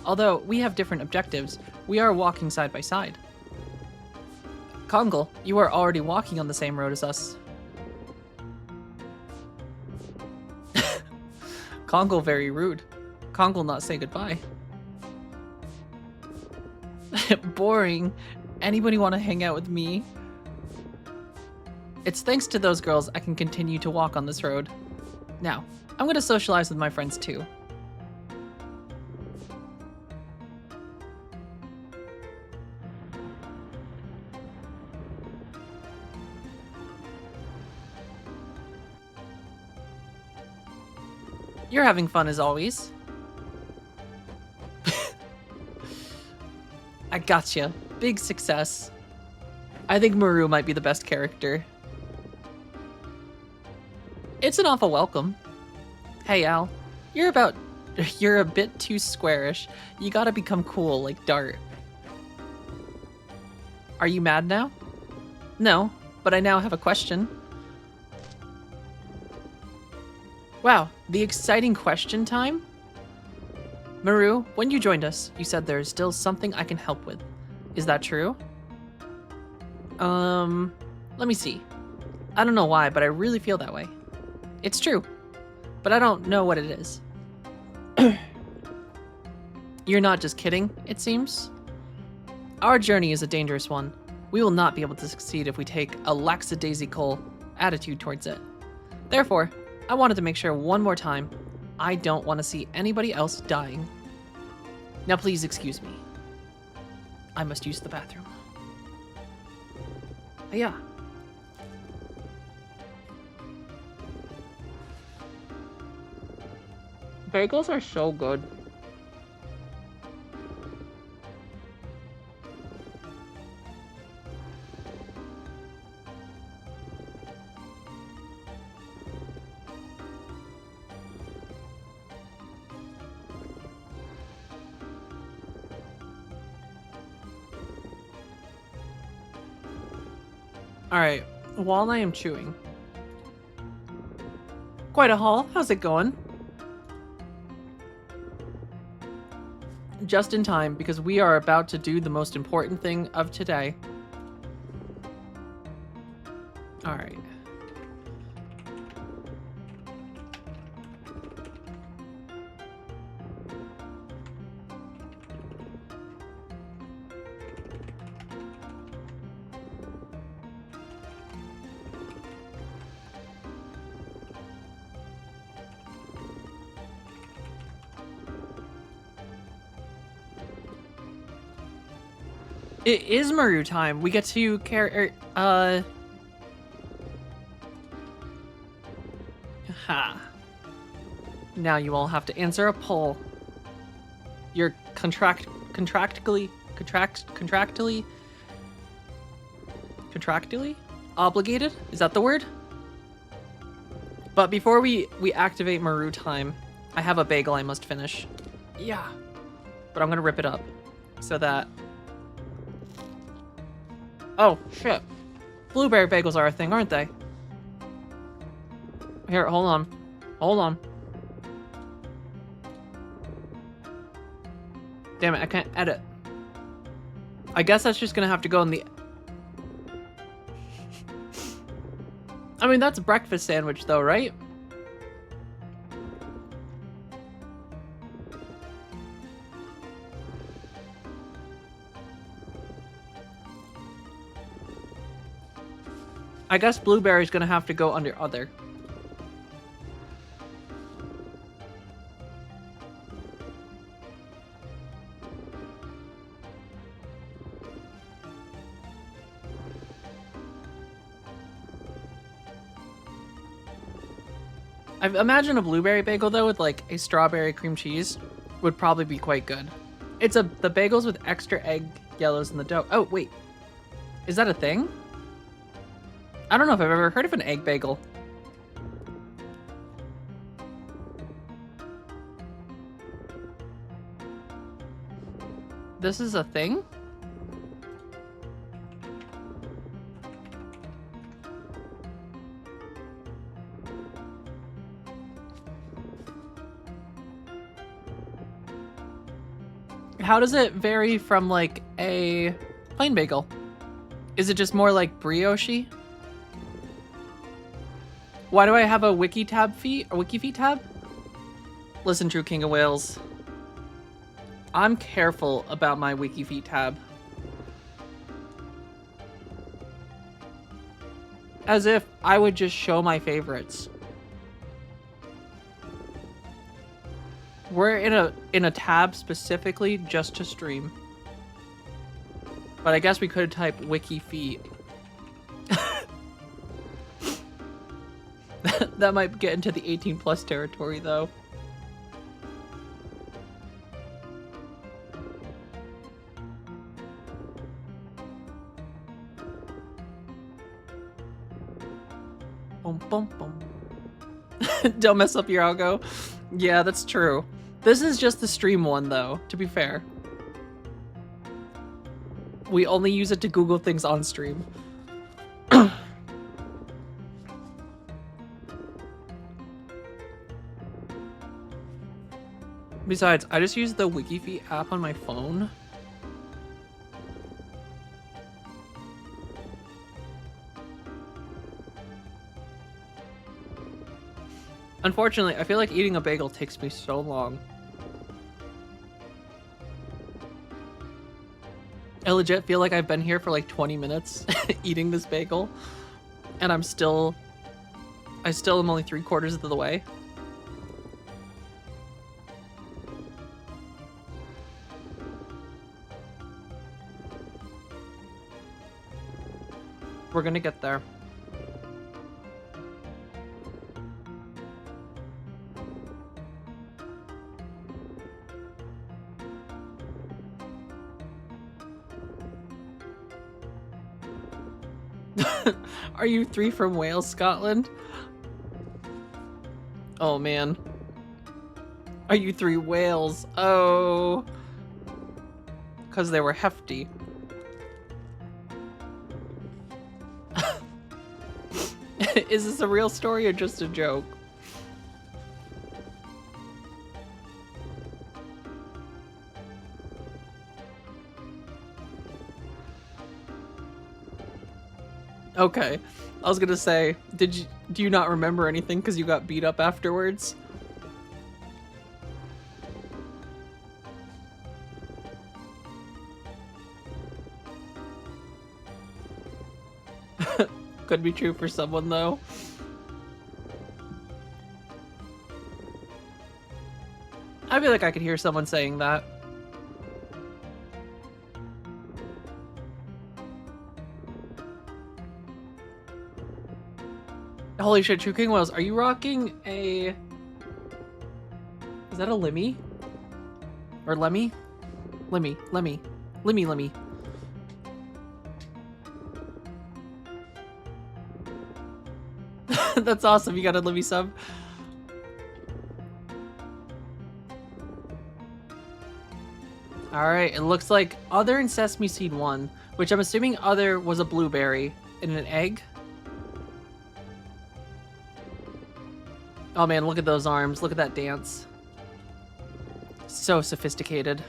Although we have different objectives, we are walking side by side. Kongol, you are already walking on the same road as us. Kongol very rude. Kongol not say goodbye. Boring. Anybody want to hang out with me? It's thanks to those girls I can continue to walk on this road. Now, I'm going to socialize with my friends too. You're having fun as always. I gotcha. Big success. I think Maru might be the best character. It's an awful welcome. Hey Al, you're a bit too squarish. You gotta become cool like Dart. Are you mad now? No, but I now have a question. Wow, the exciting question time? Maru, when you joined us, you said there is still something I can help with. Is that true? Let me see. I don't know why, but I really feel that way. It's true, but I don't know what it is. You're not just kidding, it seems. Our journey is a dangerous one. We will not be able to succeed if we take a lackadaisical attitude towards it. Therefore, I wanted to make sure one more time, I don't want to see anybody else dying. Now please excuse me. I must use the bathroom. Yeah. Bagels are so good. Alright, while I am chewing. Quite a haul. How's it going? Just in time, because we are about to do the most important thing of today. Alright. It is Maru time. We get to Ha. Now you all have to answer a poll. You're contractually obligated? Is that the word? But before we activate Maru time, I have a bagel I must finish. Yeah. But I'm gonna rip it up so that... Oh, shit. Blueberry bagels are a thing, aren't they? Here, hold on. Hold on. Damn it, I can't edit. I guess that's just gonna have to go in the... I mean, that's a breakfast sandwich though, right? I guess blueberry's gonna have to go under other. I imagine a blueberry bagel though with like a strawberry cream cheese would probably be quite good. It's the bagels with extra egg yellows in the dough. Oh, wait. Is that a thing? I don't know if I've ever heard of an egg bagel. This is a thing? How does it vary from like a plain bagel? Is it just more like brioche? Why do I have a wiki feet tab? Listen, True King of Wales. I'm careful about my wiki feet tab. As if I would just show my favorites. We're in a tab specifically just to stream. But I guess we could type wiki feet. That might get into the 18+ territory though. Boom, boom, boom. Don't mess up your algo. Yeah, that's true. This is just the stream one, though, to be fair. We only use it to Google things on stream. Besides, I just use the WikiFeet app on my phone. Unfortunately, I feel like eating a bagel takes me so long. I legit feel like I've been here for like 20 minutes eating this bagel, and I still am only 3/4 of the way. We're gonna get there. Are you 3 from Wales, Scotland? Oh man. Are you 3 whales? Oh. Because they were hefty. Is this a real story or just a joke? Okay, I was gonna say, do you not remember anything because you got beat up afterwards? Could be true for someone though. I feel like I could hear someone saying that. Holy shit, True King Wells, are you rocking a... Is that a Lemmy? Or Lemmy? Lemmy. That's awesome, you got a Lemmy sub. Alright, it looks like Other and Sesame Seed 1, which I'm assuming Other was a blueberry and an egg. Oh man, look at those arms. Look at that dance. So sophisticated.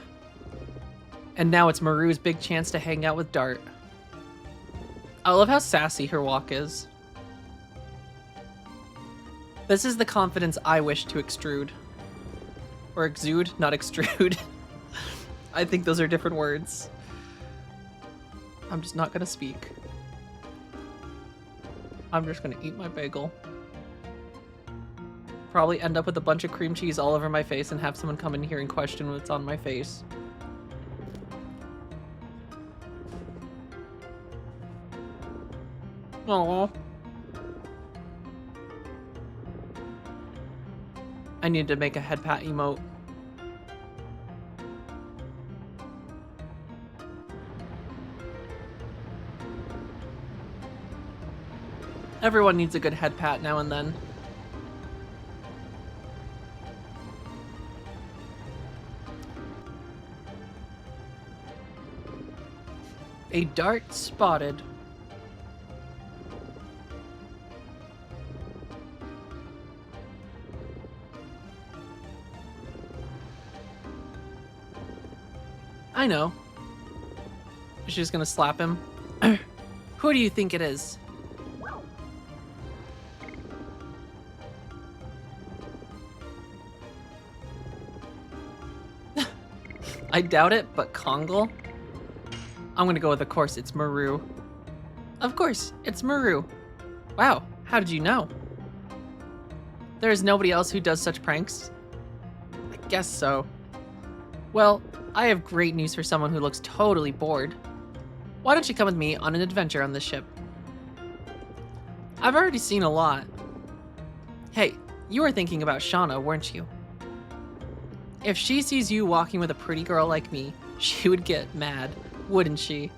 And now it's Maru's big chance to hang out with Dart. I love how sassy her walk is. This is the confidence I wish to extrude. Or exude, not extrude. I think those are different words. I'm just not gonna speak. I'm just gonna eat my bagel. Probably end up with a bunch of cream cheese all over my face and have someone come in here and question what's on my face. Aww. I need to make a head pat emote. Everyone needs a good head pat now and then. A dart spotted. I know. She's gonna slap him. Who do you think it is? I doubt it, but Kongle? I'm gonna go with, of course, it's Maru. Of course, it's Maru. Wow, how did you know? There is nobody else who does such pranks? I guess so. Well, I have great news for someone who looks totally bored. Why don't you come with me on an adventure on this ship? I've already seen a lot. Hey, you were thinking about Shauna, weren't you? If she sees you walking with a pretty girl like me, she would get mad, wouldn't she?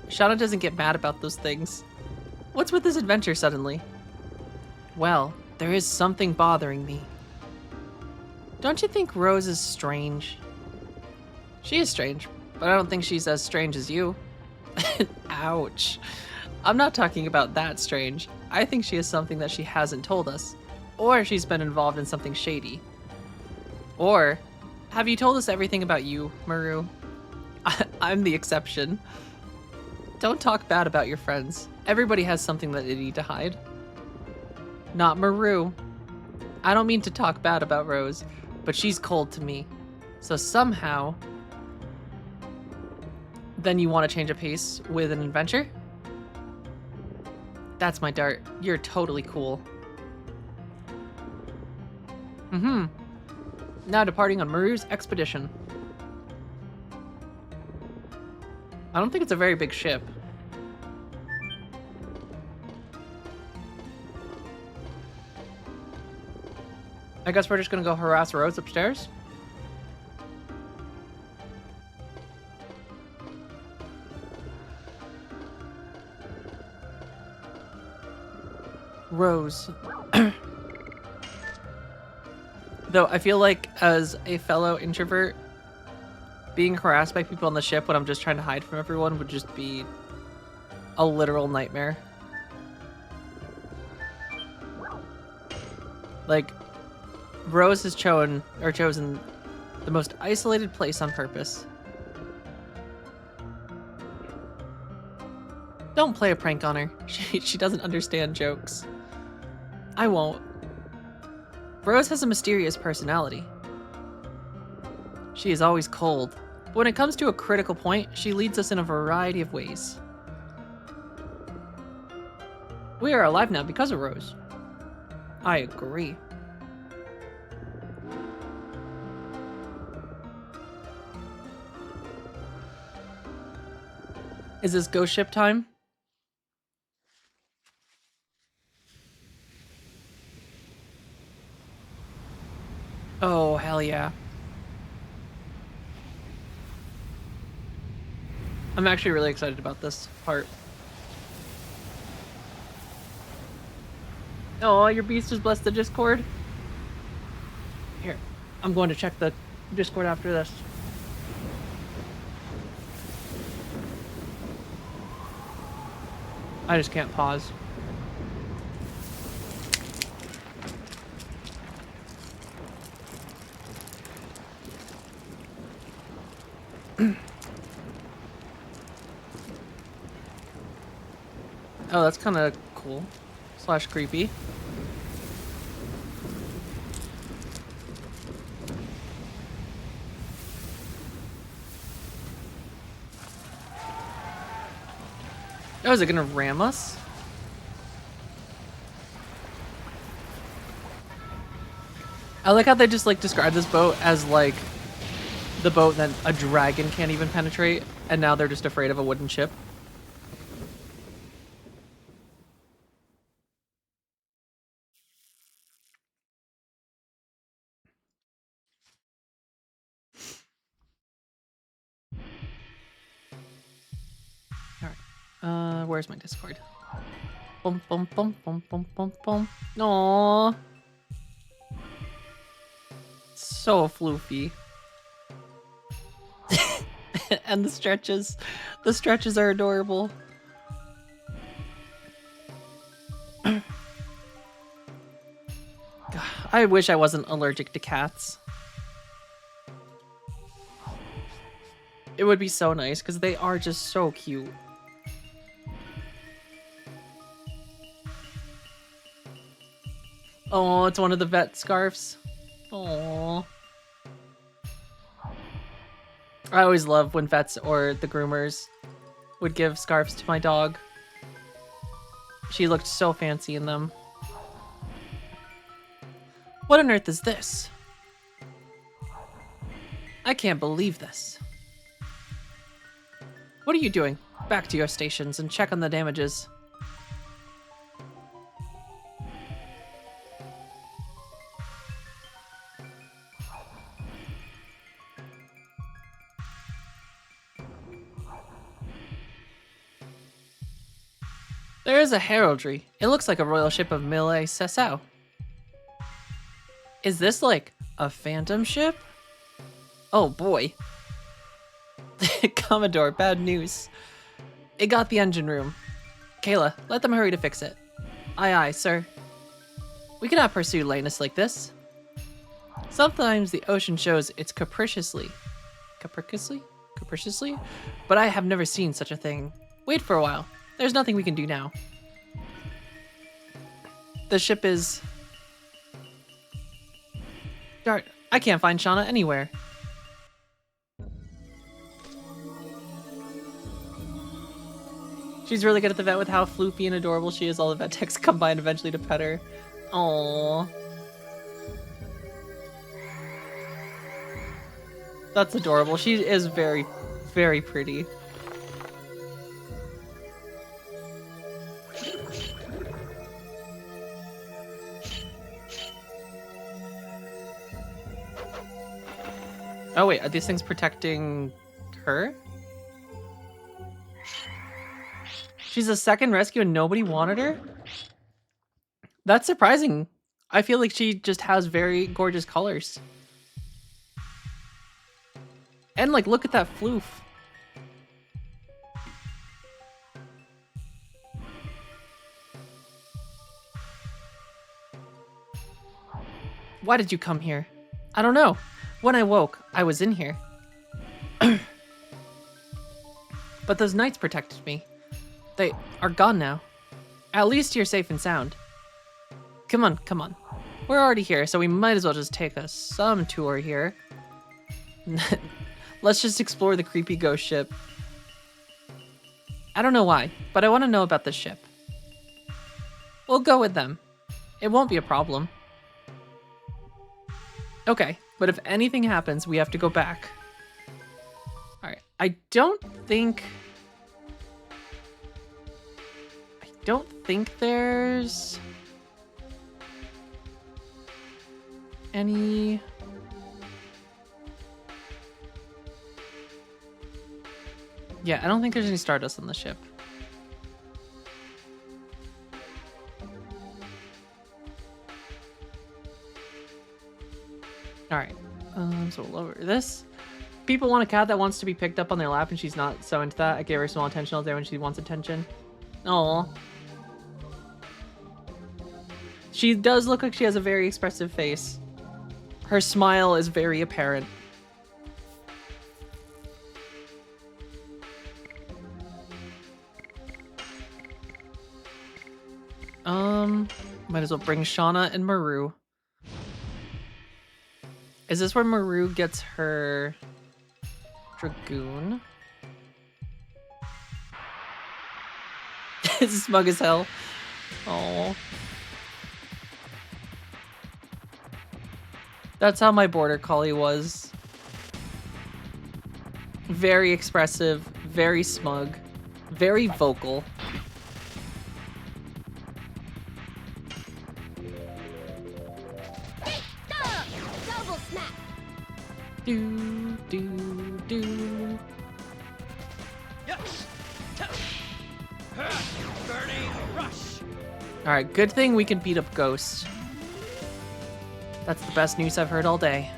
Shauna doesn't get mad about those things. What's with this adventure suddenly? Well, there is something bothering me. Don't you think Rose is strange? She is strange, but I don't think she's as strange as you. Ouch. I'm not talking about that strange. I think she is something that she hasn't told us. Or she's been involved in something shady. Or, have you told us everything about you, Maru? I'm the exception. Don't talk bad about your friends. Everybody has something that they need to hide. Not Maru. I don't mean to talk bad about Rose, but she's cold to me. So somehow... Then you want to change a pace with an adventure? That's my Dart. You're totally cool. Now departing on Maru's expedition. I don't think it's a very big ship. I guess we're just gonna go harass Rose upstairs. Rose. Though I feel like as a fellow introvert, being harassed by people on the ship when I'm just trying to hide from everyone would just be a literal nightmare. Like, Rose has chosen the most isolated place on purpose. Don't play a prank on her. She doesn't understand jokes. I won't. Rose has a mysterious personality. She is always cold, but when it comes to a critical point, she leads us in a variety of ways. We are alive now because of Rose. I agree. Is this ghost ship time? Oh, hell yeah. I'm actually really excited about this part. Oh, your beast has blessed the Discord? Here, I'm going to check the Discord after this. I just can't pause. Oh, that's kind of cool. Slash creepy. Oh, is it gonna ram us? I like how they just like describe this boat as like the boat that a dragon can't even penetrate, and now they're just afraid of a wooden ship. Alright. Where's my Discord? Bum bum bum bum bum bum bum. Aww. So floofy. And the stretches are adorable. God, I wish I wasn't allergic to cats. It would be so nice because they are just so cute. Oh, it's one of the vet scarves. Oh. I always love when vets or the groomers would give scarves to my dog. She looked so fancy in them. What on earth is this? I can't believe this. What are you doing? Back to your stations and check on the damages. There is a heraldry. It looks like a royal ship of Mille Sessau. Is this like a phantom ship? Oh boy. Commodore, bad news. It got the engine room. Kayla, let them hurry to fix it. Aye aye, sir. We cannot pursue lateness like this. Sometimes the ocean shows it's capriciously, but I have never seen such a thing. Wait for a while. There's nothing we can do now. The ship is... Darn, I can't find Shauna anywhere. She's really good at the vet with how floofy and adorable she is. All the vet techs combine eventually to pet her. Aww. That's adorable. She is very, very pretty. Oh wait, are these things protecting her? She's a second rescue and nobody wanted her? That's surprising. I feel like she just has very gorgeous colors. And like, look at that floof. Why did you come here? I don't know. When I woke, I was in here. But those knights protected me. They are gone now. At least you're safe and sound. Come on, come on. We're already here, so we might as well just take some tour here. Let's just explore the creepy ghost ship. I don't know why, but I want to know about this ship. We'll go with them. It won't be a problem. Okay, but if anything happens, we have to go back. Alright, I don't think there's any... Yeah, I don't think there's any Stardust on the ship. Alright, so we'll lower this. People want a cat that wants to be picked up on their lap, and she's not so into that. I gave her small attention all day when she wants attention. Aww. She does look like she has a very expressive face. Her smile is very apparent. Might as well bring Shauna and Maru. Is this where Maru gets her Dragoon? It's smug as hell. Oh. That's how my border collie was. Very expressive, very smug, very vocal. Double smack. Do, do, do. Yes. Burning rush. Alright, good thing we can beat up Ghost. That's the best news I've heard all day.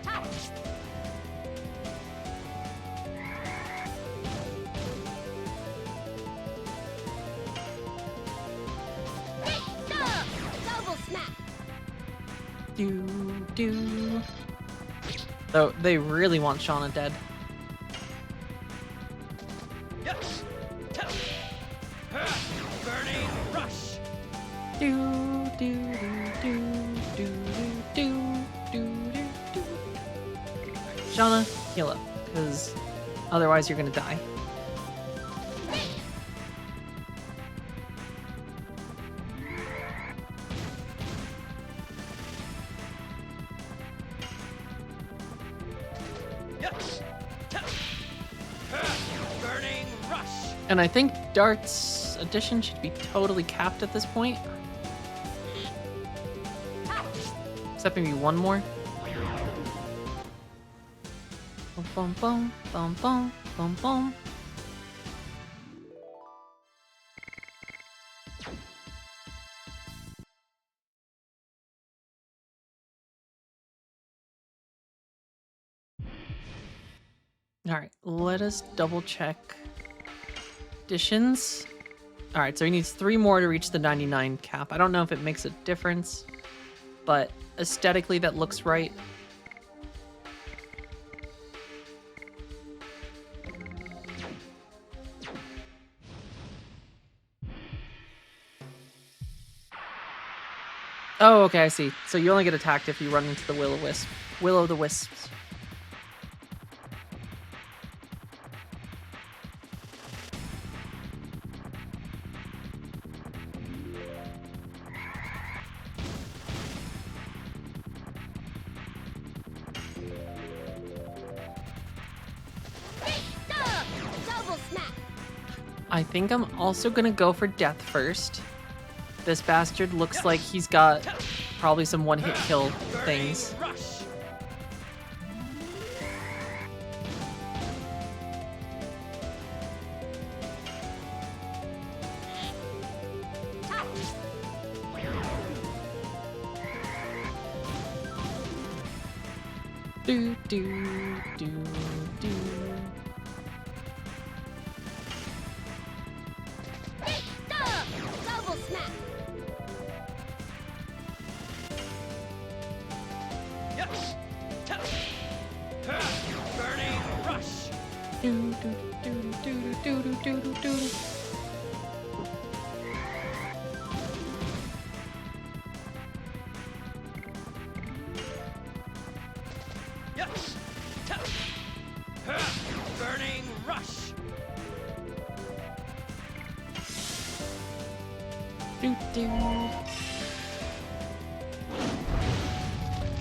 Double smack. Do, do. Though they really want Shauna dead. Yes. Burning rush. Do, do, do, do, do, do, do, do, do. Shauna, heal up, because otherwise you're gonna die. Yes. Burning rush. And I think Dart's addition should be totally capped at this point. Except maybe one more. Bum, bum, bum, bum, bum, bum. Alright, let us double check additions. Alright, so he needs 3 more to reach the 99 cap. I don't know if it makes a difference, but aesthetically that looks right. Oh, okay, I see. So you only get attacked if you run into the Will-o'-the-Wisps. Double smack. I think I'm also gonna go for death first. This bastard looks like he's got probably some one-hit kill things. Rush. Do, do, do, do. Double smack. Yes. Burning rush. Do, do, do, do, do, do, do, do, do, do. Yes. Burning rush. Do, do.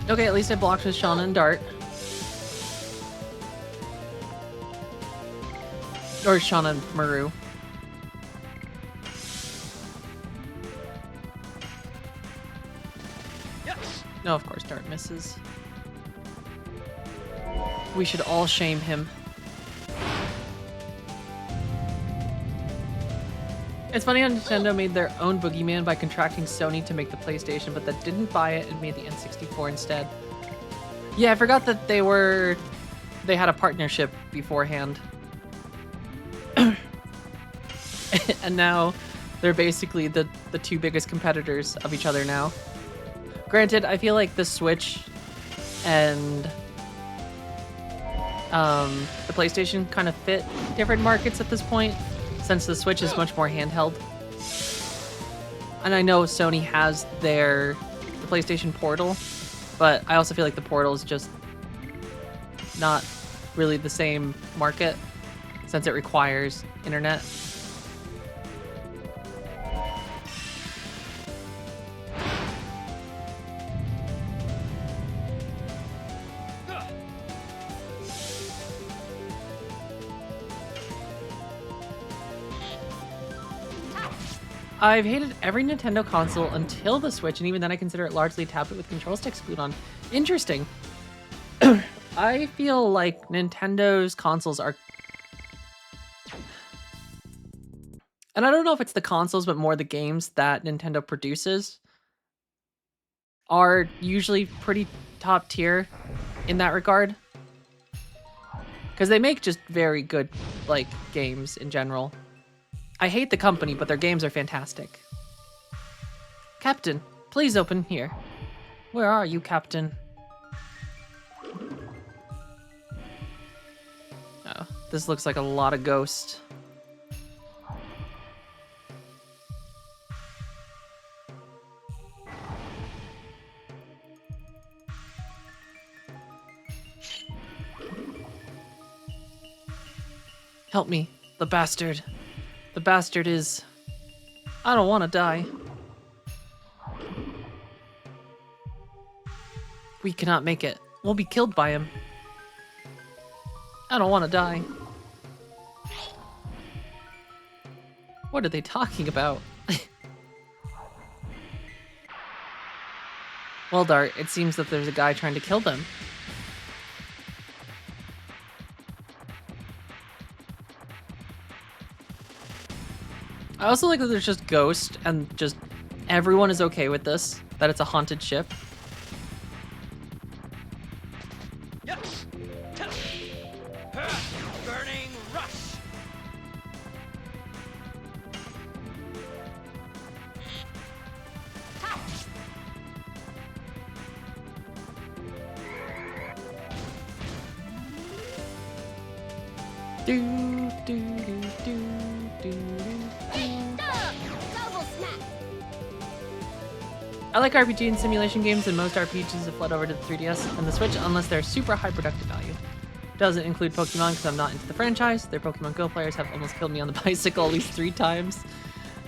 Okay, at least I blocked with Shauna and Dart. Or Shauna and Maru. Yes. No, of course Dart misses. We should all shame him. It's funny how Nintendo made their own boogeyman by contracting Sony to make the PlayStation, but that didn't buy it and made the N64 instead. Yeah, I forgot that they had a partnership beforehand. And now they're basically the two biggest competitors of each other now. Granted, I feel like the Switch and the PlayStation kind of fit different markets at this point, since the Switch is much more handheld. And I know Sony has the PlayStation Portal, but I also feel like the Portal is just not really the same market since it requires internet. I've hated every Nintendo console until the Switch, and even then I consider it largely a tablet with control sticks glued on. Interesting. I feel like Nintendo's consoles are... And I don't know if it's the consoles, but more the games that Nintendo produces are usually pretty top tier in that regard. Because they make just very good, like, games in general. I hate the company, but their games are fantastic. Captain, please open here. Where are you, Captain? Oh, this looks like a lot of Ghost. Help me, the bastard. The bastard is... I don't want to die. We cannot make it. We'll be killed by him. I don't want to die. What are they talking about? Well, Dart, it seems that there's a guy trying to kill them. I also like that there's just Ghost and just everyone is okay with this, that it's a haunted ship. Yes. Burning rush. Do, do, do, do, do. Double smack. I like RPG and simulation games, and most RPGs have fled over to the 3DS and the Switch unless they're super high productive value. Doesn't include Pokemon because I'm not into the franchise. Their Pokemon Go players have almost killed me on the bicycle at least 3 times.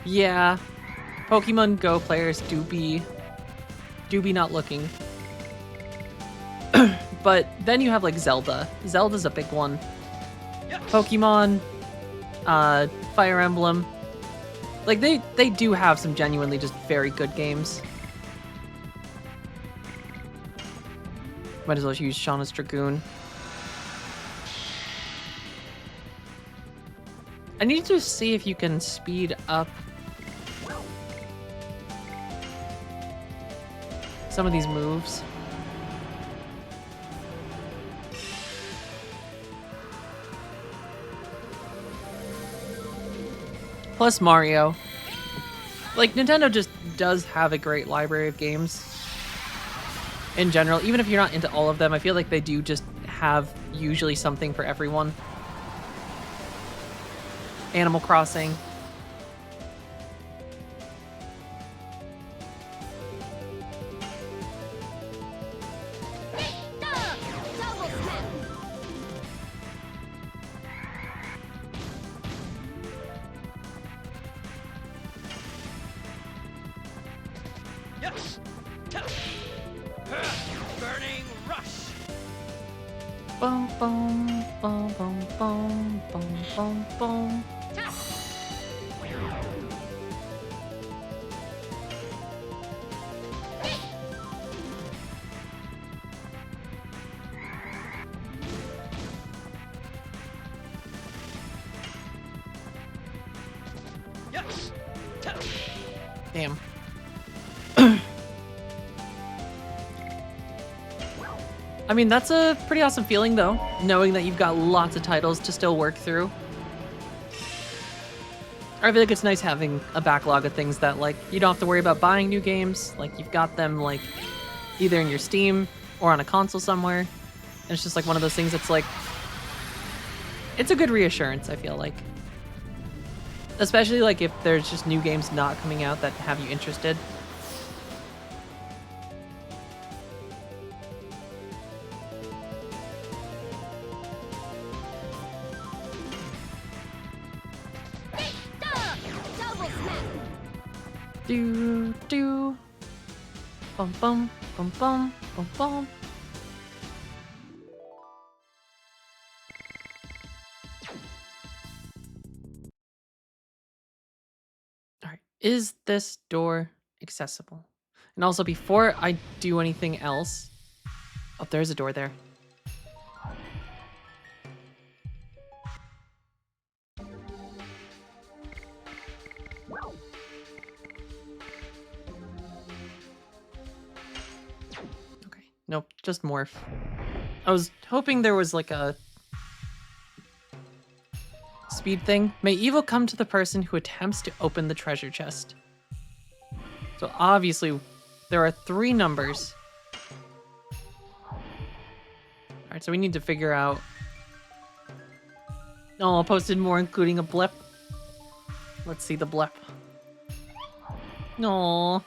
Yeah, Pokemon Go players do be not looking. But then you have like Zelda. Zelda's a big one. Pokemon, Fire Emblem. Like they do have some genuinely just very good games. Might as well use Shauna's Dragoon. I need to see if you can speed up some of these moves. Plus Mario. Like, Nintendo just does have a great library of games. In general, even if you're not into all of them, I feel like they do just have usually something for everyone. Animal Crossing. Double smack. Yes. Burning rush. Bum bum bum bum bum bum bum bum. Yes. Damn. I mean, that's a pretty awesome feeling, though, knowing that you've got lots of titles to still work through. I feel like it's nice having a backlog of things that, like, you don't have to worry about buying new games. Like, you've got them, like, either in your Steam or on a console somewhere. And it's just, like, one of those things that's, like, it's a good reassurance, I feel like. Especially like if there's just new games not coming out that have you interested. Double smack. Do do. Bum bum bum bum bum bum. All right, is this door accessible? And also, before I do anything else, oh, there's a door there. Okay, nope, just morph. I was hoping there was like a speed thing. May evil come to the person who attempts to open the treasure chest. So obviously, there are 3 numbers. Alright, so we need to figure out... Oh, I posted more, including a blip. Let's see the blip. Aww.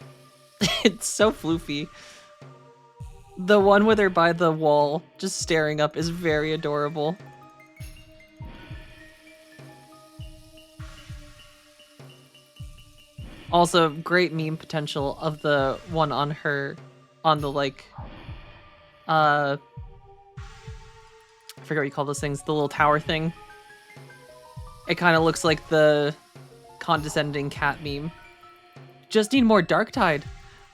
It's so floofy. The one where they're by the wall, just staring up, is very adorable. Also, great meme potential of the one on her, on the like, I forget what you call those things, the little tower thing. It kind of looks like the condescending cat meme. Just need more Darktide.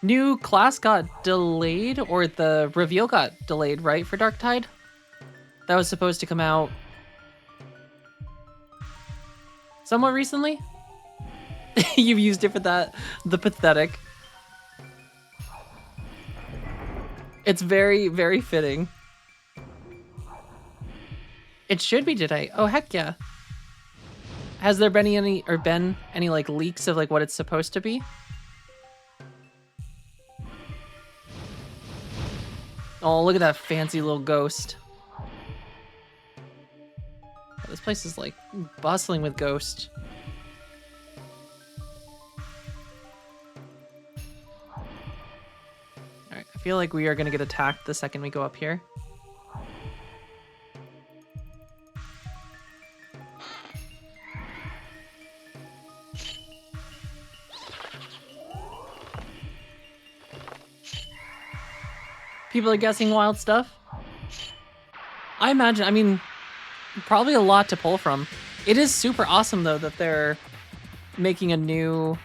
New class got delayed, or the reveal got delayed, right, for Darktide? That was supposed to come out somewhat recently? You've used it for that. The pathetic. It's very, very fitting. It should be today. Oh, heck yeah. Has there been any like leaks of like what it's supposed to be? Oh, look at that fancy little ghost. This place is like bustling with ghosts. Alright, I feel like we are gonna get attacked the second we go up here. People are guessing wild stuff. I mean, probably a lot to pull from. It is super awesome though that they're making a new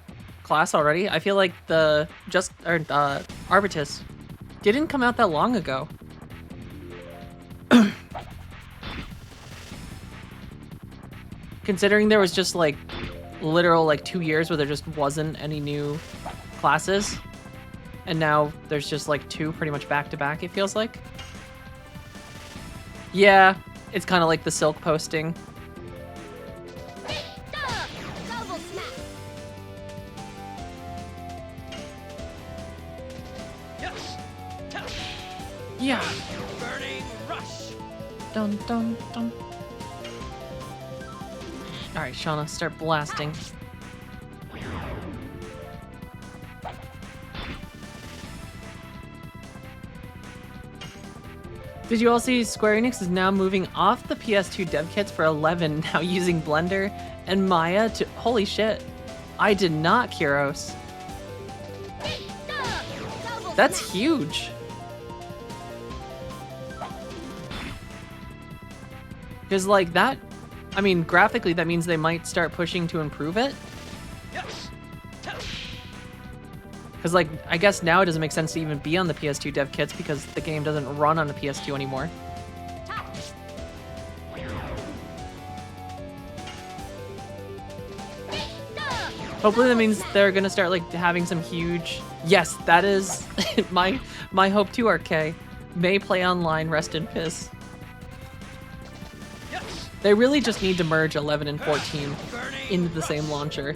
class already. I feel like the Arbitus didn't come out that long ago. Considering there was just like literal like 2 years where there just wasn't any new classes. And now there's just like 2 pretty much back to back, it feels like. Yeah, it's kind of like the Silk posting. Double smack. Yes. Tap. Yeah. Burning rush. Dun dun dun. Alright, Shauna, start blasting. Did you all see Square Enix is now moving off the PS2 dev kits for 11, now using Blender and Maya to... Holy shit. I did not, Kyros. That's huge. Because like that, I mean, graphically that means they might start pushing to improve it. Yes. Tap. Because like, I guess now it doesn't make sense to even be on the PS2 dev kits because the game doesn't run on the PS2 anymore. Hopefully that means they're gonna start like having some huge... Yes, that is my hope too, RK. May play online, rest in piss. Yes. They really just need to merge 11 and 14 Burning into the same rush. launcher.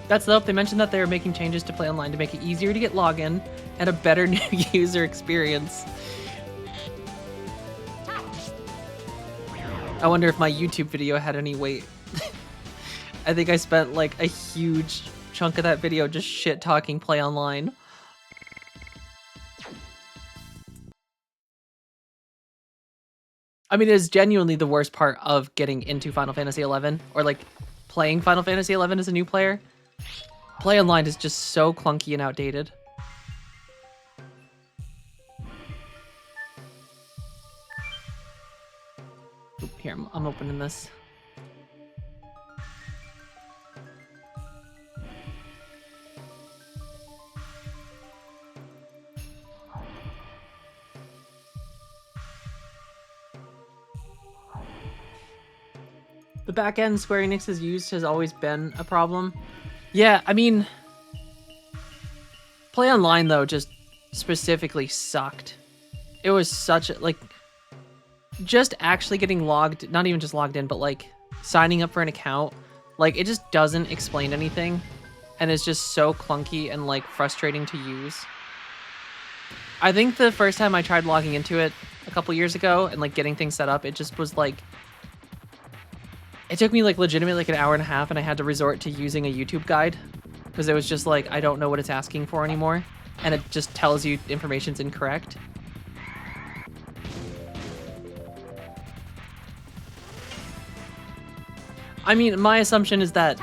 That's the hope. They mentioned that they are making changes to play online to make it easier to get login and a better new user experience. I wonder if my YouTube video had any weight. I think I spent like a huge chunk of that video just shit talking Play Online. I mean, it is genuinely the worst part of getting into Final Fantasy XI, or like playing Final Fantasy XI as a new player. Play Online is just so clunky and outdated. Oop, here, I'm opening this. The back end Square Enix has used has always been a problem. Yeah, I mean, Play Online though just specifically sucked. It was such a, like, just actually getting logged, not even just logged in, but like signing up for an account, like it just doesn't explain anything and it's just so clunky and like frustrating to use. I think the first time I tried logging into it a couple years ago and like getting things set up, it just was like, it took me like legitimately like an hour and a half and I had to resort to using a YouTube guide because it was just like, I don't know what it's asking for anymore. And it just tells you information's incorrect. I mean, my assumption is that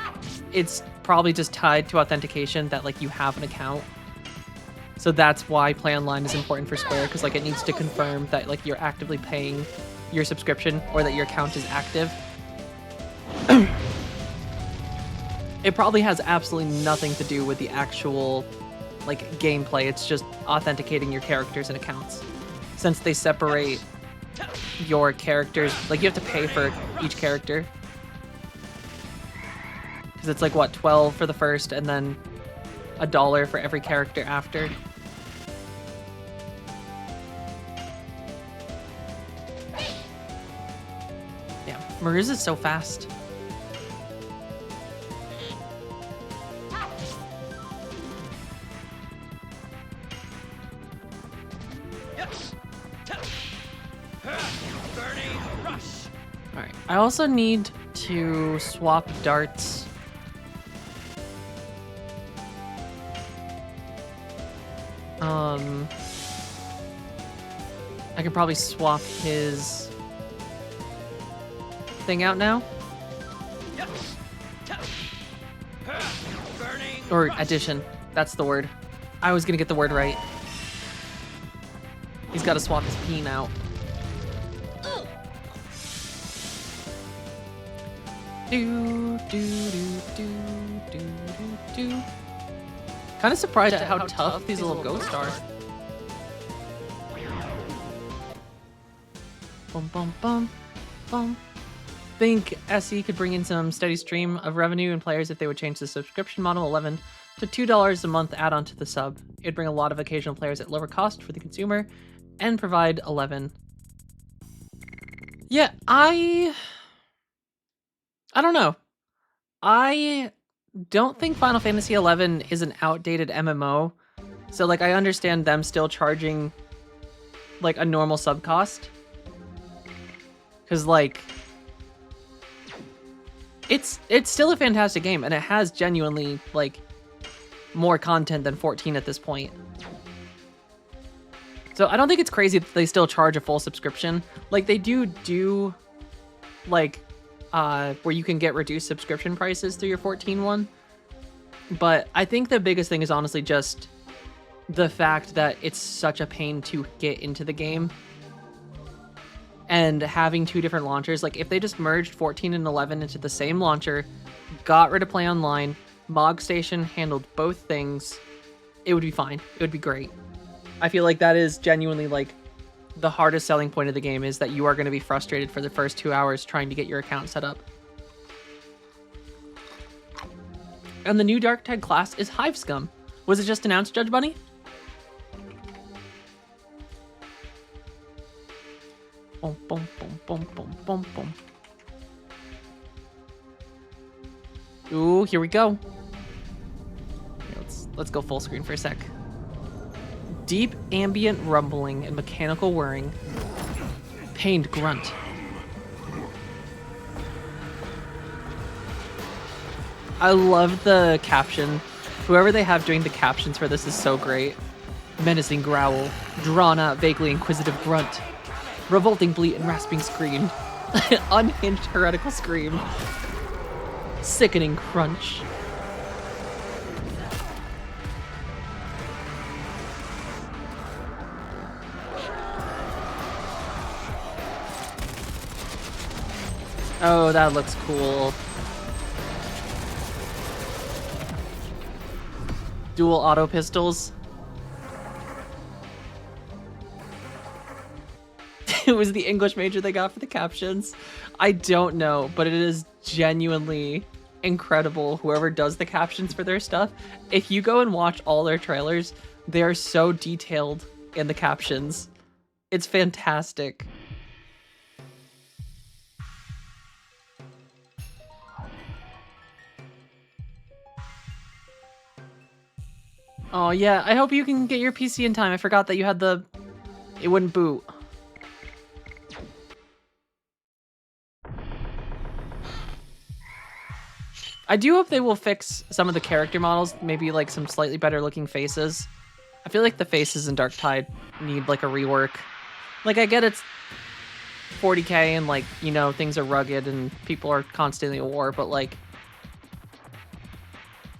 it's probably just tied to authentication that like you have an account. So that's why Play Online is important for Square, because like it needs to confirm that like you're actively paying your subscription or that your account is active. It probably has absolutely nothing to do with the actual like gameplay. It's just authenticating your characters and accounts. Since they separate your characters, like you have to pay for each character. Because it's like what, 12 for the first and then $1 for every character after. Yeah, Maruz is so fast. Alright, I also need to swap darts. I can probably swap his thing out now. Or addition, that's the word. I was gonna get the word right. He's gotta swap his peen out. Kind of surprised at how tough these little ghosts are. Bum bum bum bum. Think SE could bring in some steady stream of revenue and players if they would change the subscription model 11 to $2 a month add-on to the sub. It'd bring a lot of occasional players at lower cost for the consumer and provide 11. Yeah, I don't know. I don't think Final Fantasy XI is an outdated MMO. So like I understand them still charging like a normal sub cost. Cause like it's still a fantastic game and it has genuinely like more content than 14 at this point. So I don't think it's crazy that they still charge a full subscription. Like they do like where you can get reduced subscription prices through your 14 one. But I think the biggest thing is honestly just the fact that it's such a pain to get into the game. And having two different launchers, like if they just merged 14 and 11 into the same launcher, got rid of Play Online, Mog Station handled both things, it would be fine. It would be great. I feel like that is genuinely like the hardest selling point of the game, is that you are going to be frustrated for the first 2 hours trying to get your account set up. And the new Dark Tide class is Hive Scum. Was it just announced, Judge Bunny? Boom, boom, boom, boom, boom, boom, boom. Ooh, here we go. Here, let's go full screen for a sec. Deep ambient rumbling and mechanical whirring. Pained grunt. I love the caption. Whoever they have doing the captions for this is so great. Menacing growl, drawn out, vaguely inquisitive grunt, revolting bleat and rasping scream, unhinged heretical scream, sickening crunch. Oh, that looks cool. Dual auto pistols. It was the English major they got for the captions. I don't know, but it is genuinely incredible whoever does the captions for their stuff. If you go and watch all their trailers, they are so detailed in the captions. It's fantastic. Oh yeah, I hope you can get your PC in time. I forgot that you had the... It wouldn't boot. I do hope they will fix some of the character models, maybe like some slightly better looking faces. I feel like the faces in Dark Tide need like a rework. Like, I get it's 40k and like, you know, things are rugged and people are constantly at war, but like,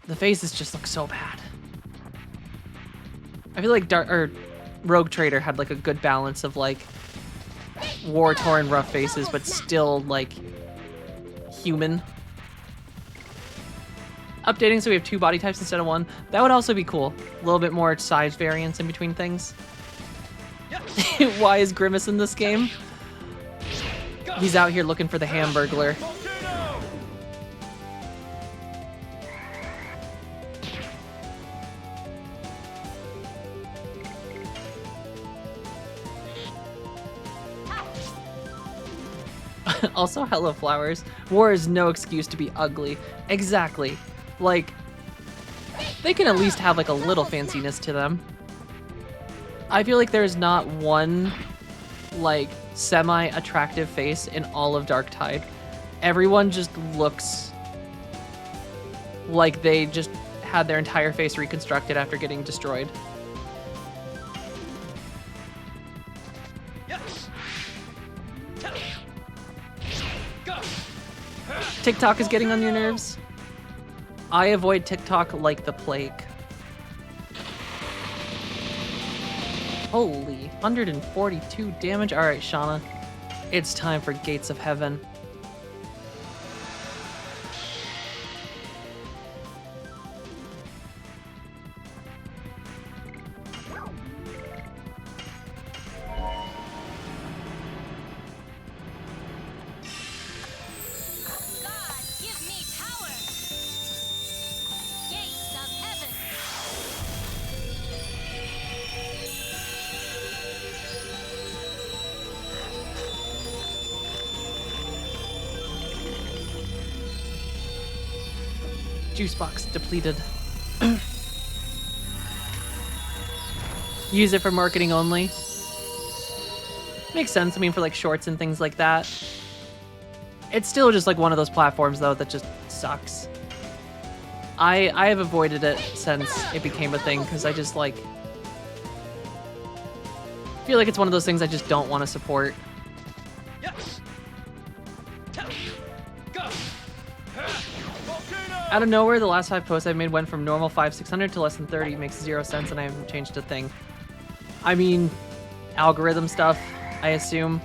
the faces just look so bad. I feel like Rogue Trader had like a good balance of like war-torn rough faces, but still like human. Updating so we have 2 body types instead of 1. That would also be cool. A little bit more size variance in between things. Why is Grimace in this game? He's out here looking for the Hamburglar. Also, hello flowers. War is no excuse to be ugly. Exactly. Like, they can at least have like a little fanciness to them. I feel like there's not one like semi-attractive face in all of Dark Tide. Everyone just looks like they just had their entire face reconstructed after getting destroyed. TikTok is getting on your nerves. I avoid TikTok like the plague. Holy, 142 damage. All right, Shauna, it's time for Gates of Heaven. Juice box depleted. Use it for marketing only. Makes sense, I mean, for like shorts and things like that. It's still just like one of those platforms though that just sucks. I have avoided it since it became a thing because I just like feel like it's one of those things I just don't want to support. Out of nowhere, the last 5 posts I've made went from normal 500-600 to less than 30. It makes 0 sense, and I haven't changed a thing. I mean, algorithm stuff, I assume.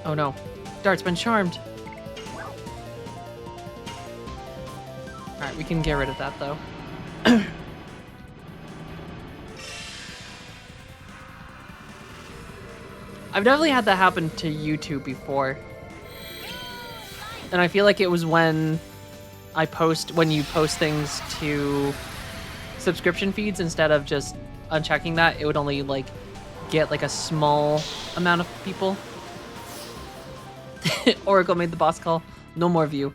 Oh no, Dart's been charmed. Alright, we can get rid of that though. I've definitely had that happen to YouTube before. And I feel like it was when you post things to subscription feeds instead of just unchecking that, it would only like get like a small amount of people. Oracle made the boss call. No more view.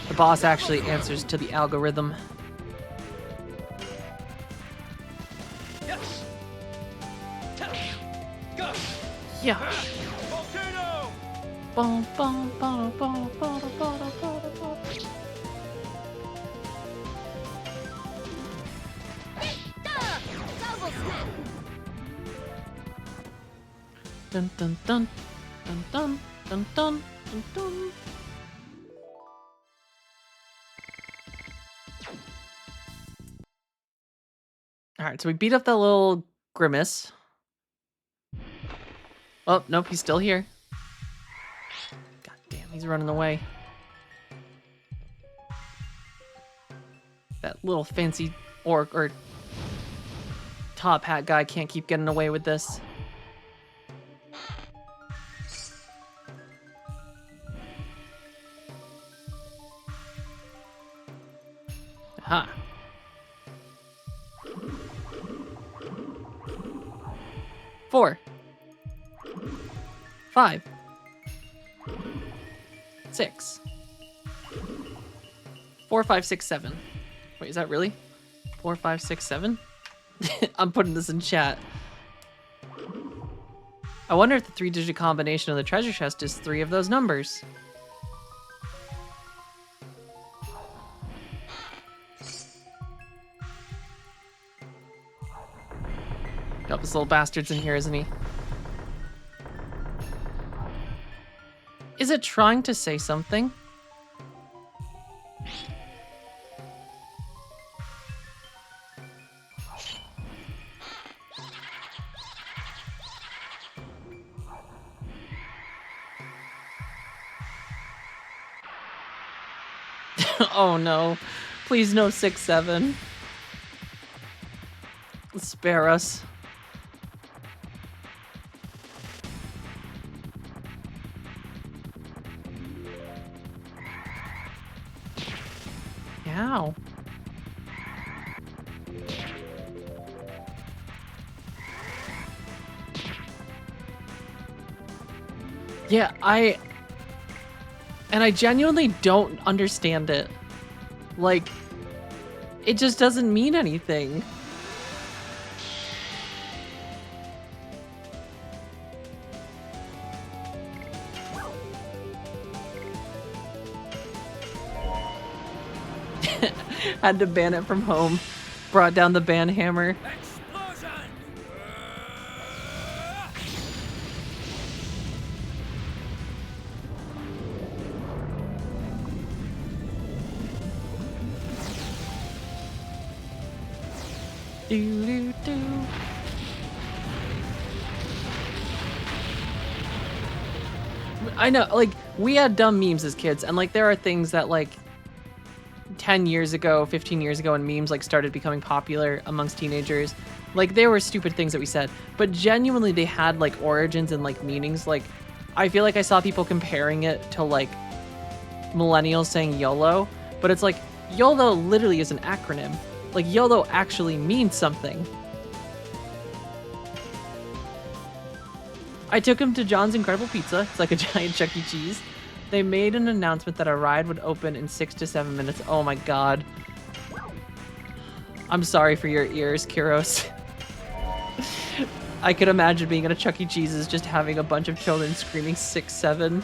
The boss actually answers to the algorithm. Gush! Yeah. Volcano! Bum, bum, bum, bum, bum, bum, bum, bum. Double smack. Dun dun dun dun dun dun dun dun dun. Alright, so we beat up that little grimace. Oh, nope, he's still here. God damn, he's running away. That little fancy orc or top hat guy can't keep getting away with this. Aha. Four. 5. 6. 4, 5, 6, 7. Wait, is that really? 4, 5, 6, 7? I'm putting this in chat. I wonder if the 3-digit combination of the treasure chest is 3 of those numbers. Got this little bastard's in here, isn't he? Is it trying to say something? Oh no. Please no 6, 7. Spare us. Ow. Yeah, I genuinely don't understand it. Like, it just doesn't mean anything. Had to ban it from home. Brought down the ban hammer. Explosion! Do do do. I know, like, we had dumb memes as kids, and like there are things that like 10 years ago, 15 years ago, when memes like started becoming popular amongst teenagers, like they were stupid things that we said, but genuinely they had like origins and like meanings. Like, I feel like I saw people comparing it to like millennials saying YOLO, but it's like YOLO literally is an acronym. Like, YOLO actually means something. I took him to John's Incredible Pizza. It's like a giant Chuck E. Cheese. They made an announcement that a ride would open in 6 to 7 minutes. Oh my god. I'm sorry for your ears, Kyros. I could imagine being at a Chuck E. Cheese's just having a bunch of children screaming 6, 7.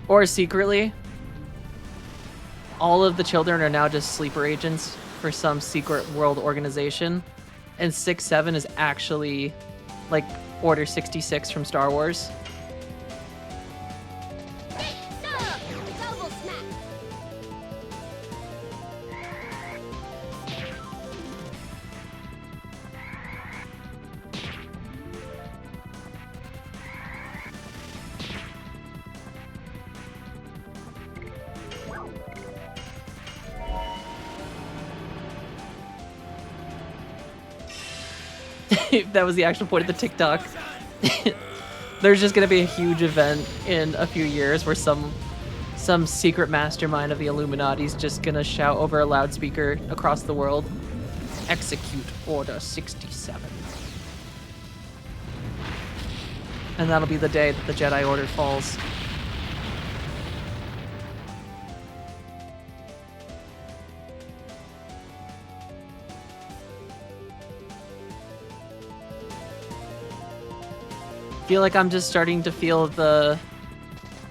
Or secretly, all of the children are now just sleeper agents for some secret world organization, and 6, 7 is actually like Order 66 from Star Wars. Double smack. That was the actual point of the TikTok. There's just gonna be a huge event in a few years where some secret mastermind of the Illuminati's just gonna shout over a loudspeaker across the world, "Execute Order 67." And that'll be the day that the Jedi Order falls. feel like I'm just starting to feel the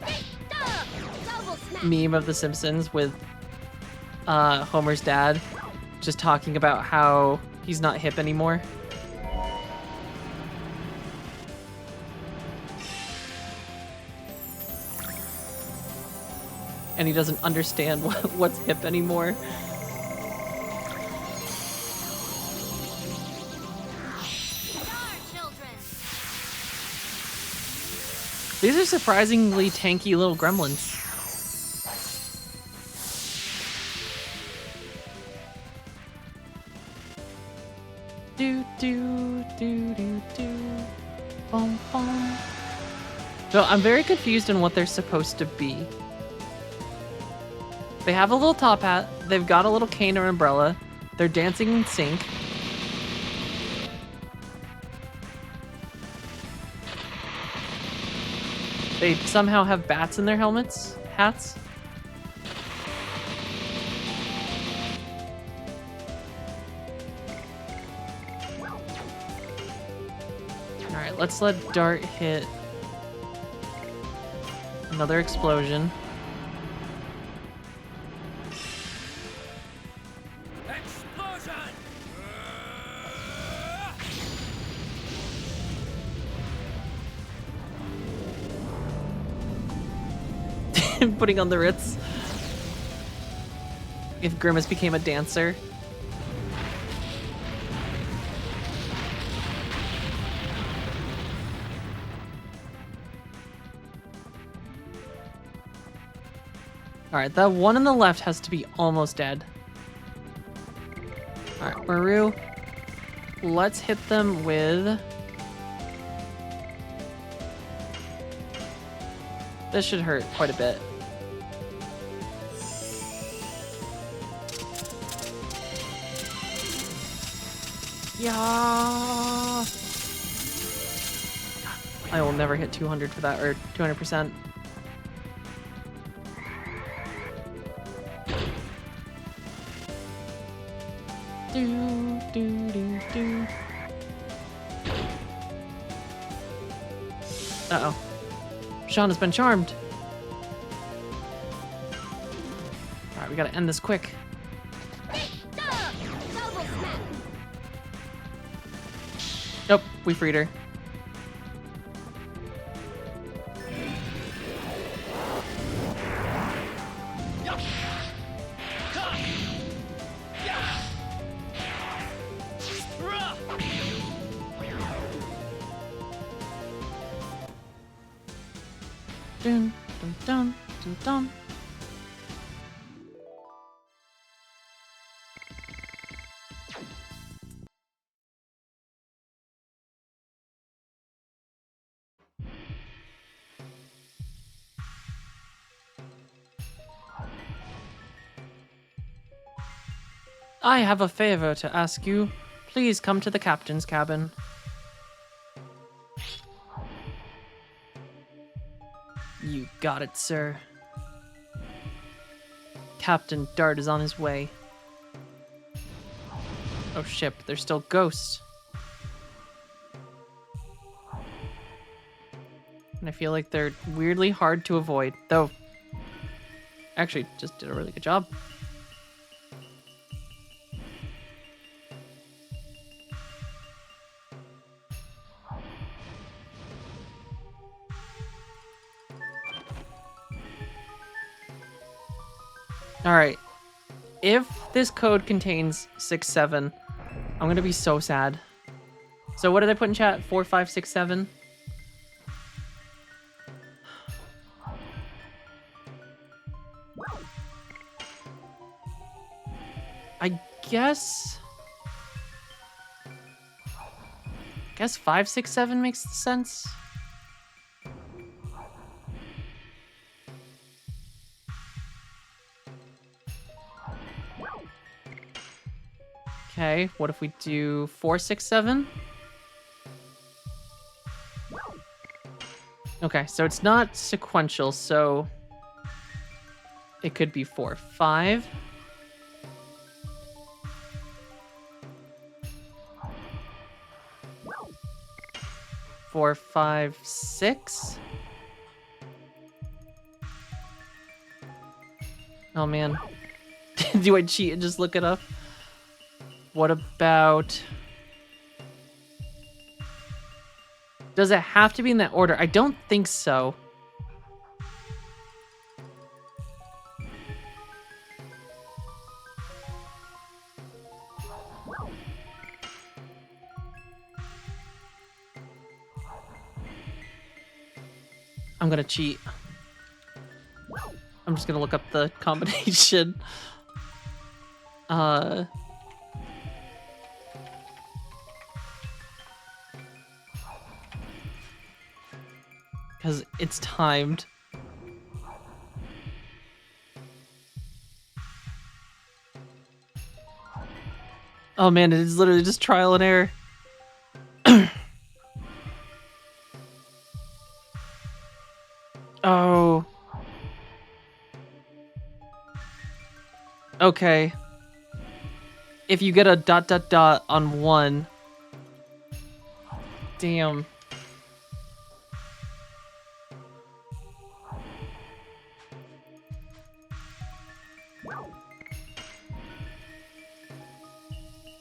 Double smack. meme of The Simpsons with Homer's dad just talking about how he's not hip anymore. And he doesn't understand what's hip anymore. Star children. These are surprisingly tanky little gremlins. Do do do do do. Boom boom. So I'm very confused on what they're supposed to be. They have a little top hat. They've got a little cane or umbrella. They're dancing in sync. They somehow have bats in their hats. Alright, let's let Dart hit another explosion. Explosion! Putting on the Ritz. If Grimace became a dancer. Alright, that one on the left has to be almost dead. Alright, Maru. Let's hit them with... This should hurt quite a bit. Yeah. I will never hit 200 for that, or 200%. Do, do, do, do. Uh-oh. Sean has been charmed. Alright, we gotta end this quick. Double smack. Nope, we freed her. Dun, dun, dun, dun, dun. I have a favor to ask you. Please come to the captain's cabin. You got it, sir. Captain Dart is on his way. Oh shit, there's still ghosts. And I feel like they're weirdly hard to avoid, though actually just did a really good job. Alright. If this code contains 6-7, I'm gonna be so sad. So what did I put in chat? 4, 5, 6, 7? I guess 5, 6, 7 makes sense. Okay, what if we do 4, 6, 7? Okay, so it's not sequential, so it could be 4, 5. 4, 5, 6. Oh man. Do I cheat and just look it up? What about... Does it have to be in that order? I don't think so. I'm gonna cheat. I'm just gonna look up the combination. Because it's timed. Oh man, it is literally just trial and error. Oh. Okay. If you get a ... on one. Damn.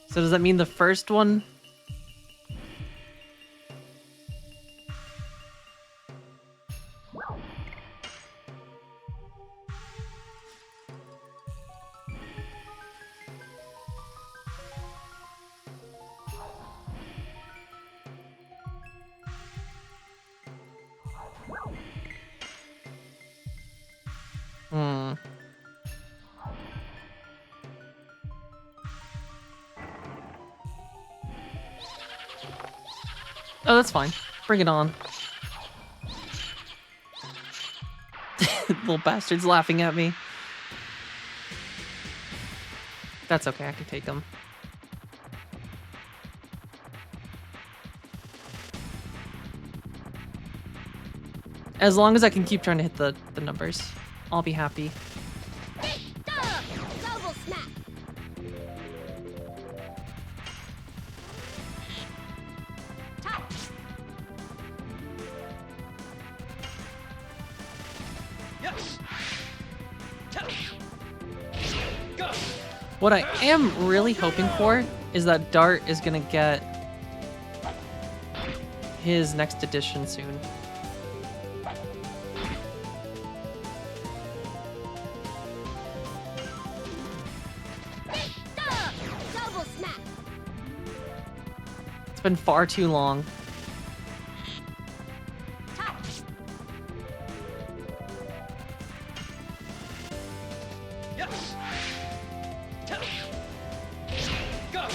So does that mean the first one? Hmm. Oh, that's fine. Bring it on. Little bastard's laughing at me. That's okay, I can take them. As long as I can keep trying to hit the numbers, I'll be happy. Double smack. Touch. Yes. Go. What I am really hoping for is that Dart is gonna get his next edition soon. Double smack. It's been far too long. Touch. Yes. Go.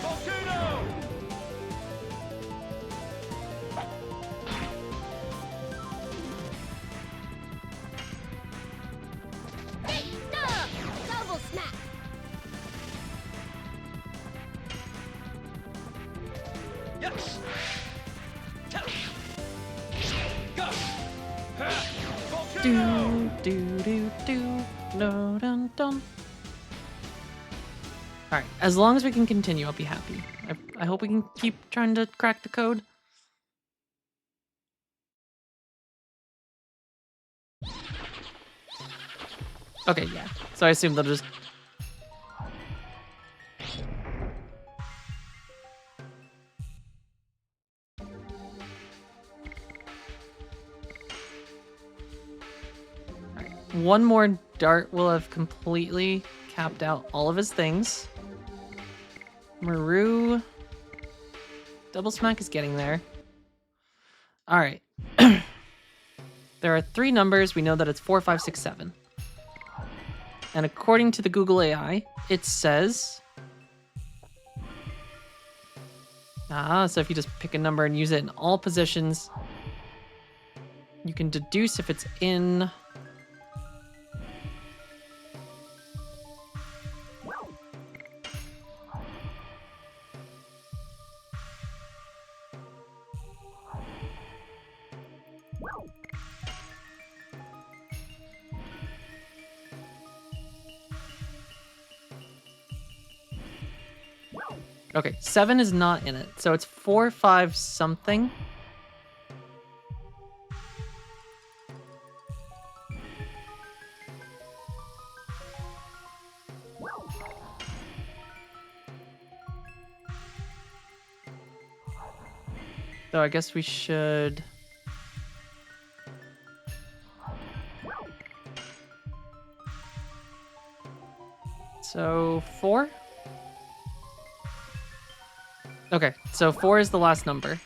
Volcano. Double smack. Yes. Go. Volcano. Do. No, dun, dun. Alright, as long as we can continue, I'll be happy. I hope we can keep trying to crack the code. Okay, yeah. So I assume they'll just... Alright, one more Dart will have completely capped out all of his things. Maru... Double Smack is getting there. Alright. There are 3 numbers. We know that it's 4, 5, 6, 7. And according to the Google AI, it says... so if you just pick a number and use it in all positions, you can deduce if it's in... Okay, 7 is not in it, so it's 4, 5, something. So I guess we should... So 4? Okay, so 4 is the last number.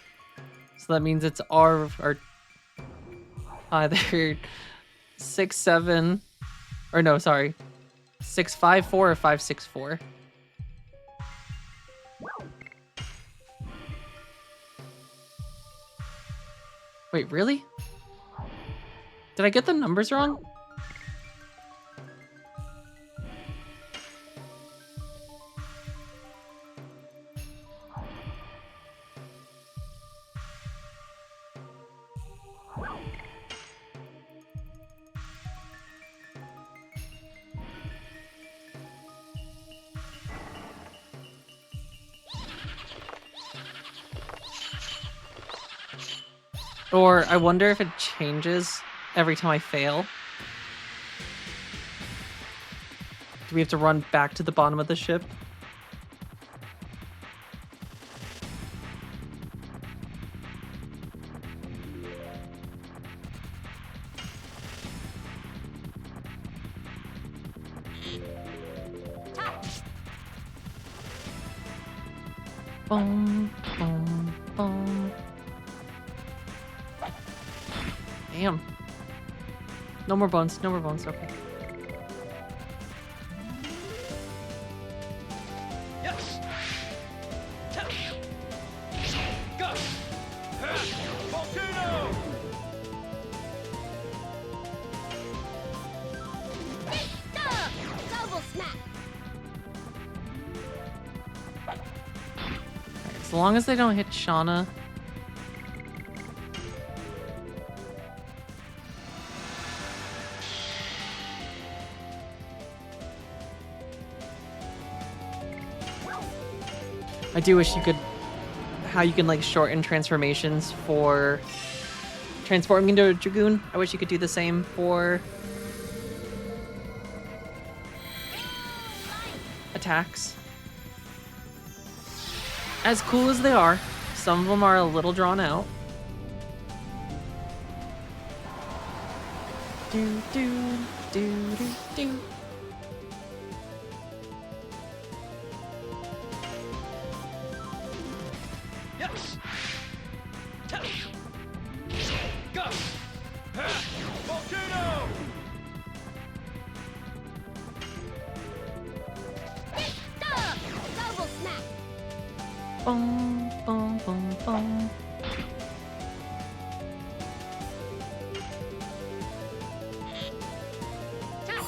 So that means it's our either 6, 7, or no, sorry, 6, 5, 4 or 5, 6, 4. Wait, really? Did I get the numbers wrong? Or I wonder if it changes every time I fail. Do we have to run back to the bottom of the ship? Boom, boom, boom. Damn. No more bones, no more bones, okay. Yes. Tap. Go. Volcano. Double smack. As long as they don't hit Shauna. I do wish you could, how you can like shorten transformations for transforming into a Dragoon. I wish you could do the same for attacks. As cool as they are, some of them are a little drawn out. Do do do do do. Yes. Tap. Go. Volcano. Double smack. Boom boom boom boom. Tap.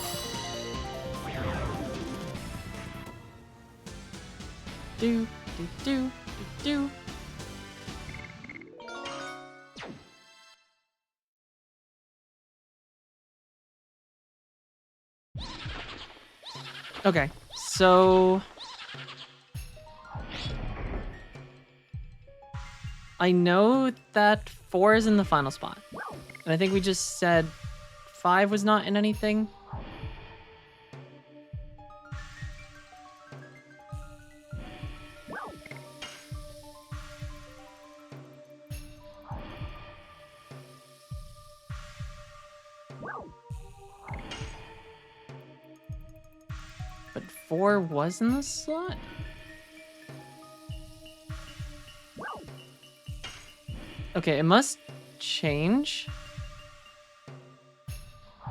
Do do do do do. Okay, so I know that 4 is in the final spot. And I think we just said 5 was not in anything. But 4 was in the slot? Okay, it must change.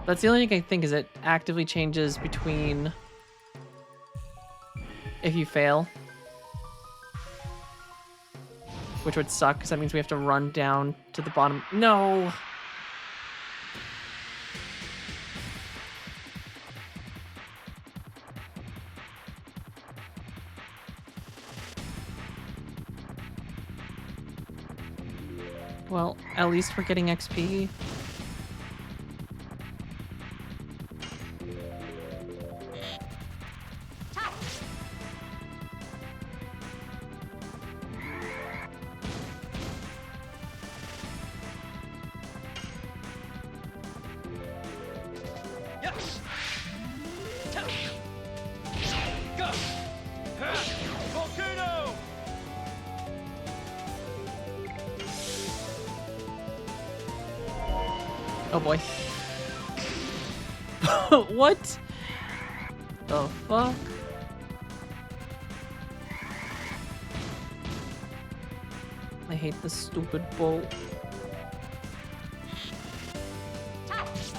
That's the only thing I think is it actively changes between if you fail. Which would suck, because that means we have to run down to the bottom. No! Well, at least we're getting XP. Oh boy. What? The fuck? I hate this stupid boat. Touch.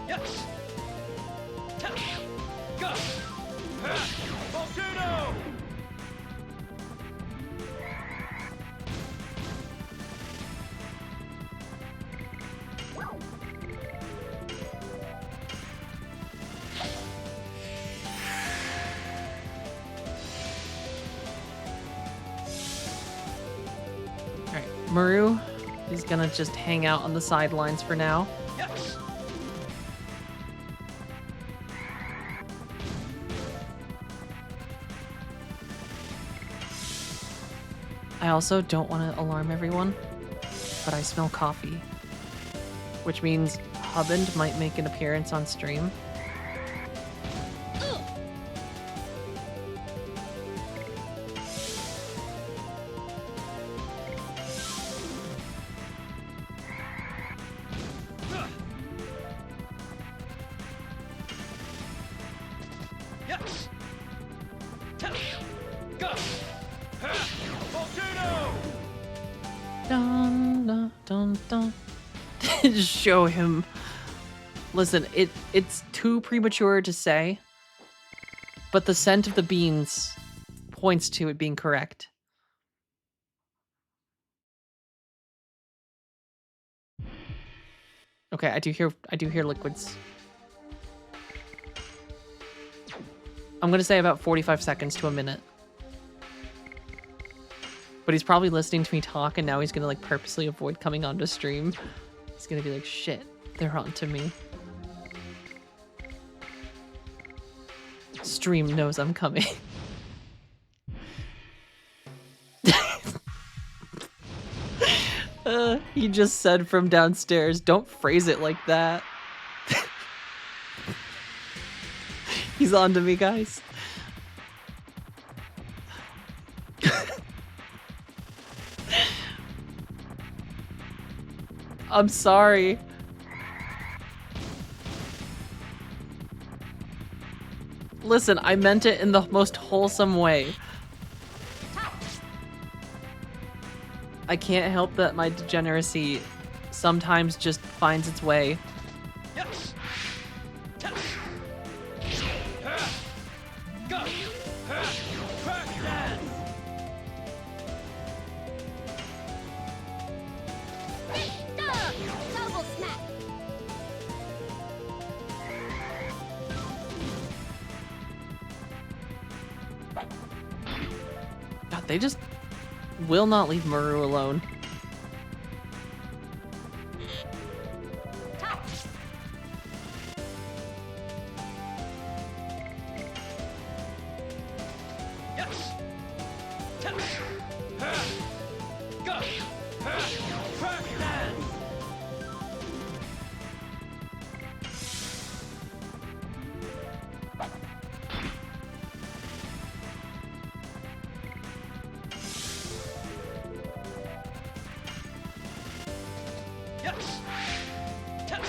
Yes. Touch. Go. Volcano. Alright, Maru is gonna just hang out on the sidelines for now. Yes. I also don't want to alarm everyone, but I smell coffee. Which means Hubband might make an appearance on stream. Yes. Touch. Go. Volcano. Dun, dun, dun, dun. Just show him. Listen, it's too premature to say, but the scent of the beans points to it being correct. Okay, I do hear liquids. I'm gonna say about 45 seconds to a minute. But he's probably listening to me talk, and now he's gonna like purposely avoid coming onto stream. He's gonna be like, shit, they're on to me. Stream knows I'm coming. He just said from downstairs, don't phrase it like that. He's on to me, guys. I'm sorry. Listen, I meant it in the most wholesome way. I can't help that my degeneracy sometimes just finds its way. Yes. Touch. Go. Crack dance. Double smack. God, they just will not leave Maru alone. Touch. Yes. Touch. Go. Crack dance. Yes. Touch.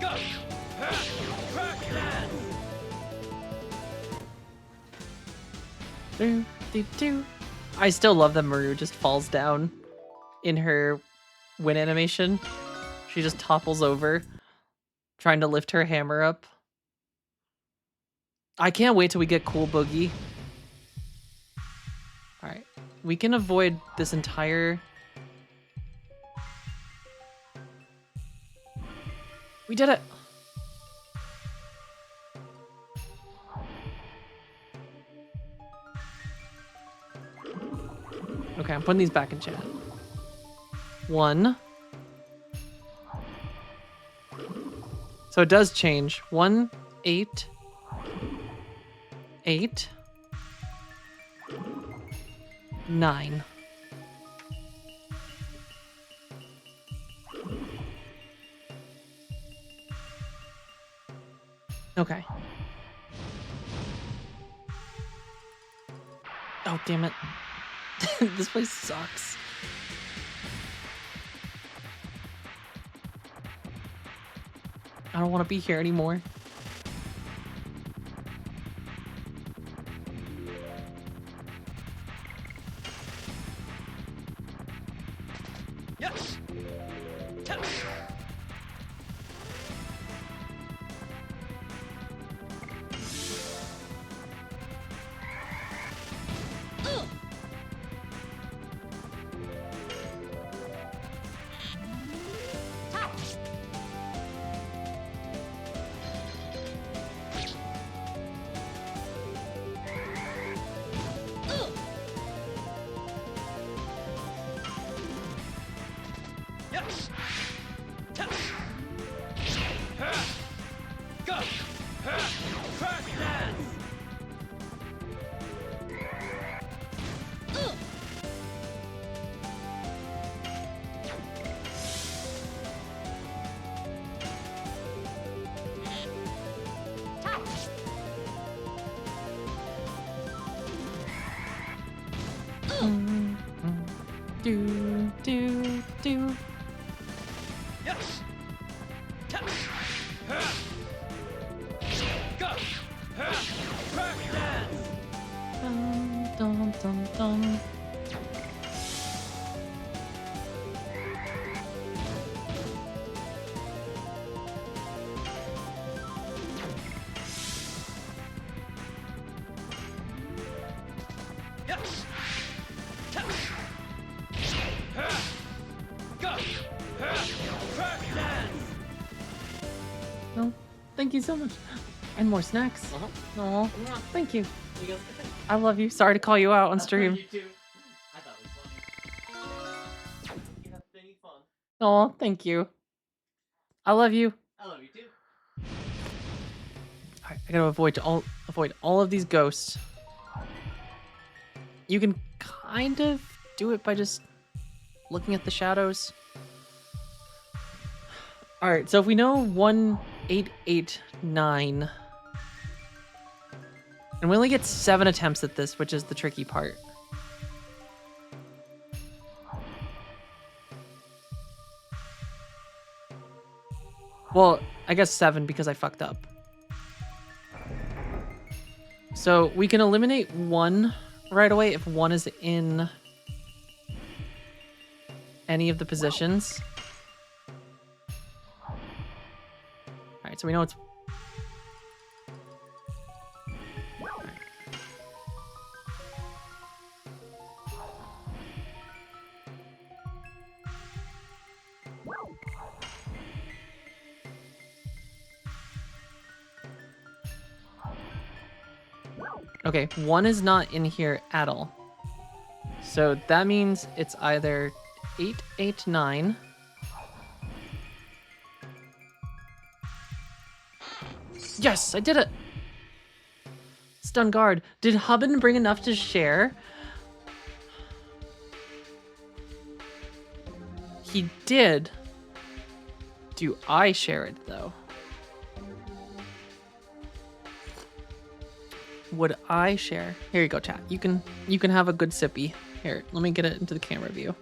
Go. Crack dance. Do, do, do. I still love that Maru just falls down in her win animation. She just topples over, trying to lift her hammer up. I can't wait till we get Cool Boogie. Alright, we can avoid this entire... We did it! Okay, I'm putting these back in chat. 1. So it does change. 1, 8, 8, 9. Okay. Oh, damn it. This place sucks. I don't want to be here anymore. Yes. Touch. Touch. Yes. Touch. Go. Crack dance. Touch. Do, do, do. Yes. Touch. Go. Crack dance. Dum, dum, dum, dum. Yes. Touch. Go. Crack dance. Oh, thank you so much. And more snacks. Oh, thank you. I love you. Sorry to call you out on stream. too. I thought it was funny. You have any fun. Oh, thank you. I love you. I love you too. Alright, I gotta avoid all of these ghosts. You can kind of do it by just looking at the shadows. Alright, so if we know 1889, and we only get 7 attempts at this, which is the tricky part. Well, I guess 7 because I fucked up. So we can eliminate 1 right away if 1 is in any of the positions. Alright, so we know it's... Okay, 1 is not in here at all. So that means it's either 8, 8, 9. Yes, I did it! Stun guard. Did Hubbin bring enough to share? He did. Do I share it though? Would I share? Here you go, chat. You can have a good sippy. Here, let me get it into the camera view.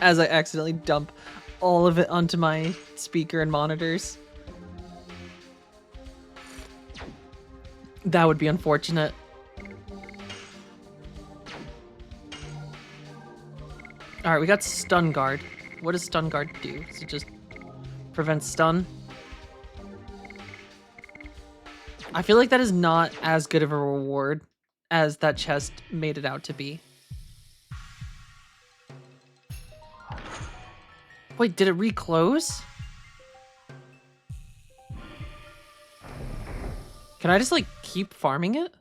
As I accidentally dump all of it onto my speaker and monitors. That would be unfortunate. Alright, we got stun guard. What does stun guard do? Does it just prevent stun? I feel like that is not as good of a reward as that chest made it out to be. Wait, did it reclose? Can I just like keep farming it?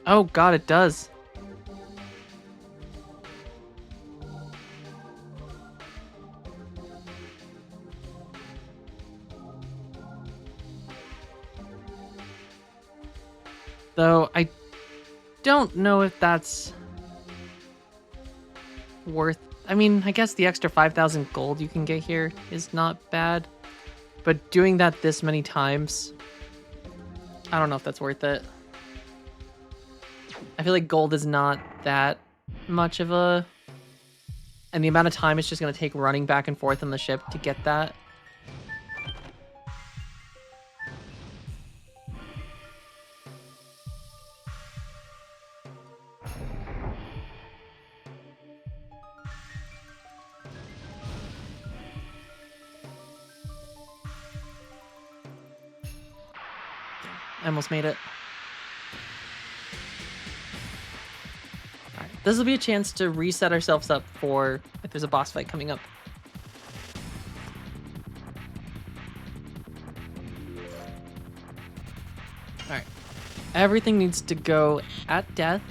Oh god, it does. Though I don't know if that's worth... I mean, I guess the extra 5,000 gold you can get here is not bad. But doing that this many times, I don't know if that's worth it. I feel like gold is not that much of a... And the amount of time it's just going to take running back and forth on the ship to get that. I almost made it. Alright, this will be a chance to reset ourselves up for if there's a boss fight coming up. Alright. Everything needs to go at death,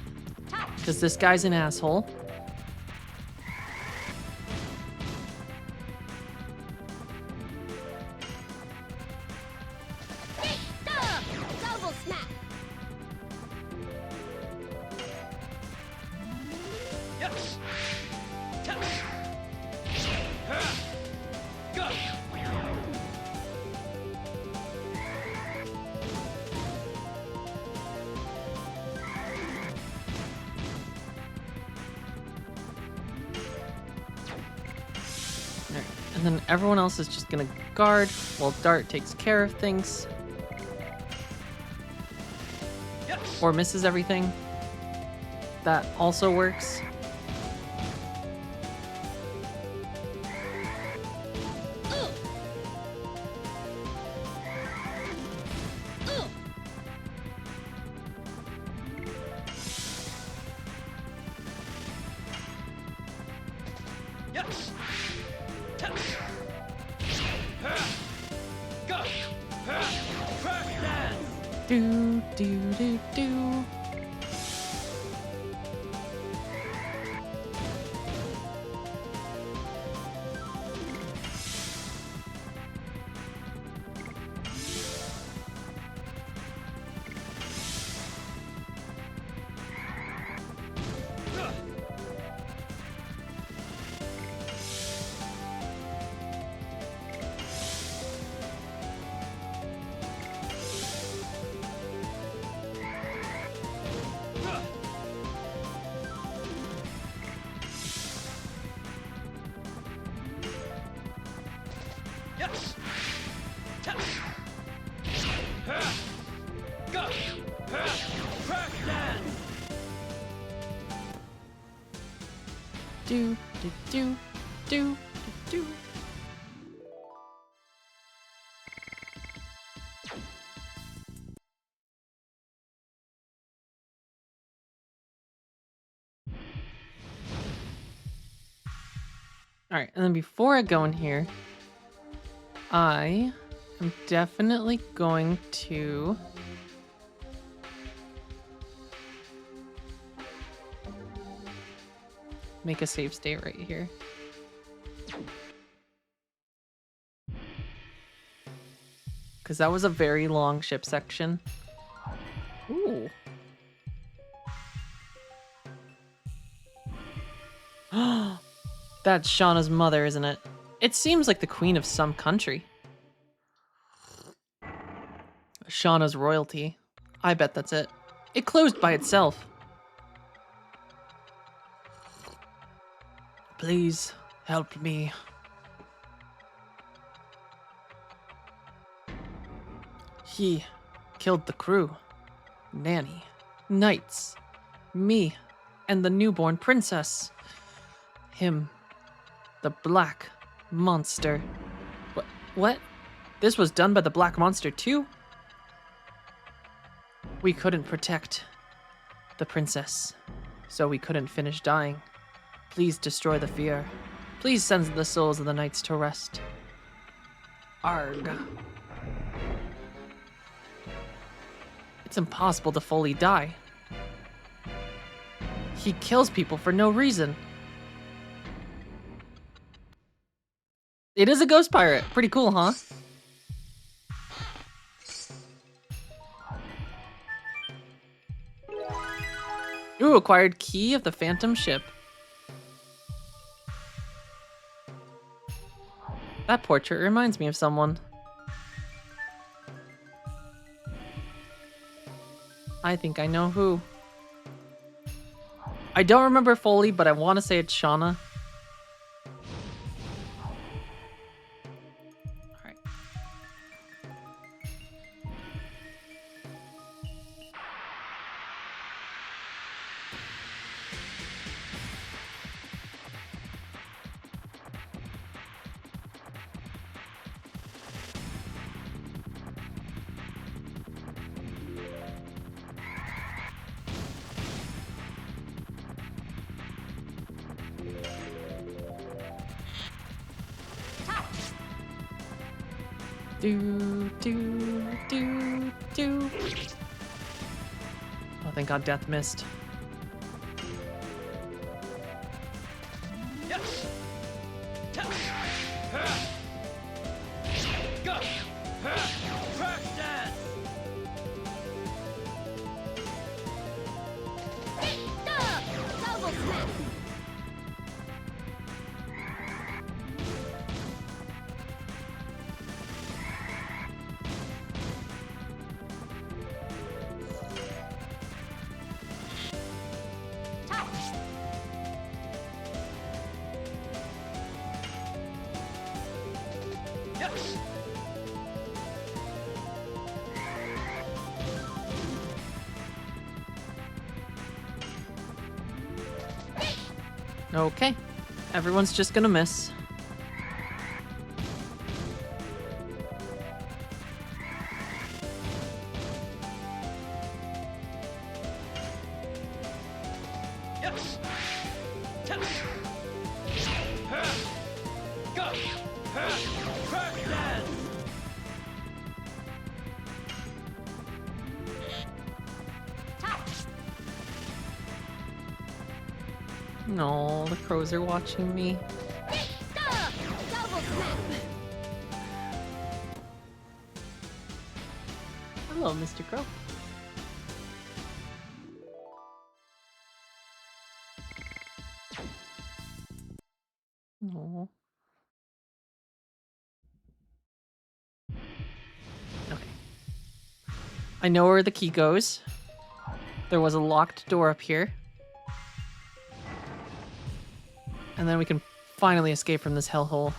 because this guy's an asshole. Double smack. Yes. Touch. Go. Alright, and then everyone else is just gonna guard while Dart takes care of things. Yes. Or misses everything. That also works. Yes. Touch. Go. Crash dance. Do, do, do, do. Yes. Touch. Go. Crash dance. Do, do, do, do, do. Alright, and then before I go in here, I am definitely going to make a save state right here. Because that was a very long ship section. Ooh. That's Shauna's mother, isn't it? It seems like the queen of some country. Shauna's royalty. I bet that's it. It closed by itself. Please help me. He killed the crew, Nanny, knights, me, and the newborn princess. Him, the black monster. What? This was done by the black monster too? We couldn't protect the princess, so we couldn't finish dying. Please destroy the fear. Please send the souls of the knights to rest. Arg. It's impossible to fully die. He kills people for no reason. It is a ghost pirate. Pretty cool, huh? Ooh, acquired key of the Phantom Ship. That portrait reminds me of someone. I think I know who. I don't remember fully, but I want to say it's Shauna. Alright. Do, do, do, do. Oh, thank God Death missed. Yes. Touch. Go. Crack that. Double smack. Yes. Okay. Everyone's just gonna miss. Yes. Touch. Go. Crack that. No, the crows are watching me. Double smack. Hello, Mr. Crow. No. Okay. I know where the key goes. There was a locked door up here. And then we can finally escape from this hellhole.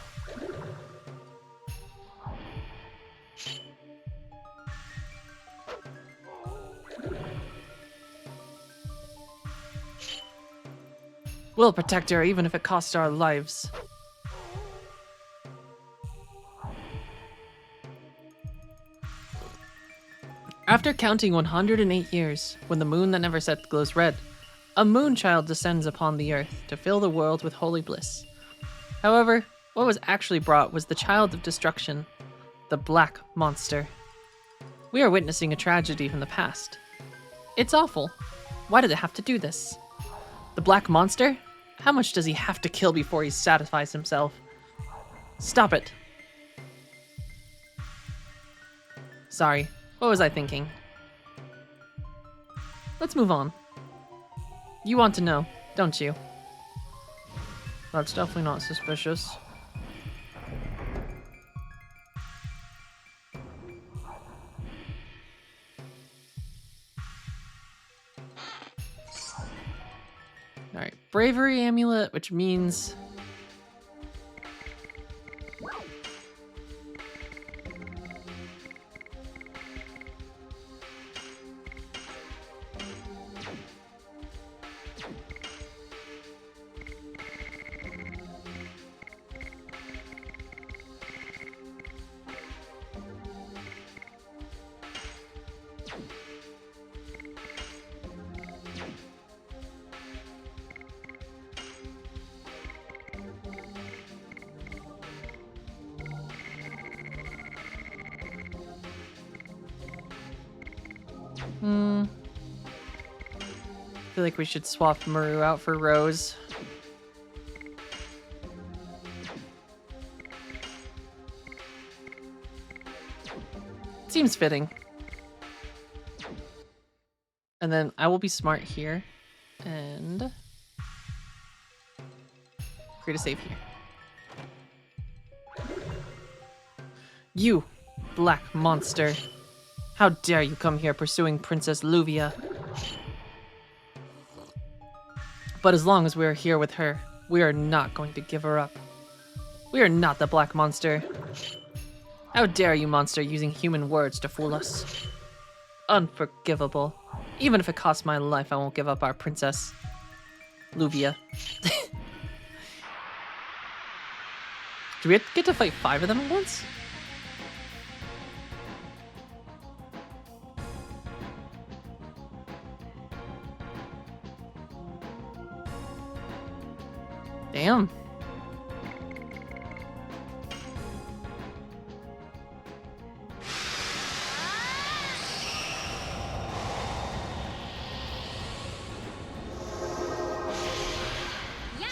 We'll protect her even if it costs our lives. After counting 108 years, when the moon that never sets glows red, a moonchild descends upon the earth to fill the world with holy bliss. However, what was actually brought was the child of destruction, the Black Monster. We are witnessing a tragedy from the past. It's awful. Why did it have to do this? The Black Monster? How much does he have to kill before he satisfies himself? Stop it. Sorry, what was I thinking? Let's move on. You want to know, don't you? That's definitely not suspicious. Alright, bravery amulet, which means... I feel like we should swap Maru out for Rose. Seems fitting. And then I will be smart here. And create a save here. You, black monster. How dare you come here pursuing Princess Luvia? But as long as we are here with her, we are not going to give her up. We are not the black monster. How dare you, monster, using human words to fool us? Unforgivable. Even if it costs my life, I won't give up our princess. Luvia. Do we get to fight 5 of them at once? Damn. Yeah.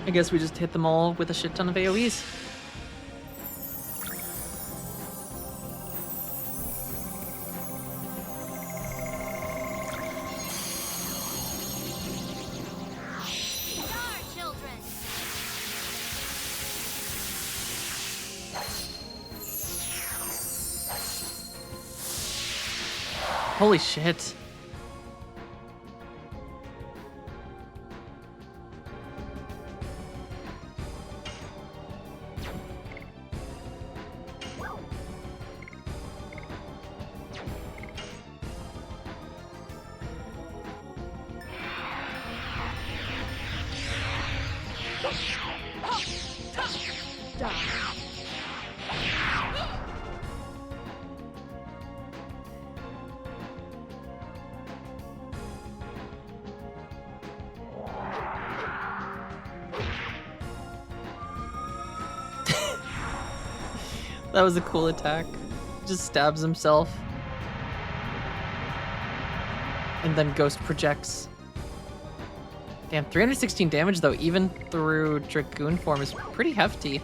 I guess we just hit them all with a shit ton of AoEs. Star children. Holy shit. That was a cool attack. Just stabs himself. And then Ghost projects. Damn, 316 damage though, even through Dragoon form, is pretty hefty.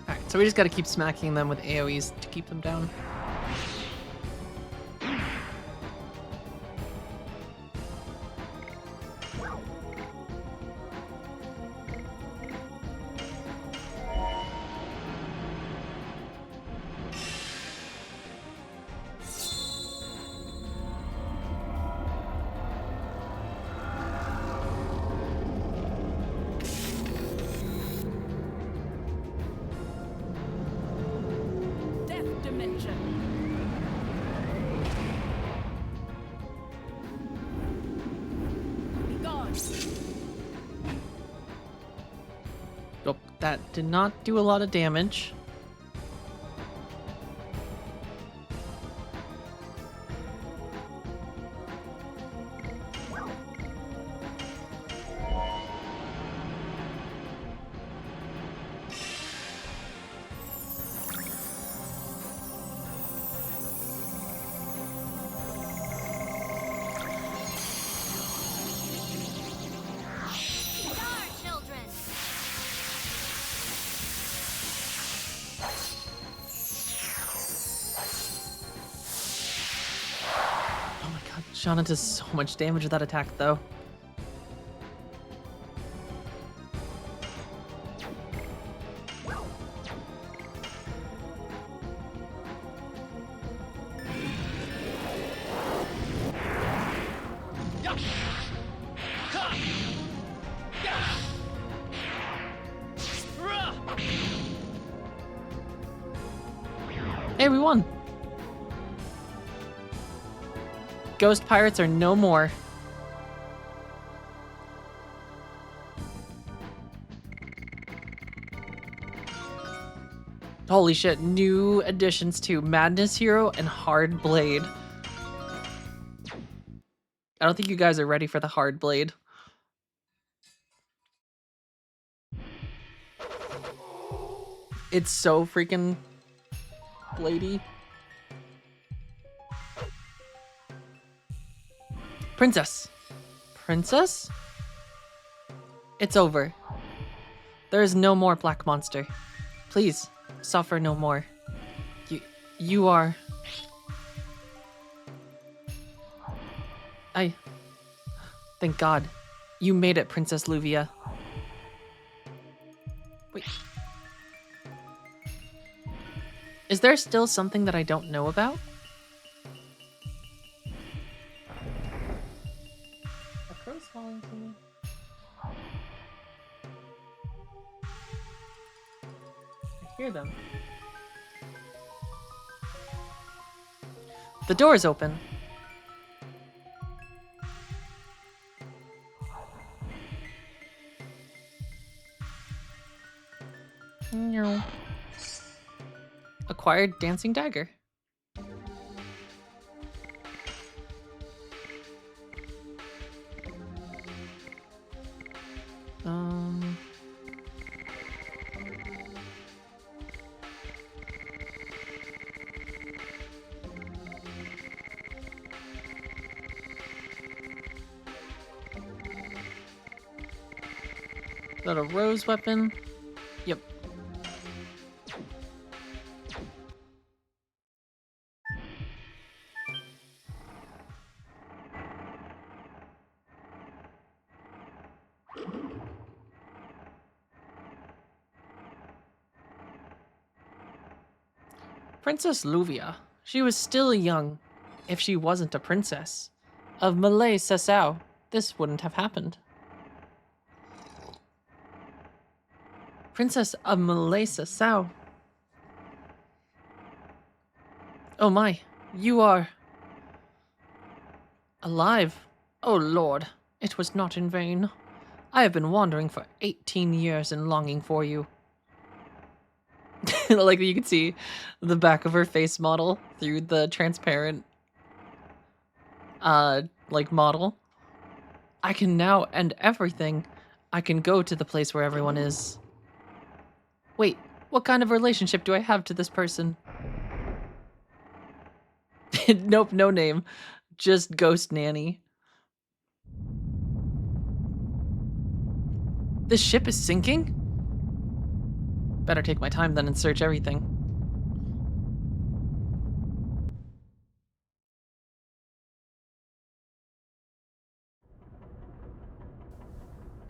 Alright, so we just gotta keep smacking them with AoEs to keep them down. Death Dimension. Be gone. Oh, that did not do a lot of damage. Shauna does so much damage with that attack, though. Hey, we won! Ghost pirates are no more. Holy shit, new additions to Madness Hero and Hard Blade. I don't think you guys are ready for the Hard Blade. It's so freaking bladey. Princess. Princess? It's over. There is no more black monster. Please, suffer no more. You are... Thank God. You made it, Princess Luvia. Wait. Is there still something that I don't know about? Are crows falling to me? I hear them. The door is open. No. Acquired dancing dagger. Is that a rose weapon? Yep. Princess Luvia. She was still young. If she wasn't a princess of Malay Sasau, this wouldn't have happened. Princess of Malay Sasau. Oh my, you are alive. Oh Lord, it was not in vain. I have been wandering for 18 years and longing for you. Like you can see the back of her face model through the transparent like model. I can now end everything. I can go to the place where everyone is. Wait, what kind of relationship do I have to this person? Nope, no name. Just Ghost Nanny. This ship is sinking? Better take my time then and search everything.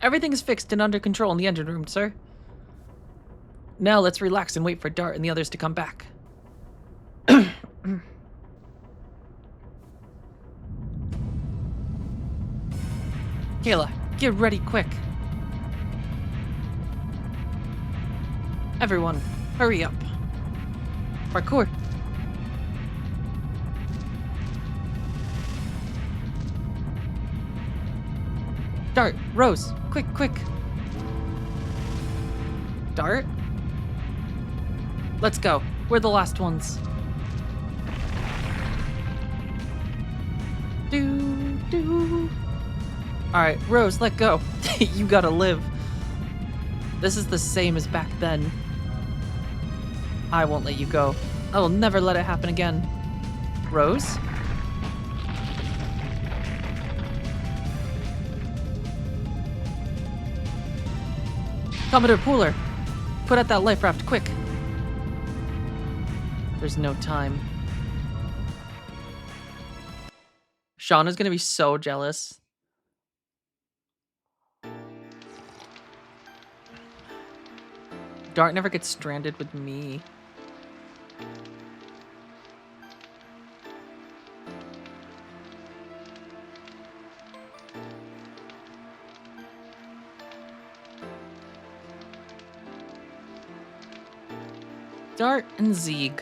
Everything is fixed and under control in the engine room, sir. Now let's relax and wait for Dart and the others to come back. Kayla, get ready quick. Everyone, hurry up. Parkour. Dart, Rose, quick, quick. Dart? Let's go. We're the last ones. Do. Alright, Rose, let go. You gotta live. This is the same as back then. I won't let you go. I will never let it happen again. Rose? Commodore Pooler, put out that life raft, quick. There's no time. Shauna's gonna be so jealous. Dart never gets stranded with me. Dart and Zeeg.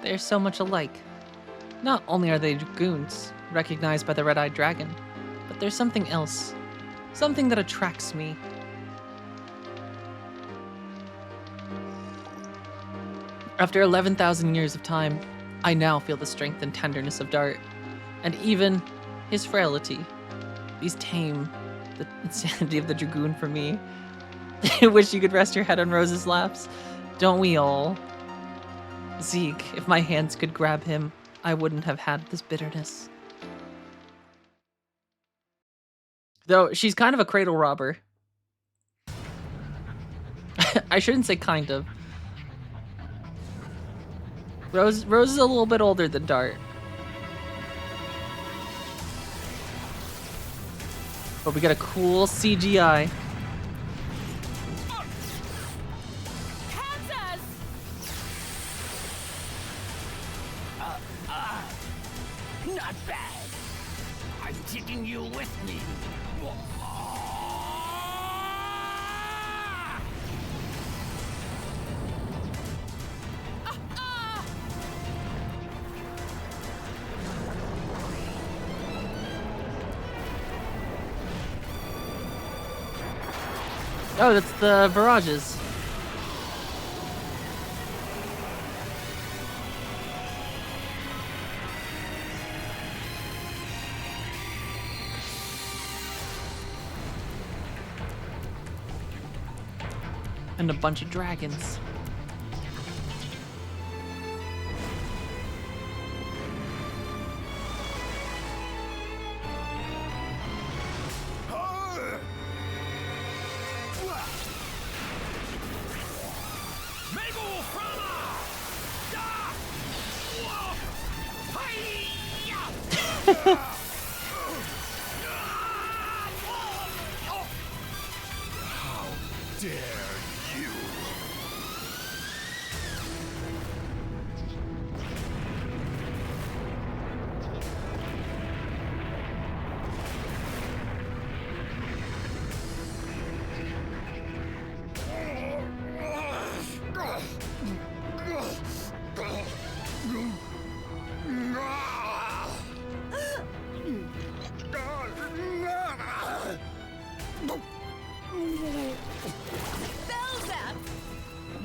They're so much alike. Not only are they Dragoons, recognized by the red-eyed dragon, but there's something else. Something that attracts me. After 11,000 years of time, I now feel the strength and tenderness of Dart, and even his frailty. These tame the insanity of the Dragoon for me. I wish you could rest your head on Rose's laps. Don't we all? Zeeg, if my hands could grab him, I wouldn't have had this bitterness. Though she's kind of a cradle robber. I shouldn't say kind of. Rose is a little bit older than Dart. But we got a cool CGI. Not bad. I'm taking you with me. Oh, that's the Virages. And a bunch of dragons.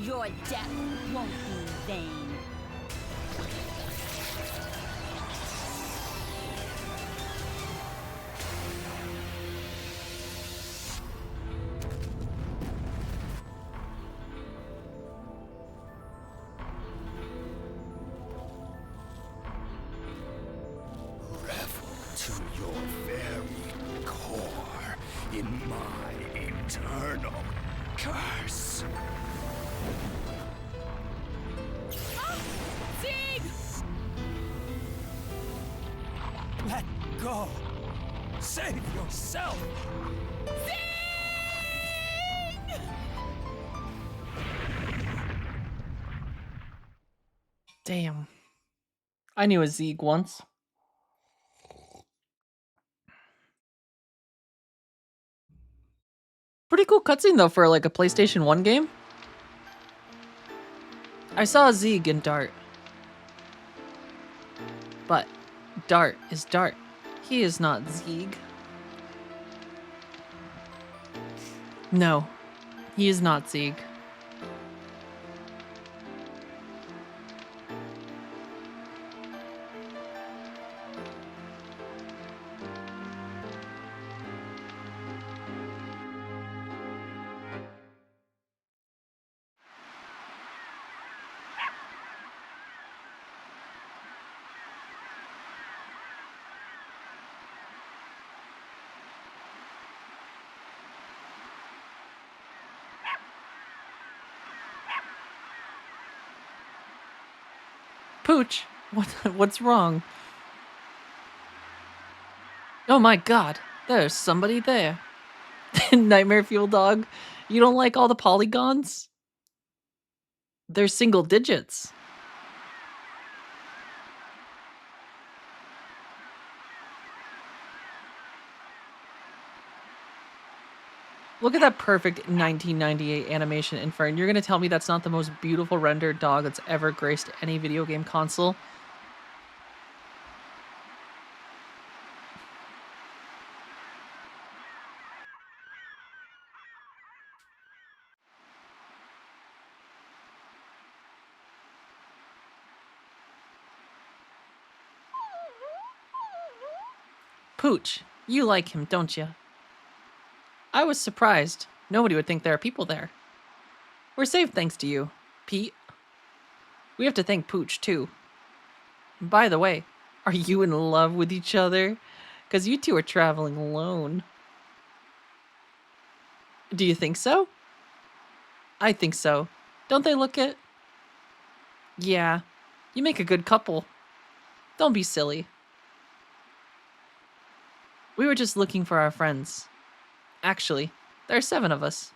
Your death won't be in vain. Revel to your very core in my eternal curse. Let go. Save yourself. Damn. I knew a Zeeg once. Pretty cool cutscene though for like a PlayStation 1 game. I saw a Zeeg in Dart. But Dart is Dart. He is not Zeeg. No, he is not Zeeg. Pooch, what's wrong? Oh my god, there's somebody there. Nightmare Fuel Dog, you don't like all the polygons? They're single digits. Look at that perfect 1998 animation, Infern. You're gonna tell me that's not the most beautiful rendered dog that's ever graced any video game console? Pooch, you like him, don't you? I was surprised. Nobody would think there are people there. We're safe thanks to you, Pete. We have to thank Pooch, too. By the way, are you in love with each other? Because you two are traveling alone. Do you think so? I think so. Don't they look it? Yeah, you make a good couple. Don't be silly. We were just looking for our friends. Actually, there are 7 of us.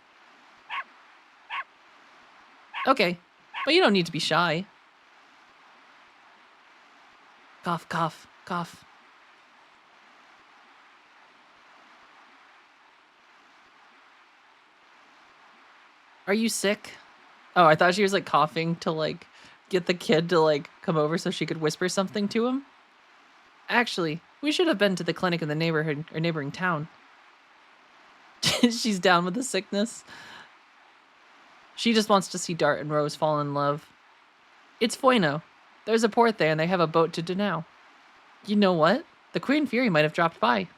Okay, but you don't need to be shy. Cough, cough, cough. Are you sick? Oh, I thought she was like coughing to like get the kid to like come over so she could whisper something to him. Actually, we should have been to the clinic in the neighborhood or neighboring town. She's down with the sickness. She just wants to see Dart and Rose fall in love. It's Foino. There's a port there and they have a boat to Danao. You know what? The Queen Fury might have dropped by.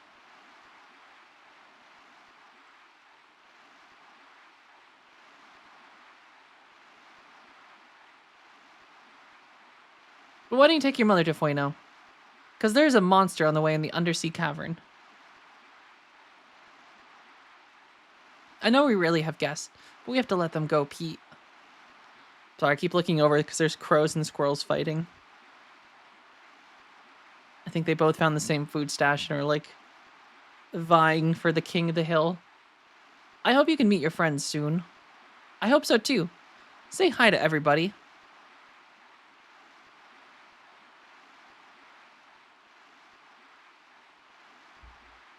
But why don't you take your mother to Foino? Because there's a monster on the way in the undersea cavern. I know we rarely have guests, but we have to let them go, Pete. Sorry, I keep looking over because there's crows and squirrels fighting. I think they both found the same food stash and are like vying for the king of the hill. I hope you can meet your friends soon. I hope so too. Say hi to everybody.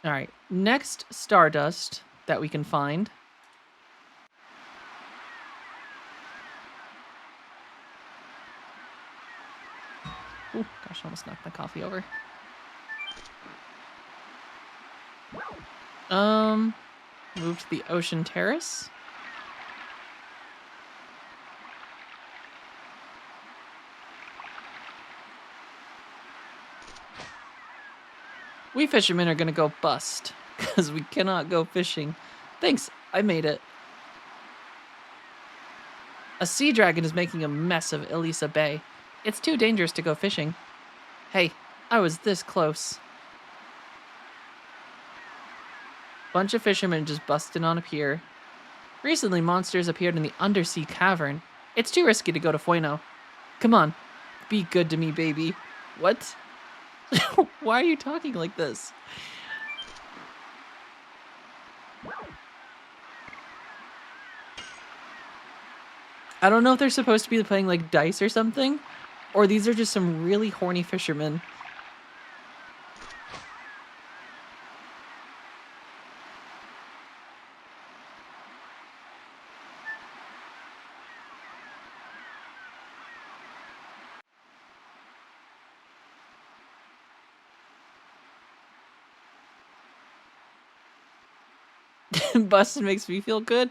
All right, next Stardust that we can find. Oh gosh, I almost knocked my coffee over. Move to the Ocean Terrace. We fishermen are gonna go bust, because we cannot go fishing. Thanks, I made it. A sea dragon is making a mess of Elisa Bay. It's too dangerous to go fishing. Hey, I was this close. Bunch of fishermen just busted on a pier. Recently, monsters appeared in the undersea cavern. It's too risky to go to Foino. Come on, be good to me, baby. What? Why are you talking like this? I don't know if they're supposed to be playing like dice or something, or these are just some really horny fishermen. Busted makes me feel good.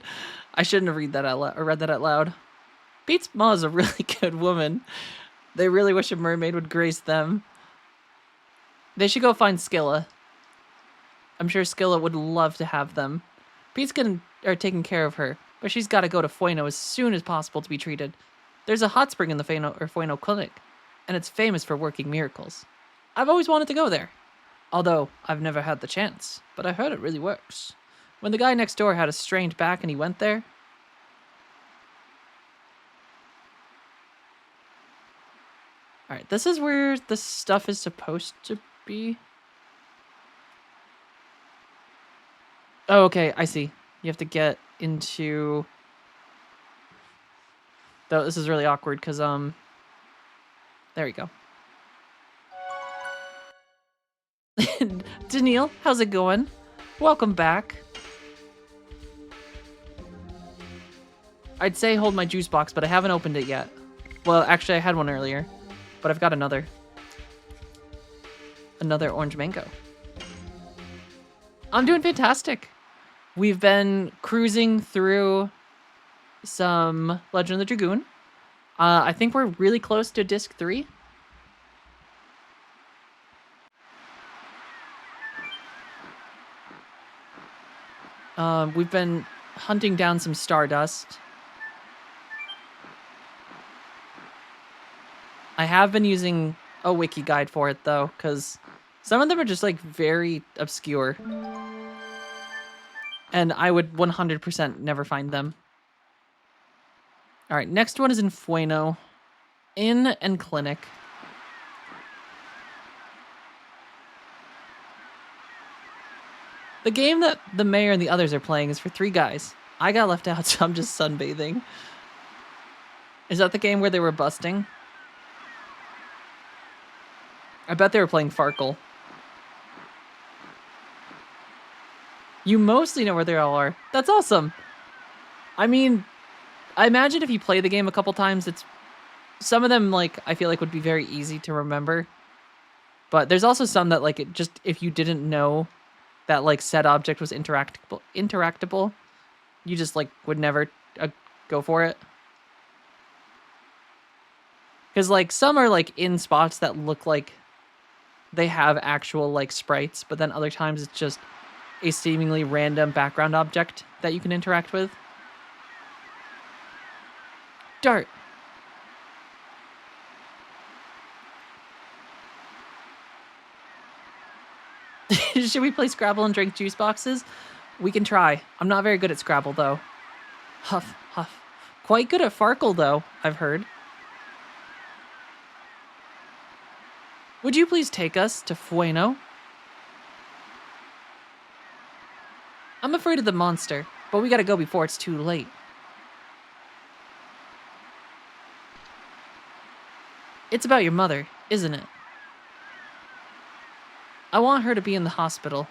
I shouldn't have read that out loud, or read that out loud. Pete's ma is a really good woman. They really wish a mermaid would grace them. They should go find Skilla. I'm sure Skilla would love to have them. Pete's taking care of her, but she's got to go to Foino as soon as possible to be treated. There's a hot spring in the Foino clinic, and it's famous for working miracles. I've always wanted to go there, although I've never had the chance, but I heard it really works. When the guy next door had a strained back and he went there. Alright, this is where the stuff is supposed to be. Oh, okay, I see. You have to get into... Though this is really awkward, because, there we go. Daniil, how's it going? Welcome back. I'd say hold my juice box, but I haven't opened it yet. Well, actually, I had one earlier, but I've got another. Another orange mango. I'm doing fantastic. We've been cruising through some Legend of the Dragoon. I think we're really close to disc 3. We've been hunting down some Stardust. I have been using a wiki guide for it, though, because some of them are just, like, very obscure. And I would 100% never find them. Alright, next one is in Fueno. Inn and Clinic. The game that the mayor and the others are playing is for 3 guys. I got left out, so I'm just sunbathing. Is that the game where they were busting? I bet they were playing Farkle. You mostly know where they all are. That's awesome. I mean, I imagine if you play the game a couple times, it's... Some of them, like, I feel like would be very easy to remember. But there's also some that, like, it just... If you didn't know that, like, said object was interactable, you just, like, would never go for it. Because, like, some are, like, in spots that look like they have actual, like, sprites, but then other times it's just a seemingly random background object that you can interact with. Dart. Should we play Scrabble and drink juice boxes? We can try. I'm not very good at Scrabble, though. Huff, huff. Quite good at Farkle, though, I've heard. Would you please take us to Fueno? I'm afraid of the monster, but we gotta go before it's too late. It's about your mother, isn't it? I want her to be in the hospital.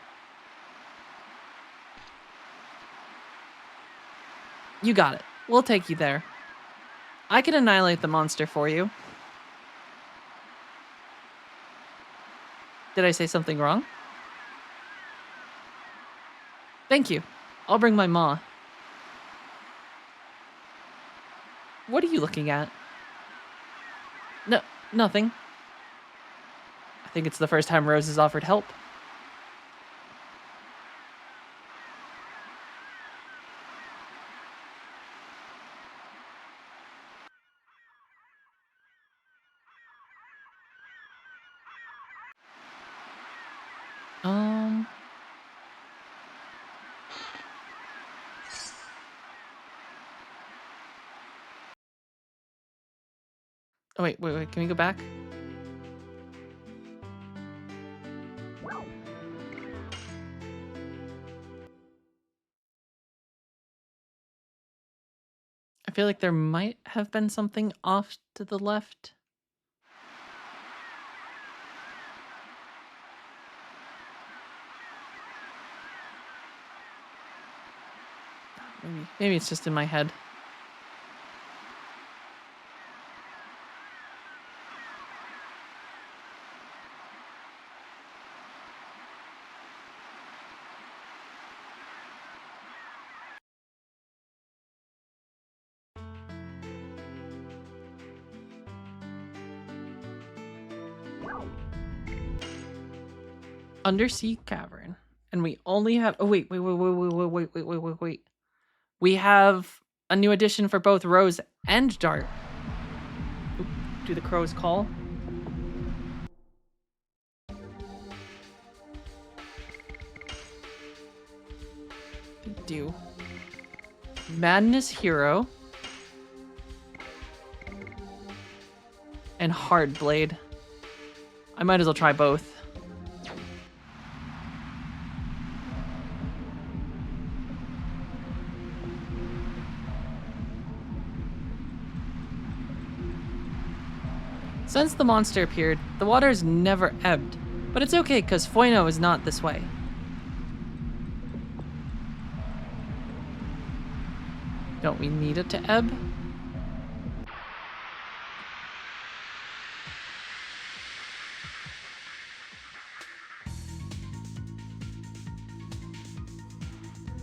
You got it. We'll take you there. I can annihilate the monster for you. Did I say something wrong? Thank you. I'll bring my ma. What are you looking at? No, nothing. I think it's the first time Rose has offered help. Oh, wait, can we go back? I feel like there might have been something off to the left. Maybe it's just in my head. Undersea cavern, and we only have... Oh, wait. We have a new addition for both Rose and Dart. Oop, do the crows call? They do. Madness Hero. And Hard Blade. I might as well try both. Since the monster appeared, the water has never ebbed, but it's okay because Fueno is not this way. Don't we need it to ebb?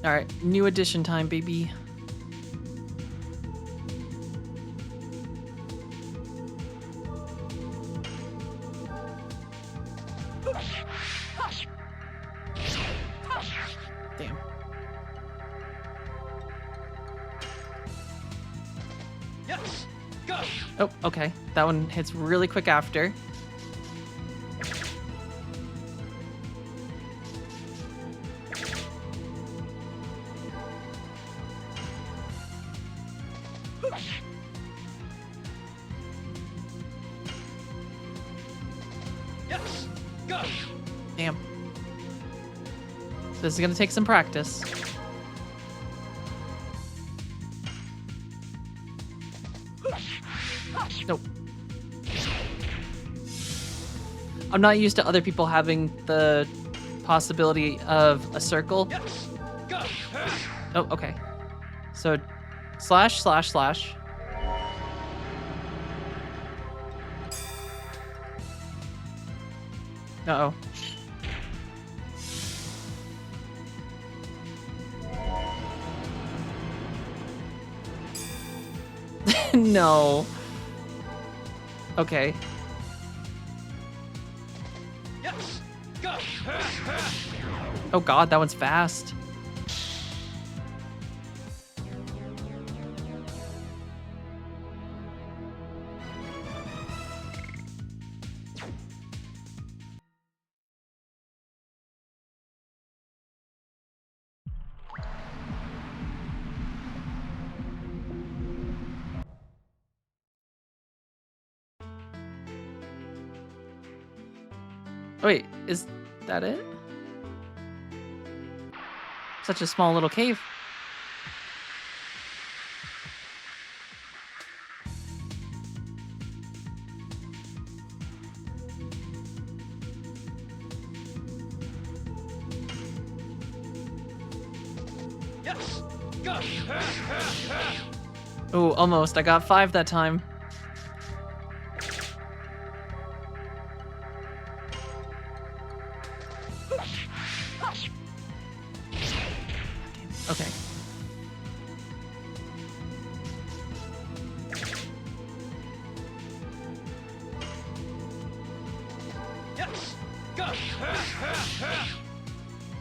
Alright, new edition time, baby. Damn. Yes. Go. Oh, okay. That one hits really quick after. Yes. Go. Damn. This is gonna take some practice. Nope. I'm not used to other people having the possibility of a circle. Yes. Go. Oh, okay. So, slash, slash, slash. Uh-oh. No. Okay. Yes. Go. Oh god, that one's fast. Wait, is that it? Such a small little cave. Yes. Go. Oh, almost. I got 5 that time. Okay. Yes. Go.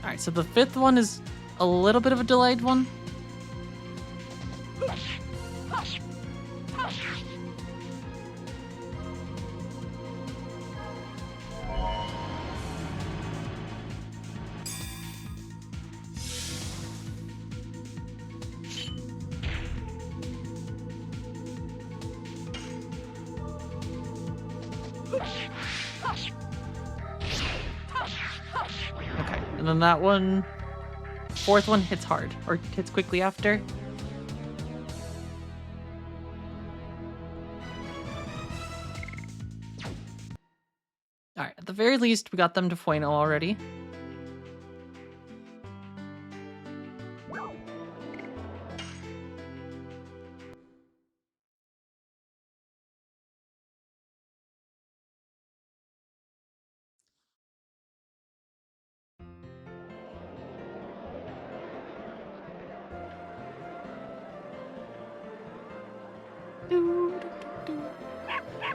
Alright, so the 5th one is a little bit of a delayed one. Okay, and then that one, 4th one hits hard, or hits quickly after. Alright, at the very least, we got them to Fueno already.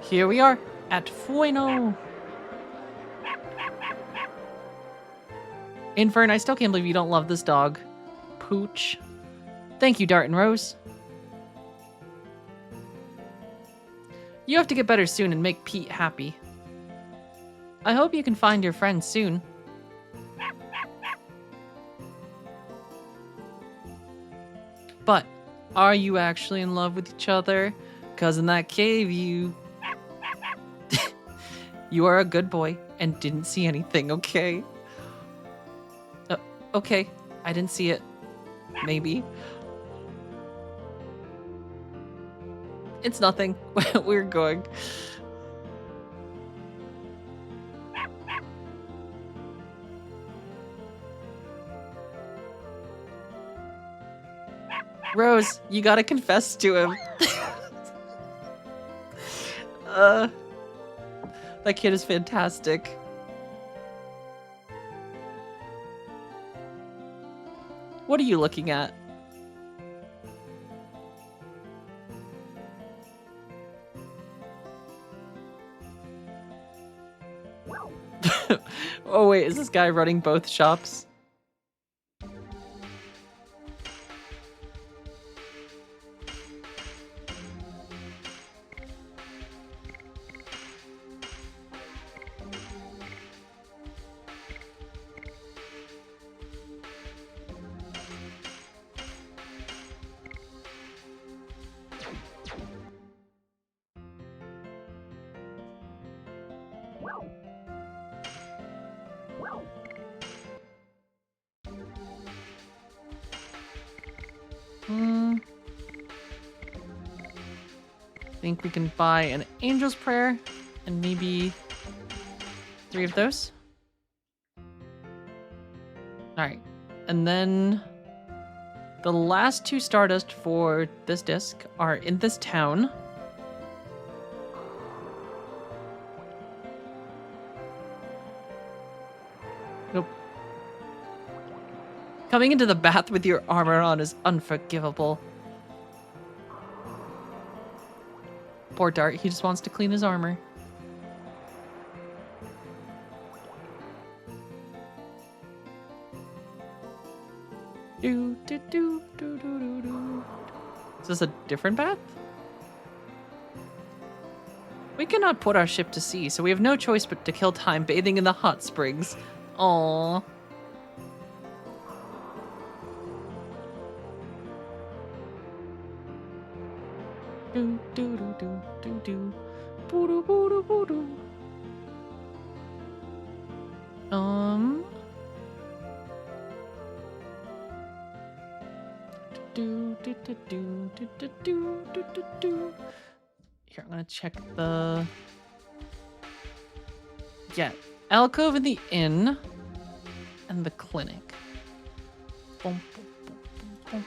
Here we are at Fueno. Infern, I still can't believe you don't love this dog. Pooch. Thank you, Dart and Rose. You have to get better soon and make Pete happy. I hope you can find your friends soon. But, are you actually in love with each other? 'Cause in that cave, you are a good boy and didn't see anything, okay? Okay, I didn't see it. Maybe. It's nothing. We're going. Rose, you gotta confess to him. That kid is fantastic. What are you looking at? Oh wait, is this guy running both shops? Think we can buy an angel's prayer and maybe 3 of those. All right, and then the last 2 stardust for this disc are in this town. Nope. Coming into the bath with your armor on is unforgivable. Poor Dart, he just wants to clean his armor. Do, do, do, do, do, do, do. Is this a different bath? We cannot put our ship to sea, so we have no choice but to kill time bathing in the hot springs. Aww. Do do do do do do, boo doo boo doo boo doo. Do do do do do do do do do do. Here, I'm gonna check the. Yeah, alcove in the inn, and the clinic. Boom, boom, boom, boom, boom.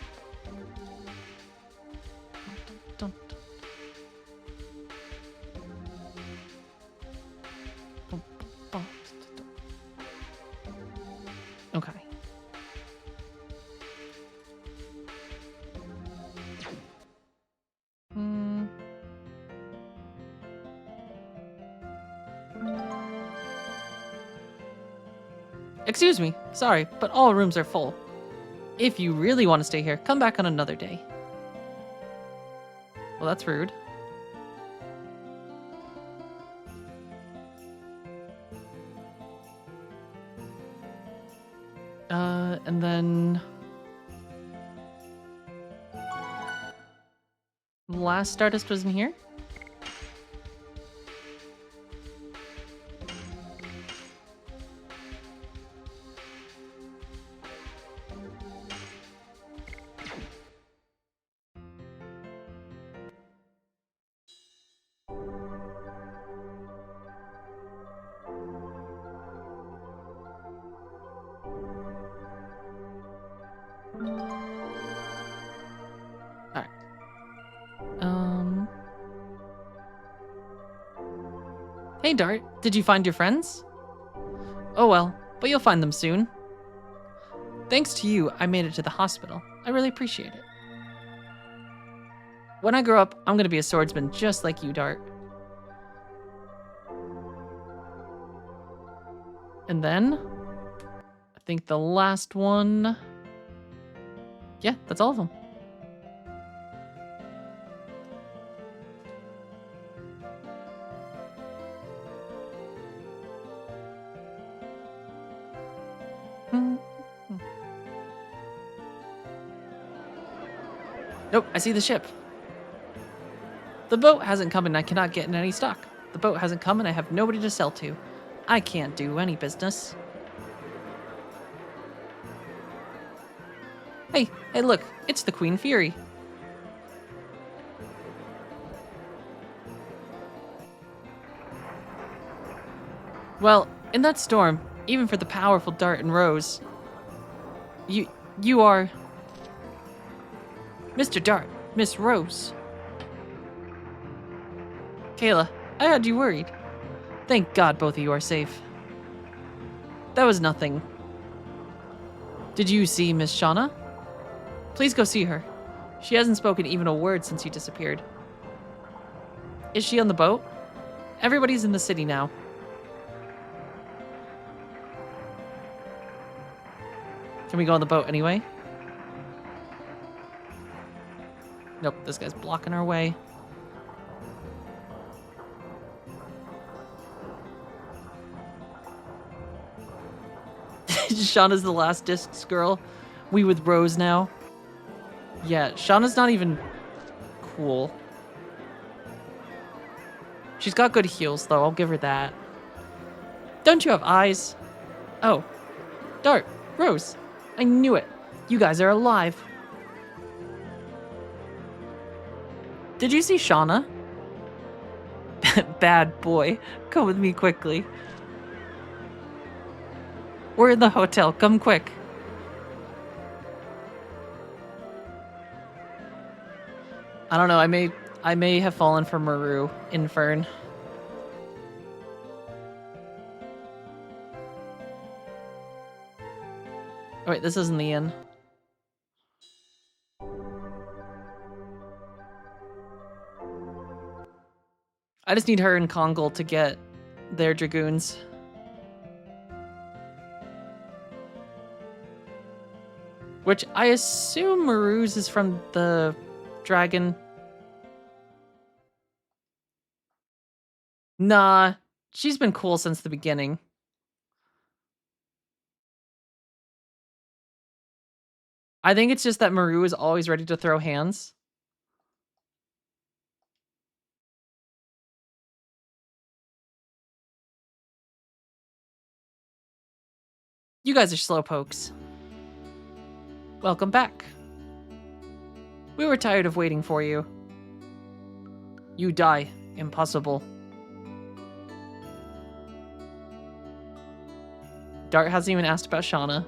Dun, dun, dun. Boom, boom, boom, dun, dun. Okay. Excuse me, sorry, but all rooms are full. If you really want to stay here, come back on another day. Well, that's rude. And then... last Stardust was in here? Hey Dart, did you find your friends? Oh well, but you'll find them soon. Thanks to you, I made it to the hospital. I really appreciate it. When I grow up, I'm gonna be a swordsman just like you, Dart. And then, I think the last one... yeah, that's all of them. Nope, I see the ship. The boat hasn't come and I cannot get in any stock. The boat hasn't come and I have nobody to sell to. I can't do any business. Hey, look, it's the Queen Fury. Well, in that storm, even for the powerful Dart and Rose, you are... Mr. Dart, Miss Rose. Kayla, I had you worried. Thank God both of you are safe. That was nothing. Did you see Miss Shauna? Please go see her. She hasn't spoken even a word since you disappeared. Is she on the boat? Everybody's in the city now. Can we go on the boat anyway? Nope, this guy's blocking our way. Shauna's the last discs girl. We with Rose now. Yeah, Shauna's not even cool. She's got good heels, though. I'll give her that. Don't you have eyes? Oh. Dart. Rose. I knew it. You guys are alive. Did you see Shauna? Bad boy. Come with me quickly. We're in the hotel. Come quick. I don't know. I may have fallen for Maru in Fern. Oh, wait, this isn't the inn. I just need her and Kongal to get their Dragoons. Which I assume Maru's is from the dragon. Nah, she's been cool since the beginning. I think it's just that Maru is always ready to throw hands. You guys are slowpokes. Welcome back. We were tired of waiting for you. You die. Impossible. Dart hasn't even asked about Shauna.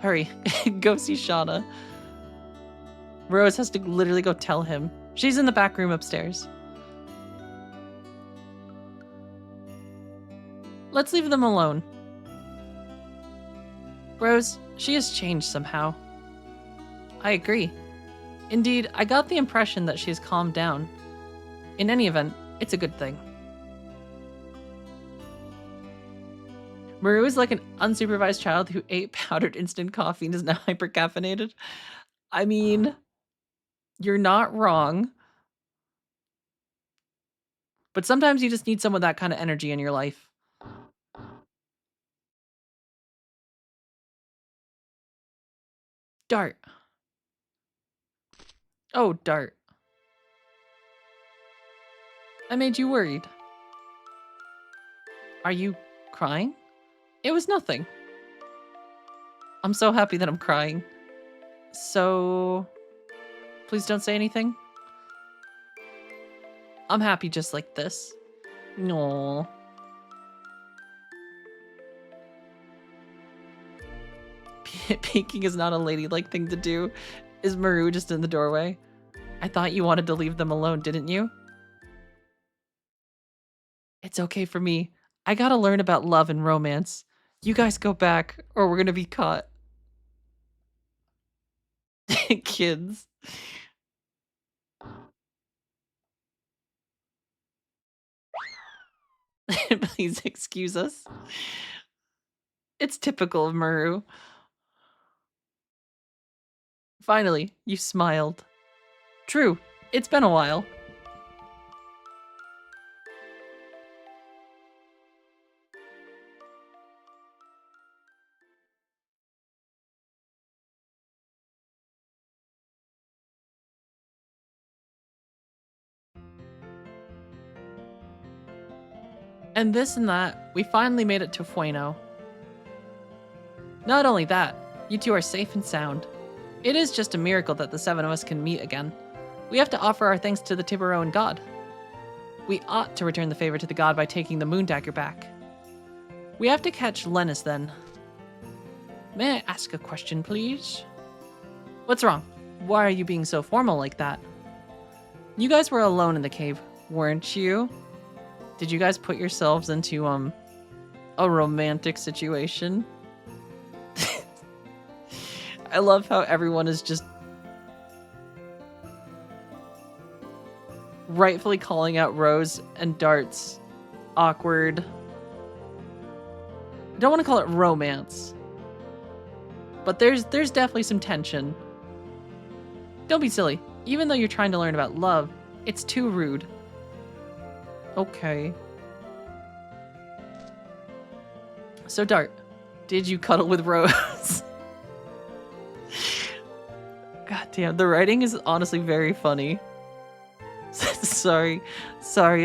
Hurry, go see Shauna. Rose has to literally go tell him. She's in the back room upstairs. Let's leave them alone. Rose, she has changed somehow. I agree. Indeed, I got the impression that she has calmed down. In any event, it's a good thing. Maru is like an unsupervised child who ate powdered instant coffee and is now hypercaffeinated. I mean, you're not wrong. But sometimes you just need someone with that kind of energy in your life. Dart. Oh, Dart. I made you worried. Are you crying? It was nothing. I'm so happy that I'm crying. So, please don't say anything. I'm happy just like this. No. Peeking is not a ladylike thing to do. Is Maru just in the doorway? I thought you wanted to leave them alone, didn't you? It's okay for me. I gotta learn about love and romance. You guys go back, or we're gonna be caught. Kids. Please excuse us. It's typical of Maru. Finally, you smiled. True, it's been a while. And this and that, we finally made it to Fueno. Not only that, you two are safe and sound. It is just a miracle that the seven of us can meet again. We have to offer our thanks to the Tiburon god. We ought to return the favor to the god by taking the moon dagger back. We have to catch Lennis then. May I ask a question, please? What's wrong? Why are you being so formal like that? You guys were alone in the cave, weren't you? Did you guys put yourselves into, a romantic situation? I love how everyone is just rightfully calling out Rose and Dart's awkward... I don't want to call it romance, but there's definitely some tension. Don't be silly. Even though you're trying to learn about love, it's too rude. Okay. So Dart, did you cuddle with Rose? God damn, the writing is honestly very funny. Sorry,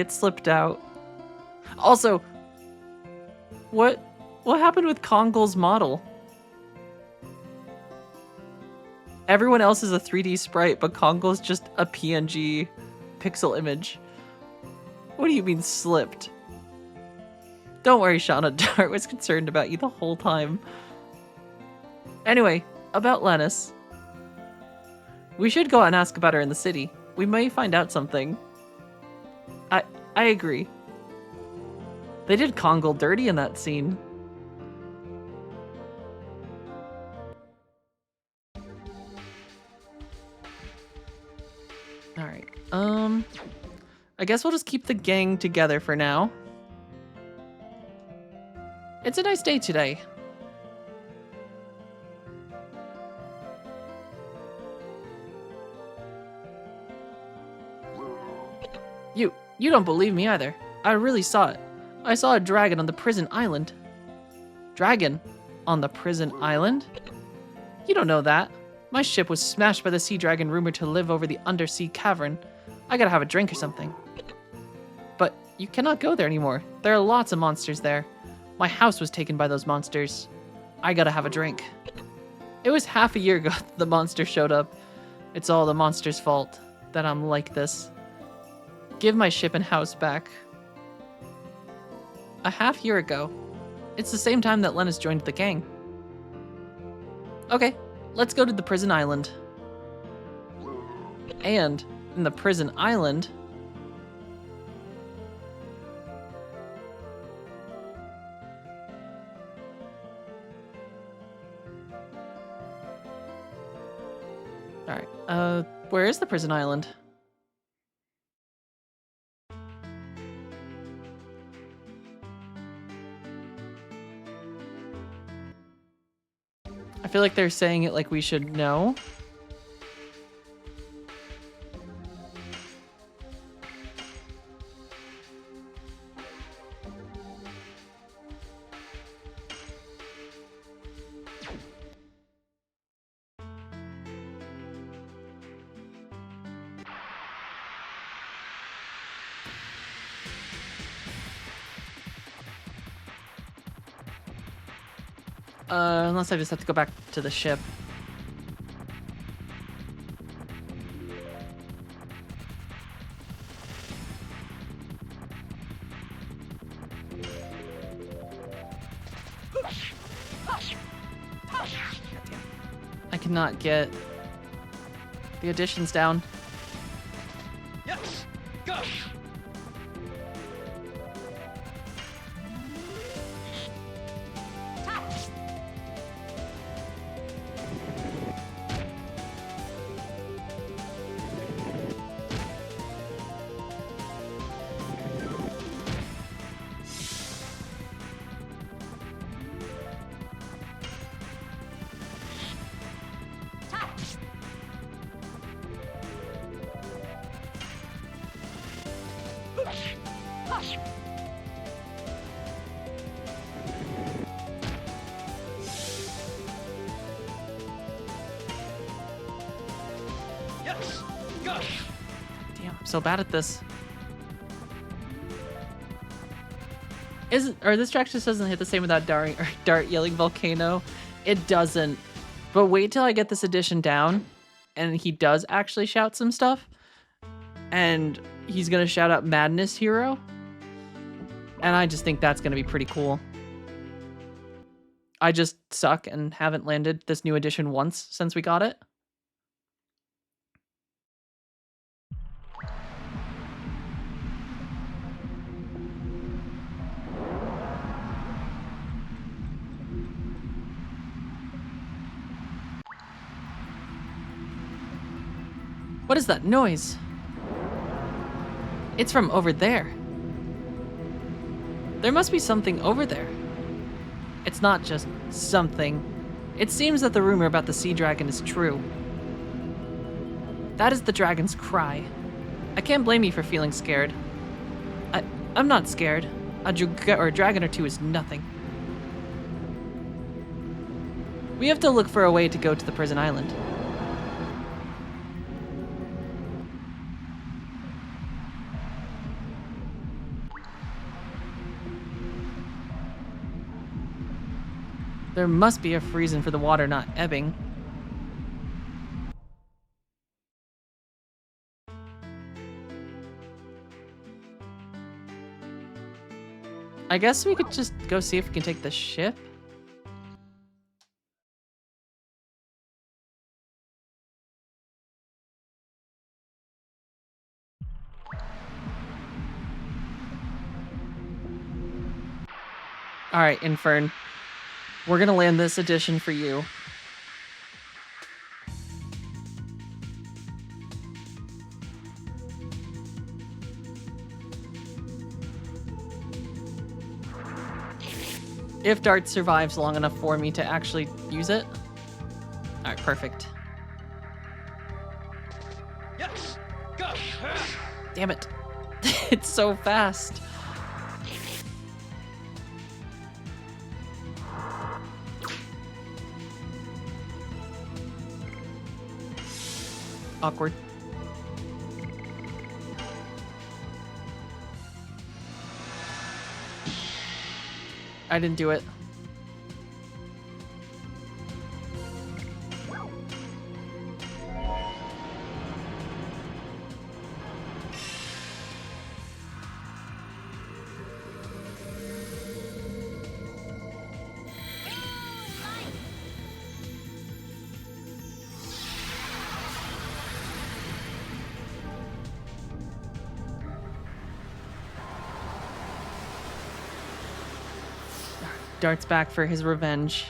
it slipped out. Also, what happened with Kongol's model? Everyone else is a 3D sprite, but Kongol's just a PNG pixel image. What do you mean slipped? Don't worry, Shauna. Dart was concerned about you the whole time. Anyway, about Lennis. We should go out and ask about her in the city. We may find out something. I agree. They did Kongol dirty in that scene. Alright, I guess we'll just keep the gang together for now. It's a nice day today. You don't believe me either. I really saw it. I saw a dragon on the prison island. Dragon? On the prison island? You don't know that. My ship was smashed by the sea dragon rumored to live over the undersea cavern. I gotta have a drink or something. But you cannot go there anymore. There are lots of monsters there. My house was taken by those monsters. I gotta have a drink. It was half a year ago that the monster showed up. It's all the monster's fault that I'm like this. Give my ship and house back. A half year ago. It's the same time that Lennis joined the gang. Okay, let's go to the prison island. And in the prison island... Alright, where is the prison island? I feel like they're saying it like we should know. Unless I just have to go back to the ship. I cannot get the additions down. Yes! Go! Yes! Go! Damn, I'm so bad at this. This track just doesn't hit the same without Dart yelling volcano. It doesn't. But wait till I get this edition down and he does actually shout some stuff. And he's gonna shout out Madness Hero. And I just think that's gonna be pretty cool. I just suck and haven't landed this new edition once since we got it. What is that noise? It's from over there. There must be something over there. It's not just something. It seems that the rumor about the sea dragon is true. That is the dragon's cry. I can't blame you for feeling scared. I'm not scared. A dragon or two is nothing. We have to look for a way to go to the prison island. There must be a reason for the water not ebbing. I guess we could just go see if we can take the ship. All right, Infern. We're gonna land this edition for you. If Dart survives long enough for me to actually use it. All right, perfect. Yes. Go. Damn it. It's so fast. Awkward. I didn't do it. Dart's back for his revenge.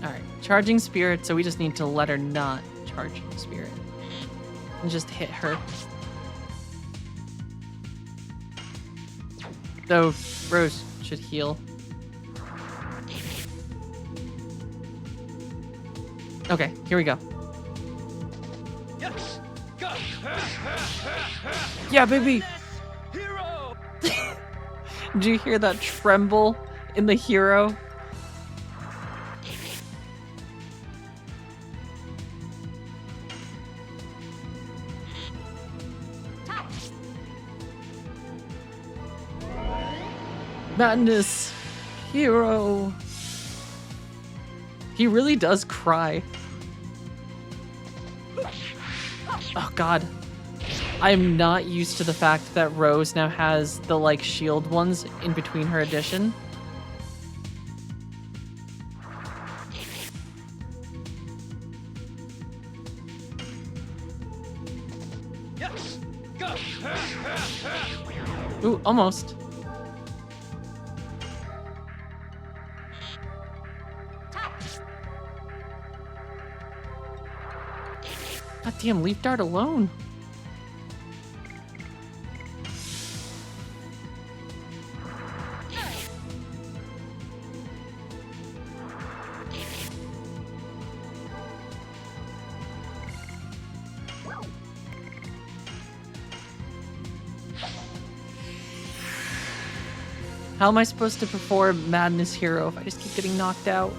Alright, charging spirit, so we just need to let her not charge spirit. And just hit her. Though Rose should heal. Okay, here we go. Yes. Go. Yeah, baby! Hero. Did you hear that tremble in the hero? Madness, hero. He really does cry. Oh god. I am not used to the fact that Rose now has the like shield ones in between her edition. Yes. Go. Ooh, almost. God damn, leave Dart alone. How am I supposed to perform Madness Hero if I just keep getting knocked out?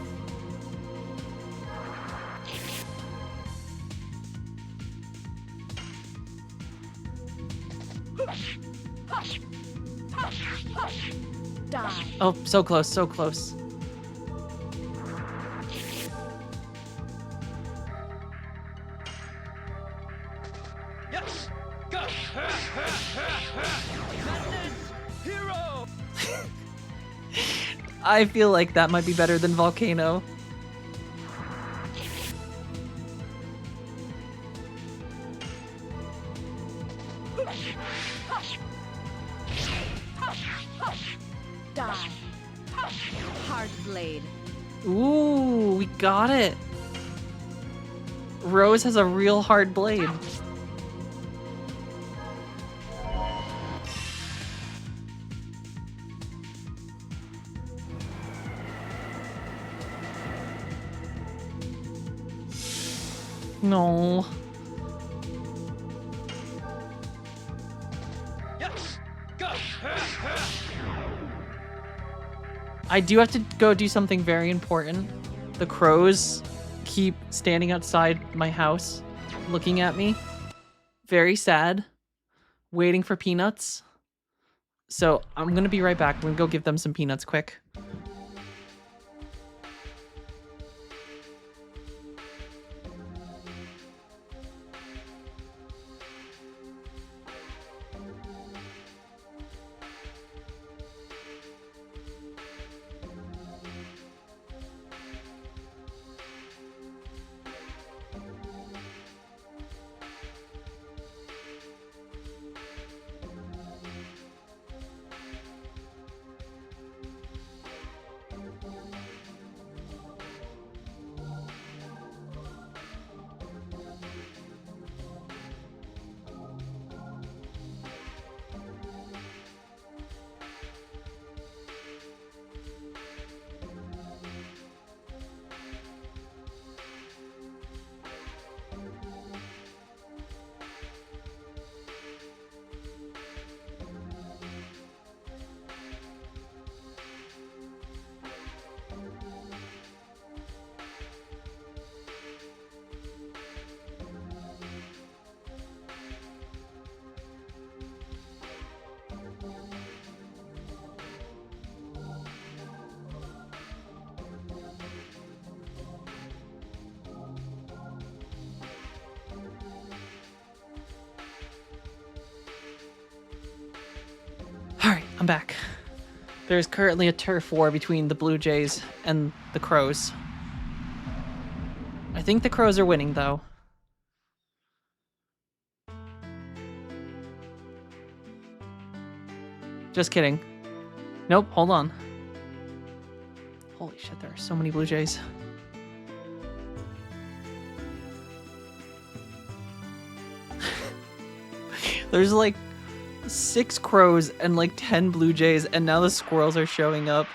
Die. Oh, so close, so close. Yes! Go! Madness! Hero! I feel like that might be better than Volcano. Die. Hard blade. Ooh, we got it. Rose has a real hard blade. No. Yes! Go! I do have to go do something very important. The crows keep standing outside my house, looking at me. Very sad. Waiting for peanuts. So I'm gonna be right back. I'm gonna go give them some peanuts quick. Alright, I'm back. There's currently a turf war between the Blue Jays and the Crows. I think the Crows are winning, though. Just kidding. Nope, hold on. Holy shit, there are so many Blue Jays. There's like 6 crows and like 10 Blue Jays, and now the squirrels are showing up.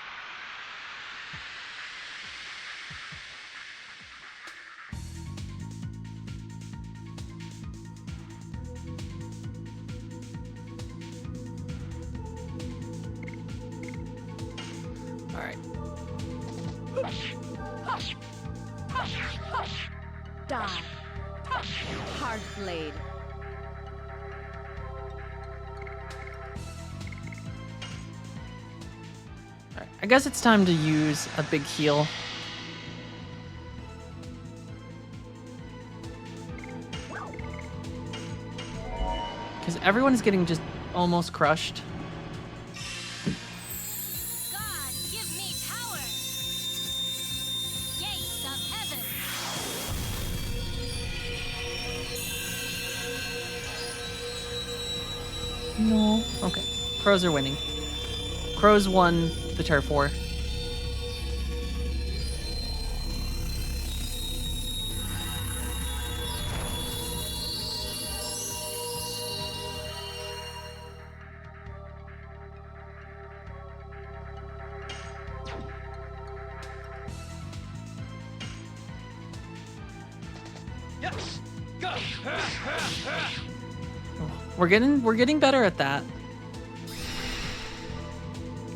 Alright. Die. Hard blade. Alright, I guess it's time to use a big heal. Because everyone is getting just almost crushed. God, give me power! Gates of heaven! No. Okay. Crows are winning. Crows won the turf war. Yes! Go! We're getting better at that.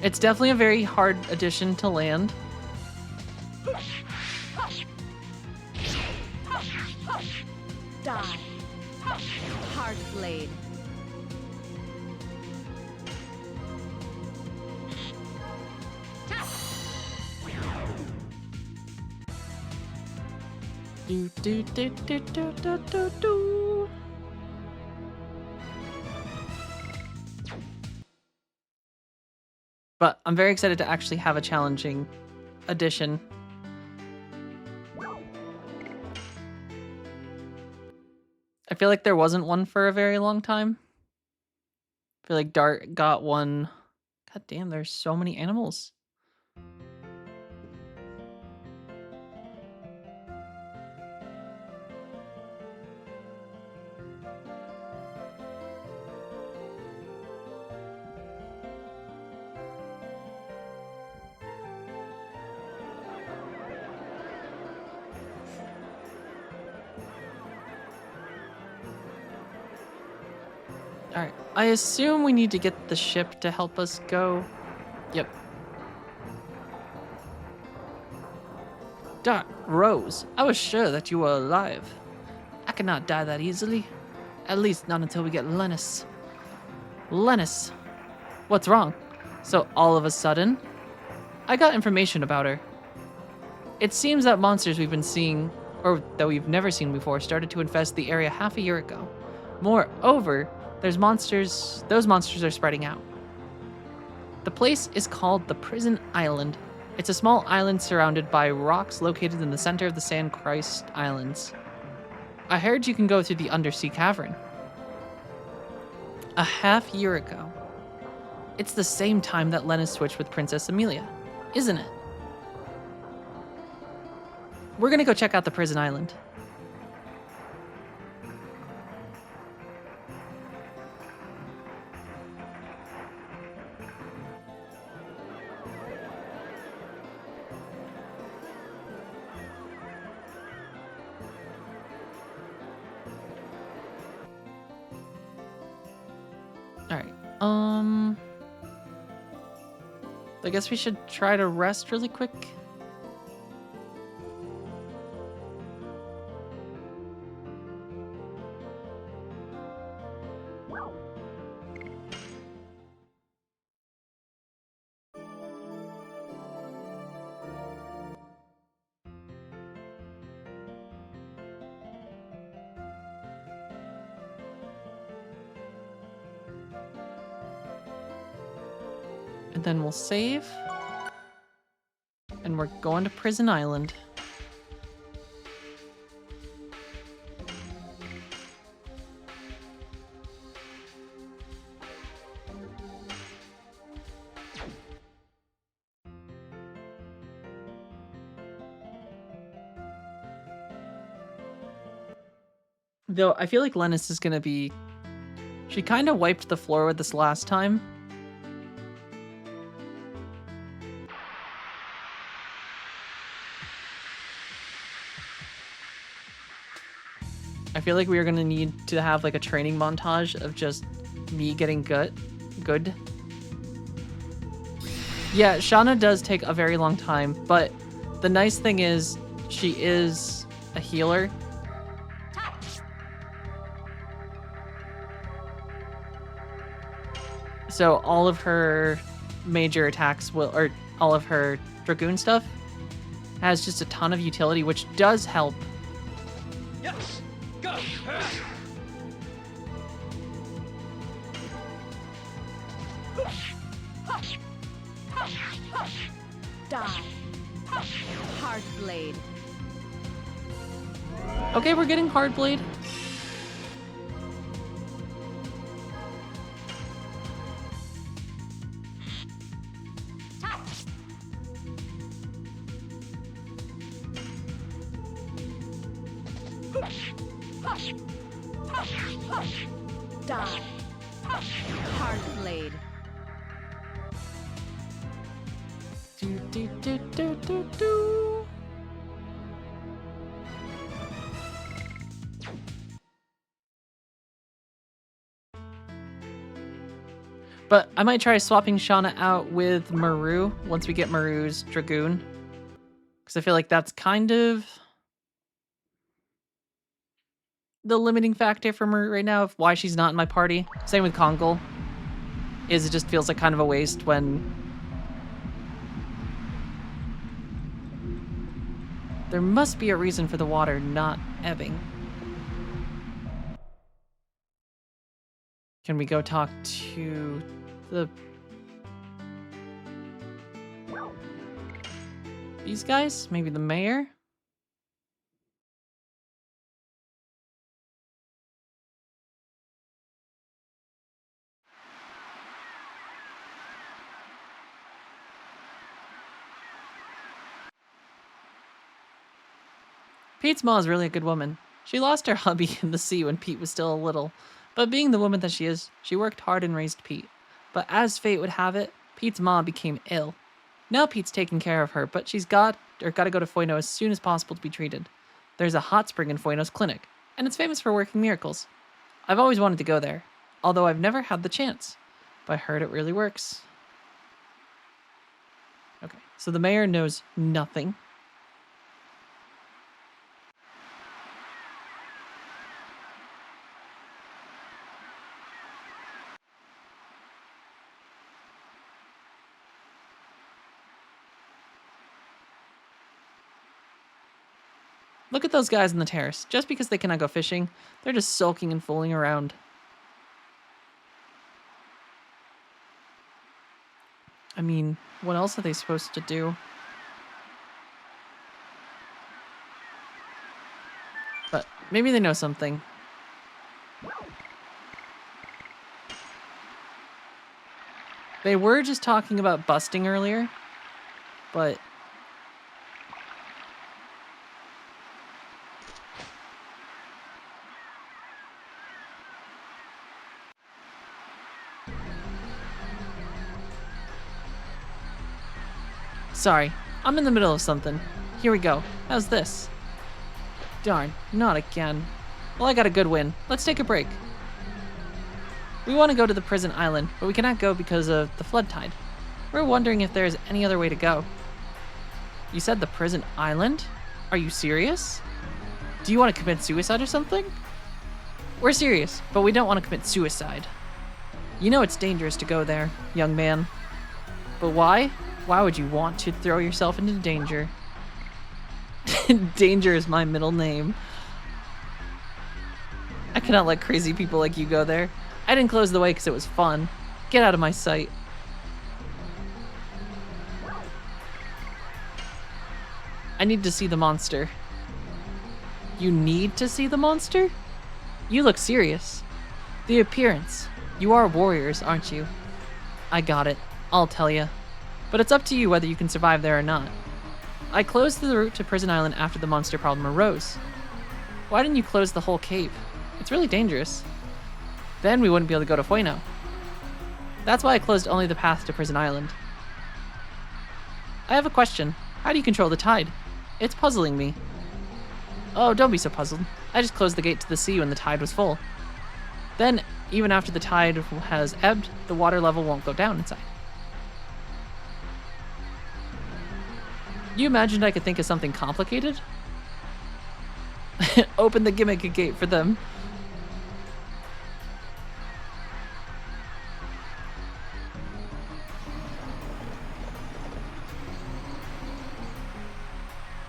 It's definitely a very hard addition to land. Die. Hard blade. Do, do, do, do, do, do, do, do. But I'm very excited to actually have a challenging edition. I feel like there wasn't one for a very long time. I feel like Dart got one. God damn, there's so many animals. Alright, I assume we need to get the ship to help us go. Yep. Dart, Rose, I was sure that you were alive. I cannot die that easily. At least not until we get Lennis. Lennis! What's wrong? So all of a sudden? I got information about her. It seems that monsters we've been seeing, or that we've never seen before, started to infest the area half a year ago. Moreover, those monsters are spreading out. The place is called the Prison Island. It's a small island surrounded by rocks located in the center of the Sand Christ Islands. I heard you can go through the undersea cavern. A half year ago. It's the same time that Lennis switched with Princess Amelia, isn't it? We're gonna go check out the Prison Island. Alright, I guess we should try to rest really quick. And then we'll save. And we're going to Prison Island. Though I feel like Lennis is gonna be... She kind of wiped the floor with this last time. I feel like we are gonna need to have like a training montage of just me getting good. Yeah, Shauna does take a very long time, but the nice thing is she is a healer. So all of her major attacks will, or all of her Dragoon stuff has just a ton of utility, which does help. Yes! Go! Die. Hard blade. Okay, we're getting hard blade. Die. Hard blade. Do, do, do, do, do, do. But I might try swapping Shauna out with Maru once we get Maru's Dragoon. Because I feel like that's kind of the limiting factor for Maru right now of why she's not in my party. Same with Kongol. Is it just feels like kind of a waste when There must be a reason for the water not ebbing. Can we go talk to the... these guys? Maybe the mayor? Pete's ma is really a good woman. She lost her hubby in the sea when Pete was still a little, but being the woman that she is, she worked hard and raised Pete. But as fate would have it, Pete's ma became ill. Now Pete's taking care of her, but she's got to go to Foino as soon as possible to be treated. There's a hot spring in Foino's clinic, and it's famous for working miracles. I've always wanted to go there, although I've never had the chance, but I heard it really works. Okay, so the mayor knows nothing. Look at those guys on the terrace. Just because they cannot go fishing, they're just sulking and fooling around. I mean, what else are they supposed to do? But maybe they know something. They were just talking about busting earlier, but... sorry, I'm in the middle of something. Here we go. How's this? Darn, not again. Well, I got a good win. Let's take a break. We want to go to the prison island, but we cannot go because of the flood tide. We're wondering if there's any other way to go. You said the prison island? Are you serious? Do you want to commit suicide or something? We're serious, but we don't want to commit suicide. You know it's dangerous to go there, young man. But why? Why would you want to throw yourself into danger? Danger is my middle name. I cannot let crazy people like you go there. I didn't close the way because it was fun. Get out of my sight. I need to see the monster. You need to see the monster? You look serious. The appearance. You are warriors, aren't you? I got it. I'll tell you. But it's up to you whether you can survive there or not. I closed the route to Prison Island after the monster problem arose. Why didn't you close the whole cave? It's really dangerous. Then we wouldn't be able to go to Fueno. That's why I closed only the path to Prison Island. I have a question. How do you control the tide? It's puzzling me. Oh, don't be so puzzled. I just closed the gate to the sea when the tide was full. Then, even after the tide has ebbed, the water level won't go down inside. You imagined I could think of something complicated? Open the gimmick gate for them.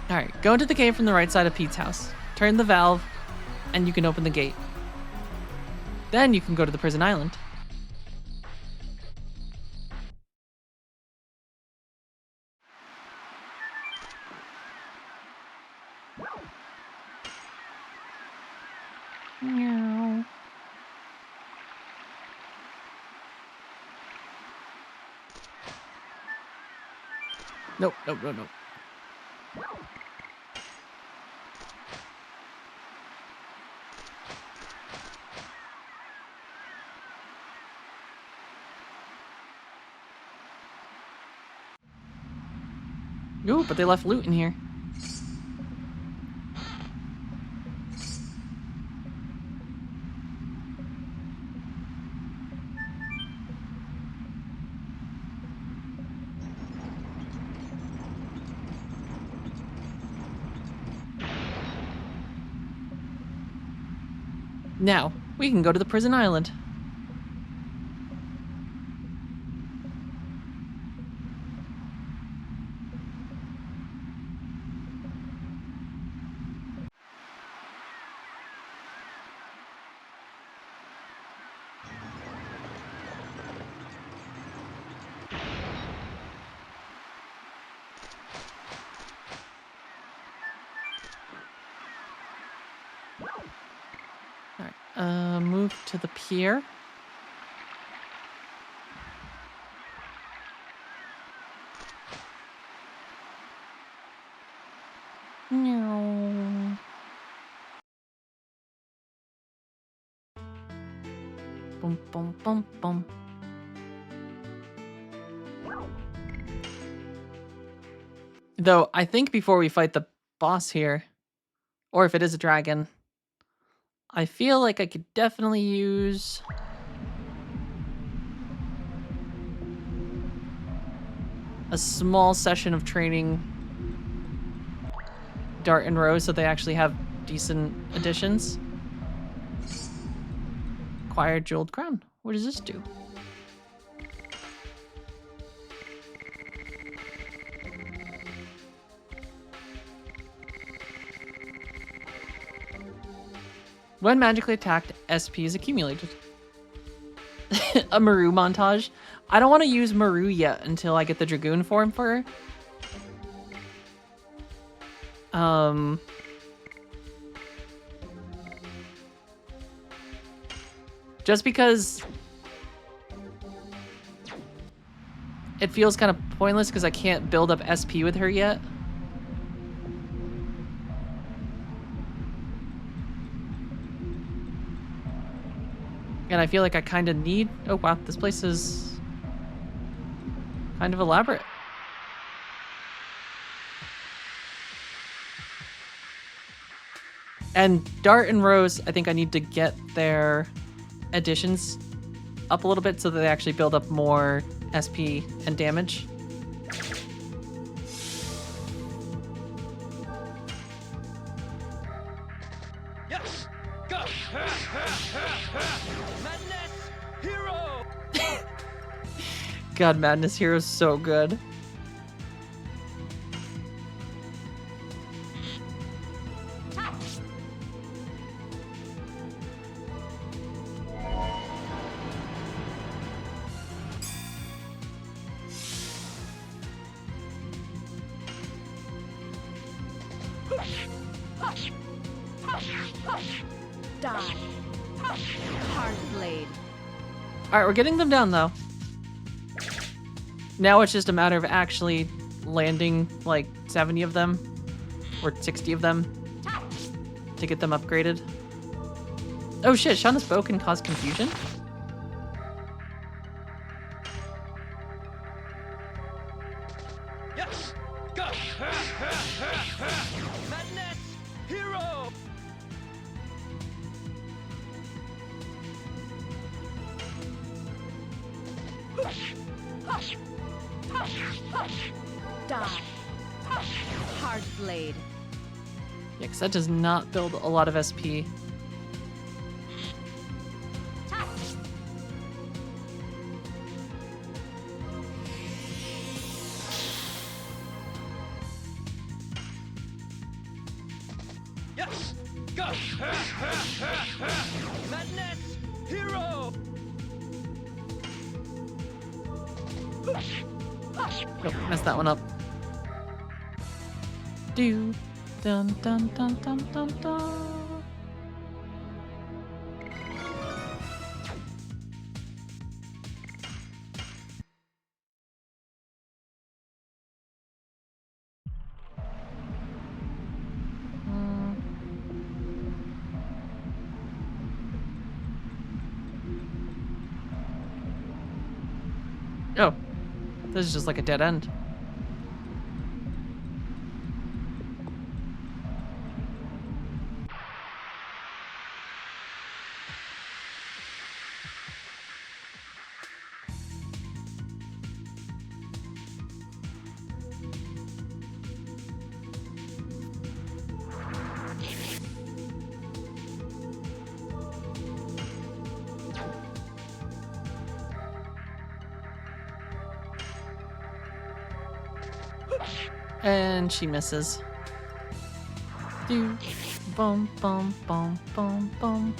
Alright, go into the cave from the right side of Pete's house. Turn the valve, and you can open the gate. Then you can go to the prison island. Meow. Nope, nope, nope, nope. Ooh, but they left loot in here. Now, we can go to the prison island. Move to the pier. No. Boom, boom, boom, boom. Though, I think before we fight the boss here, or if it is a dragon, I feel like I could definitely use... a small session of training Dart and Rose so they actually have decent additions. Acquired Jeweled Crown. What does this do? When magically attacked, SP is accumulated. A Maru montage. I don't want to use Maru yet until I get the Dragoon form for her. Just because it feels kind of pointless because I can't build up SP with her yet. And I feel like I kind of need... Oh, wow. This place is kind of elaborate. And Dart and Rose, I think I need to get their additions up a little bit so that they actually build up more SP and damage. Yes! Go! Madness! Hero! God, Madness Hero is so good. Die. Hard blade. Alright, we're getting them down, though. Now it's just a matter of actually landing, like, 70 of them. Or 60 of them. To get them upgraded. Oh shit, Shauna's bow can cause confusion? Yes! Go! Madness! Hero! Die. Hard blade. Yeah, because that does not build a lot of SP. Yes! Go! Madness! Hero! Nope, messed that one up. Do dun dun dun dun dun dun. Oh, this is just like a dead end. And she misses. Do boom boom boom boom boom.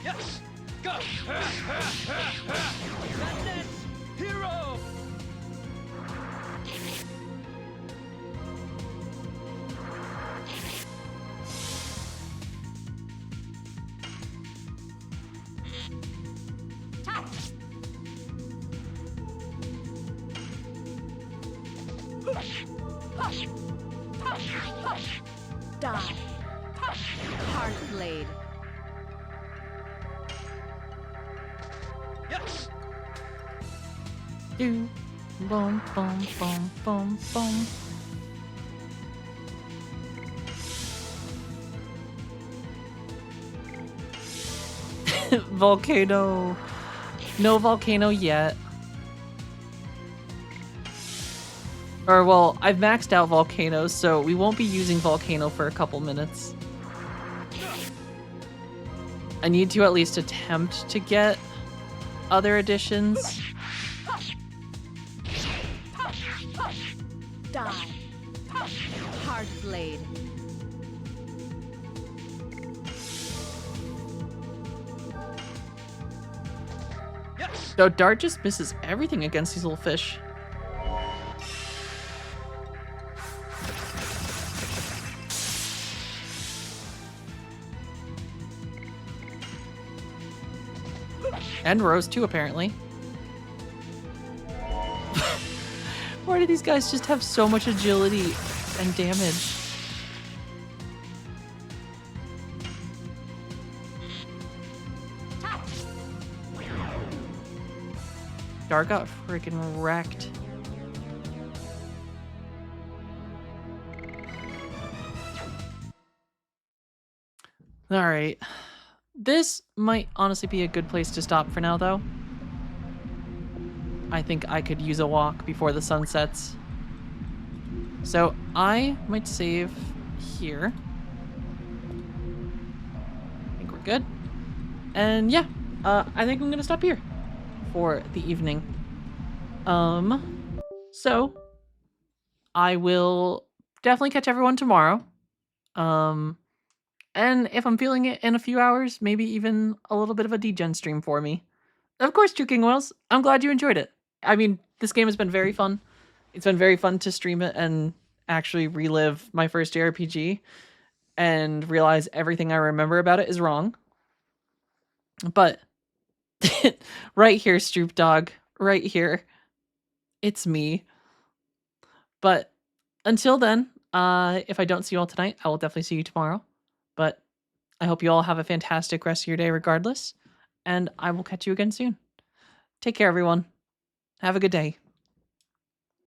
Yes! Go! Die. Hard blade. Yes. Do. Boom, boom, boom, boom, boom. Volcano. No volcano yet. Or, well, I've maxed out volcanoes, so we won't be using volcano for a couple minutes. I need to at least attempt to get other additions. Die. Hard blade. Yes. Though Dart just misses everything against these little fish. And Rose too, apparently. Why do these guys just have so much agility and damage? Dar got freaking wrecked. Alright. This might honestly be a good place to stop for now, though. I think I could use a walk before the sun sets. So I might save here. I think we're good. And yeah, I think I'm gonna stop here for the evening. So I will definitely catch everyone tomorrow. And if I'm feeling it in a few hours, maybe even a little bit of a degen stream for me. Of course, True King Wells, I'm glad you enjoyed it. I mean, this game has been very fun. It's been very fun to stream it and actually relive my first JRPG and realize everything I remember about it is wrong. But right here, Stroop Dog, right here, it's me. But until then, if I don't see you all tonight, I will definitely see you tomorrow. But I hope you all have a fantastic rest of your day regardless, and I will catch you again soon. Take care, everyone. Have a good day.